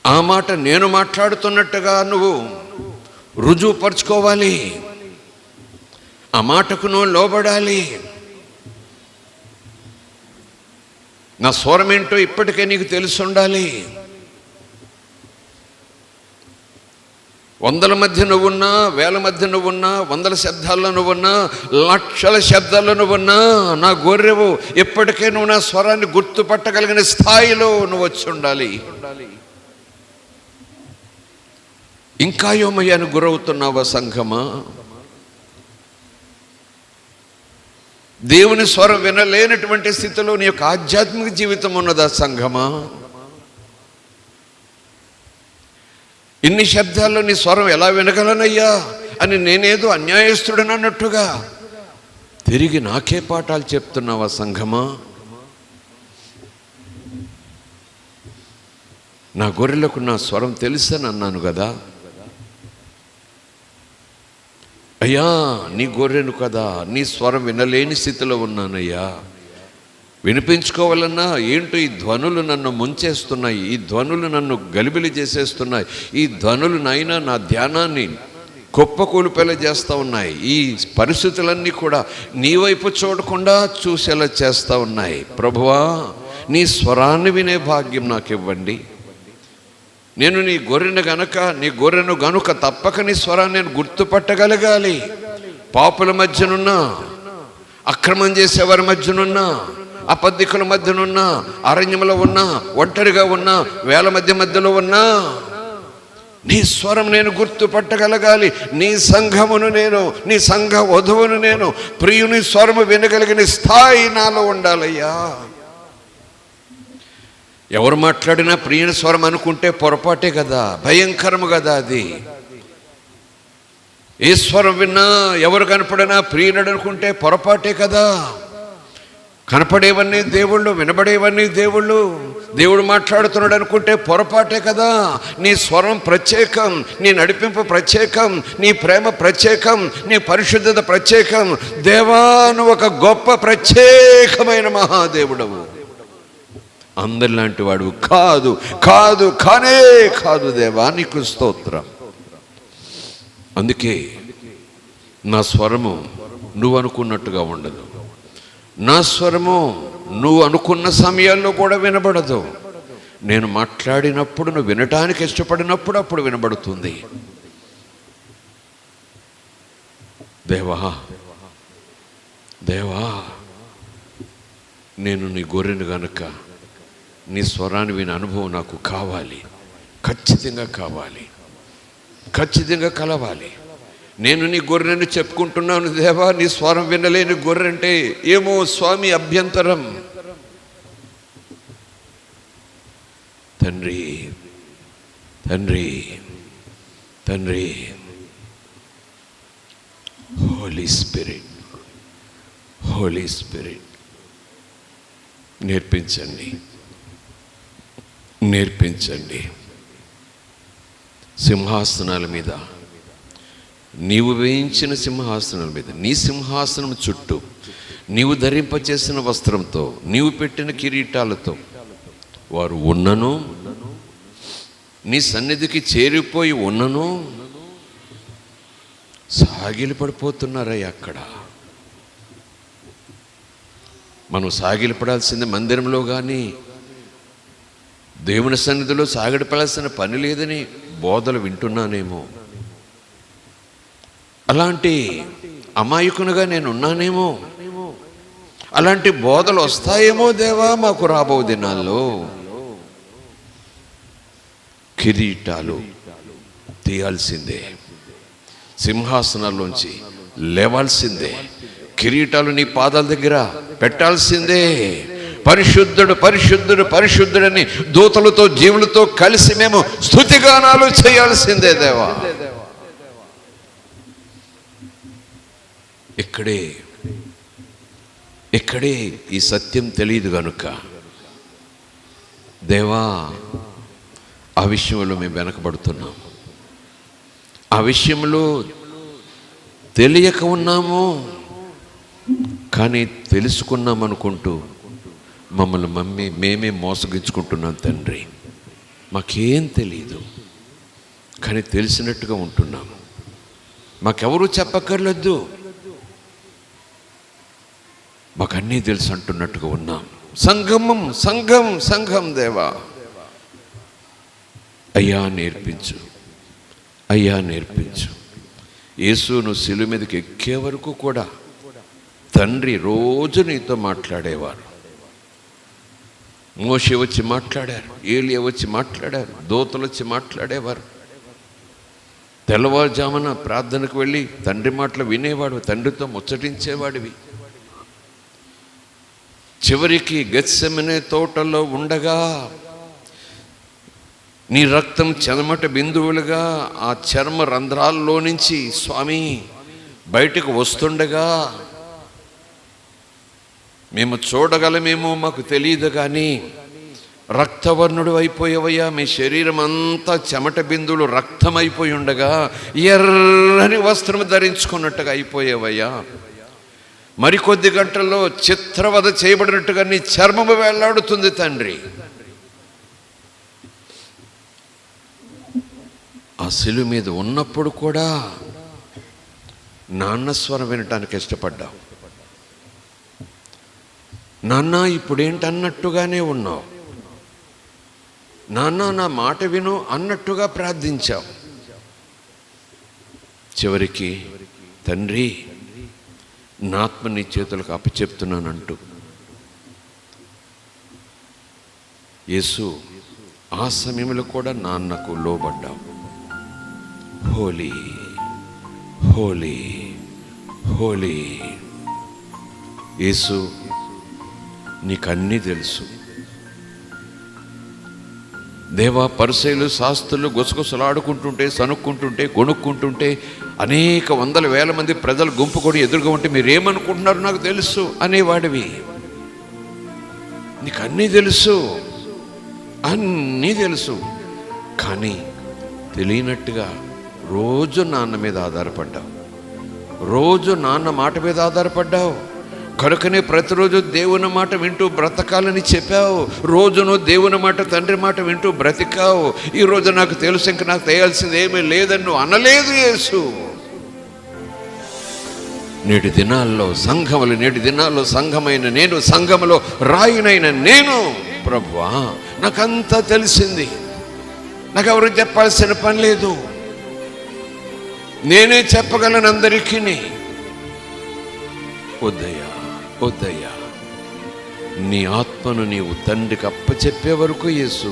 ఆ మాట నేను మాట్లాడుతున్నట్టుగా నువ్వు రుజువుపరుచుకోవాలి, ఆ మాటకు నువ్వు లోబడాలి. నా స్వరం ఏంటో ఇప్పటికే నీకు తెలిసి ఉండాలి. వందల మధ్య నువ్వున్నా, వేల మధ్య నువ్వున్నా, వందల శబ్దాల్లో నువ్వున్నా, లక్షల శబ్దాల్లో నువ్వున్నా, నా గొర్రెవు, ఎప్పటికే నువ్వు నా స్వరాన్ని గుర్తుపట్టగలిగిన స్థాయిలో నువ్వు వచ్చి ఉండాలి. ఇంకా యోమయ్యాను గురవుతున్నావా సంఘమా? దేవుని స్వరం వినలేనటువంటి స్థితిలో నీ యొక్క ఆధ్యాత్మిక జీవితం ఉన్నదా సంఘమా? ఇన్ని శబ్దాల్లో నీ స్వరం ఎలా వినగలనయ్యా అని నేనేదో అన్యాయస్తుడని అన్నట్టుగా తిరిగి నాకే పాఠాలు చెప్తున్నావా సంఘమా? నా గొర్రెలకు నా స్వరం తెలుసని అన్నాను కదా అయ్యా, నీ గొర్రెను కదా, నీ స్వరం వినలేని స్థితిలో ఉన్నానయ్యా. వినిపించుకోవాలన్నా ఏంటో ఈ ధ్వనులు నన్ను ముంచేస్తున్నాయి, ఈ ధ్వనులు నన్ను గలిబిలి చేసేస్తున్నాయి, ఈ ధ్వనులు నైనా నా ధ్యానాన్ని కుప్పకూలిపేలా చేస్తూ ఉన్నాయి, ఈ పరిస్థితులన్నీ కూడా నీ వైపు చూడకుండా చూసేలా చేస్తూ ఉన్నాయి. ప్రభువా, నీ స్వరాన్ని వినే భాగ్యం నాకు ఇవ్వండి. నేను నీ గొర్రెను గనుక తప్పక నీ స్వరాన్ని నేను గుర్తుపట్టగలగాలి. పాపుల మధ్యనున్నా, అక్రమం చేసేవారి మధ్యనున్నా, అబద్ధికుల మధ్యనున్నా, అరణ్యంలో ఉన్నా, ఒంటరిగా ఉన్నా, వేల మధ్యలో ఉన్నా, నీ స్వరం నేను గుర్తుపట్టగలగాలి. నీ సంఘమును నేను, నీ సంఘ వధువును నేను ప్రియుని స్వరము వినగలిగిన స్థాయి నాలో ఉండాలయ్యా. ఎవరు మాట్లాడినా ప్రియుని స్వరం అనుకుంటే పొరపాటే కదా, భయంకరము కదా అది. ఏ స్వరం విన్నా, ఎవరు కనపడినా ప్రియుడు అనుకుంటే పొరపాటే కదా. కనపడేవన్నీ దేవుళ్ళు, వినబడేవన్నీ దేవుళ్ళు, దేవుడు మాట్లాడుతున్నాడు అనుకుంటే పొరపాటే కదా. నీ స్వరం ప్రత్యేకం, నీ నడిపింపు ప్రత్యేకం, నీ ప్రేమ ప్రత్యేకం, నీ పరిశుద్ధత ప్రత్యేకం. దేవా, నువ్వు ఒక గొప్ప ప్రత్యేకమైన మహాదేవుడవు, అందరిలాంటి వాడు కాదు, కాదు, కానే కాదు. దేవా, నీకు స్తోత్రం. అందుకే నా స్వరము నువ్వు అనుకున్నట్టుగా ఉండదు, నా స్వరము నువ్వు అనుకున్న సమయాల్లో కూడా వినబడదు. నేను మాట్లాడినప్పుడు, నువ్వు వినటానికి ఇష్టపడినప్పుడు అప్పుడు వినబడుతుంది. దేవా, దేవా, నేను నీ గొర్రెను గనుక నీ స్వరాన్ని వినే అనుభవం నాకు కావాలి, ఖచ్చితంగా కావాలి, ఖచ్చితంగా కలవాలి. నేను నీ గొర్రెని చెప్పుకుంటున్నాను దేవా, నీ స్వరం వినలేని గొర్రె అంటే ఏమో స్వామి అభ్యంతరం. తండ్రి, తండ్రి, తండ్రి, హోలీ స్పిరిట్, హోలీ స్పిరిట్, నేర్పించండి, నేర్పించండి. సింహాసనాల మీద నీవు వేయించిన సింహాసనం మీద, నీ సింహాసనం చుట్టూ నీవు ధరింపచేసిన వస్త్రంతో, నీవు పెట్టిన కిరీటాలతో వారు ఉన్నను, నీ సన్నిధికి చేరిపోయి ఉన్నను సాగిలి పడిపోతున్నారయ్యా. అక్కడ మనం సాగిలి పడాల్సింది మందిరంలో, కానీ దేవుని సన్నిధిలో సాగిడిపడాల్సిన పని లేదని బోధలు వింటున్నానేమో, అలాంటి అమాయకునిగా నేను ఉన్నానేమో, అలాంటి బోధలు వస్తాయేమో దేవా మాకు రాబో దినాల్లో. కిరీటాలు తీయాల్సిందే, సింహాసనాల్లోంచి లేవాల్సిందే, కిరీటాలు నీ పాదాల దగ్గర పెట్టాల్సిందే. పరిశుద్ధుడు పరిశుద్ధుడు పరిశుద్ధుడని దూతలతో జీవులతో కలిసి మేము స్తుతిగానాలు చేయాల్సిందే దేవా. ఇక్కడే ఈ సత్యం తెలియదు కనుక దేవా ఆ విషయంలో మేము వెనకబడుతున్నాం, ఆ విషయంలో తెలియక ఉన్నాము. కానీ తెలుసుకున్నాం అనుకుంటూ మమ్మల్ని మేమే మోసగించుకుంటున్నాం తండ్రి. మాకేం తెలియదు, కానీ తెలిసినట్టుగా ఉంటున్నాము. మాకెవరూ చెప్పక్కర్లేదు, మాకన్నీ తెలుసు అంటున్నట్టుగా ఉన్నాం. సంఘం సంఘం సంఘం దేవా, అయ్యా నేర్పించు, అయ్యా నేర్పించు. యేసును శిలువ మీదకి ఎక్కే వరకు కూడా తండ్రి రోజు నీతో మాట్లాడేవారు. మోషే వచ్చి మాట్లాడారు, ఏలియా వచ్చి మాట్లాడారు, దూతలు వచ్చి మాట్లాడేవారు. తెల్లవారుజామున ప్రార్థనకు వెళ్ళి తండ్రి మాటలు వినేవాడు, తండ్రితో ముచ్చటించేవాడివి. చివరికి గెత్సెమనే తోటలో ఉండగా నీ రక్తం చెమట బిందువులుగా ఆ చర్మ రంధ్రాల్లో నుంచి స్వామి బయటకు వస్తుండగా మేము చూడగలమేమో మాకు తెలియదు, కానీ రక్తవర్ణుడు అయిపోయావయ్యా. మీ శరీరం అంతా చెమట బిందువులు రక్తమైపోయి ఉండగా ఎర్రని వస్త్రం ధరించుకున్నట్టుగా అయిపోయావయ్యా. మరికొద్ది గంటల్లో చిత్రవధ చేయబడినట్టుగా నీ చర్మము వేలాడుతుంది తండ్రి. ఆ శిలువ మీద ఉన్నప్పుడు కూడా నాన్న స్వరం వినటానికి ఇష్టపడ్డావు. నాన్న ఇప్పుడేంటన్నట్టుగానే ఉన్నావు, నాన్న నా మాట విను అన్నట్టుగా ప్రార్థించావు. చివరికి తండ్రి నా ఆత్మ నీ చేతులకు అప్పచెప్తున్నానంటూ యేసు ఆ సమయంలో కూడా నాన్నకు లోబడ్డావు. హోలీ హోలీ హోలీ. యేసు నీకన్నీ తెలుసు దేవా. పరిసయ్యులు శాస్త్రులు గుసగుసలాడుకుంటుంటే, సనుక్కుంటుంటే, కొనుక్కుంటుంటే, అనేక వందల వేల మంది ప్రజలు గుంపు కూడా ఎదురుగా ఉంటే మీరేమనుకుంటున్నారు నాకు తెలుసు అనేవాడివి. నీకు అన్నీ తెలుసు, అన్నీ తెలుసు. కానీ తెలియనట్టుగా రోజు నాన్న మీద ఆధారపడ్డావు, రోజు నాన్న మాట మీద ఆధారపడ్డావు. కనుకనే ప్రతిరోజు దేవుని మాట వింటూ బ్రతకాలని చెప్పావు. రోజును దేవుని మాట, తండ్రి మాట వింటూ బ్రతికావు. ఈరోజు నాకు తెలుసు, ఇంక నాకు తెలియాల్సింది ఏమీ లేదని నువ్వు అనలేదు యేసు. నేటి దినాల్లో సంఘమైన నేను, సంఘములో రాయినైన నేను, ప్రభువా నాకంతా తెలిసింది, నాకు ఎవరు చెప్పాల్సిన పని లేదు, నేనే చెప్పగలను అందరికీ. వద్దయ్యా, నీ ఆత్మను నీవు తండ్రికి అప్పచెప్పే వరకు యేసు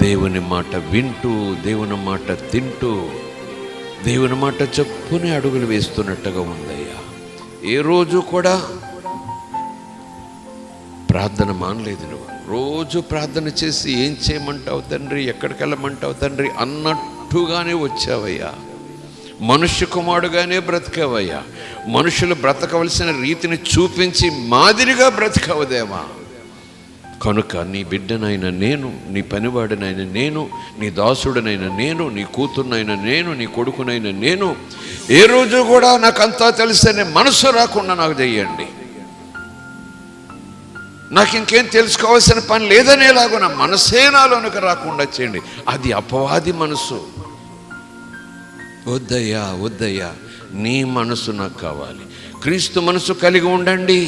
దేవుని మాట వింటూ, దేవుని మాట తింటూ, దేవుని మాట చెప్పునే అడుగులు వేస్తున్నట్టుగా ఉందయ్యా. ఏ రోజు కూడా ప్రార్థన మానలేదు. నువ్వు రోజు ప్రార్థన చేసి ఏం చేయమంటావు తండ్రి, ఎక్కడికి వెళ్ళమంటావు తండ్రి అన్నట్టుగానే వచ్చావయ్యా. మనుష్య కుమారుడుగానే బ్రతికావయ్యా. మనుషులు బ్రతకవలసిన రీతిని చూపించి మాదిరిగా బ్రతికావు దేవా. కనుక నీ బిడ్డనైన నేను, నీ పనివాడినైన నేను, నీ దాసుడనైన నేను, నీ కూతురునైన నేను, నీ కొడుకునైన నేను ఏ రోజు కూడా నాకంతా తెలిసనే మనసు రాకుండా నాకు చెయ్యండి. నాకు ఇంకేం తెలుసుకోవాల్సిన పని లేదనేలాగా నా మనసే నాలోనికి రాకుండా చేయండి. అది అపవాది మనసు. వద్దయ్యా వద్దయ్యా, నీ మనసు నాకు కావాలి. క్రీస్తు మనసు కలిగి ఉండండి,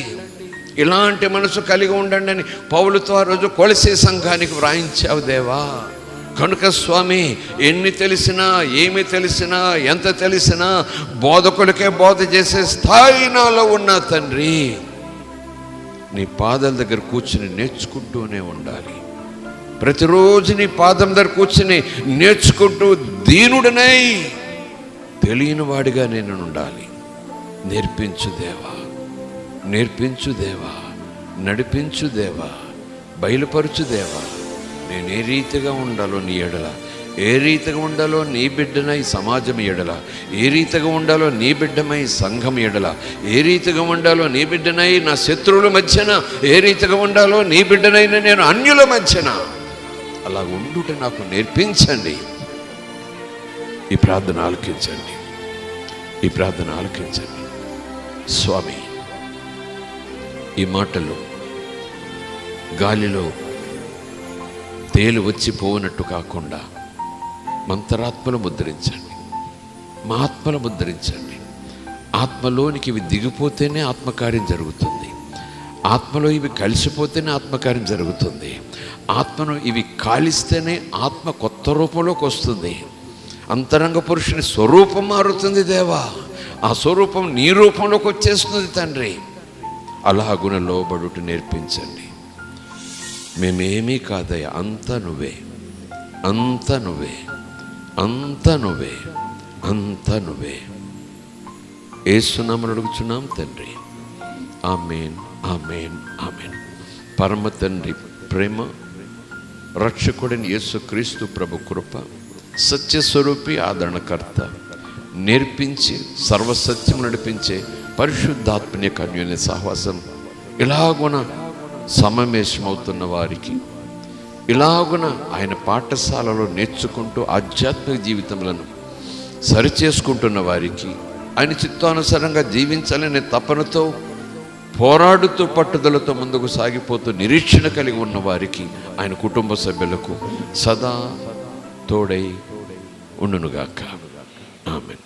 ఇలాంటి మనసు కలిగి ఉండండి అని పౌలుతో ఆ రోజు కొలసే సంఘానికి వ్రాయించావు దేవా. కనుక స్వామి, ఎన్ని తెలిసినా, ఏమి తెలిసినా, ఎంత తెలిసినా బోధకులకే బోధ చేసే స్థాయి నాలో ఉన్న తండ్రి, నీ పాదాల దగ్గర కూర్చుని నేర్చుకుంటూనే ఉండాలి. ప్రతిరోజు నీ పాదం దగ్గర కూర్చుని నేర్చుకుంటూ దీనుడనై తెలియని వాడిగా నేను ఉండాలి. నేర్పించు దేవా, నేర్పించు దేవా, నడిపించు దేవా, బయలుపరచు దేవా. నేను ఏ రీతిగా ఉండాలో నీ ఎడల, ఏ రీతిగా ఉండాలో నీ బిడ్డనై సమాజం ఎడల, ఏ రీతిగా ఉండాలో నీ బిడ్డమై సంఘం ఎడల, ఏ రీతిగా ఉండాలో నీ బిడ్డనై నా శత్రువుల మధ్యన, ఏ రీతిగా ఉండాలో నీ బిడ్డనైనా నేను అన్యుల మధ్యన, అలా ఉండుట నాకు నేర్పించండి. ఈ ప్రార్థన ఆలకించండి, ఈ ప్రార్థన ఆలకించండి. స్వామి, ఈ మాటలు గాలిలో తేలు వచ్చి పోనట్టు కాకుండా మంతరాత్మలు ముద్రించండి, మా ఆత్మలు ముద్రించండి. ఆత్మలోనికి ఇవి దిగిపోతేనే ఆత్మకార్యం జరుగుతుంది. ఆత్మలో ఇవి కలిసిపోతేనే ఆత్మకార్యం జరుగుతుంది. ఆత్మను ఇవి కాలిస్తేనే ఆత్మ కొత్త రూపంలోకి వస్తుంది. అంతరంగ పురుషుని స్వరూపం మారుతుంది దేవా. ఆ స్వరూపం నీ రూపంలోకి వచ్చేస్తుంది తండ్రి. అలాగున లోబడుట నేర్పించండి. మేమేమీ కాదయ్యా, అంతా నువ్వే, అంతా నువ్వే, అంతా నువ్వే, అంతా నువ్వే. యేసునామమున అడుగుచున్నాం తండ్రి. ఆమేన్, ఆమేన్, ఆమేన్. పరమ తండ్రి ప్రేమ, రక్షకుడైన యేసుక్రీస్తు ప్రభు కృప, సత్యస్వరూపి ఆదరణకర్త, నేర్పించి సర్వసత్యం నడిపించే పరిశుద్ధాత్మని యొక్క అన్యోన్య సహవాసం ఇలాగున సమావేశమవుతున్న వారికి, ఇలాగున ఆయన పాఠశాలలో నేర్చుకుంటూ ఆధ్యాత్మిక జీవితములను సరిచేసుకుంటున్న వారికి, ఆయన చిత్తానుసారంగా జీవించాలనే తపనతో పోరాడుతూ పట్టుదలతో ముందుకు సాగిపోతూ నిరీక్షణ కలిగి ఉన్న వారికి, ఆయన కుటుంబ సభ్యులకు సదా తోడై ఉండునుగాక. ఆమేన్.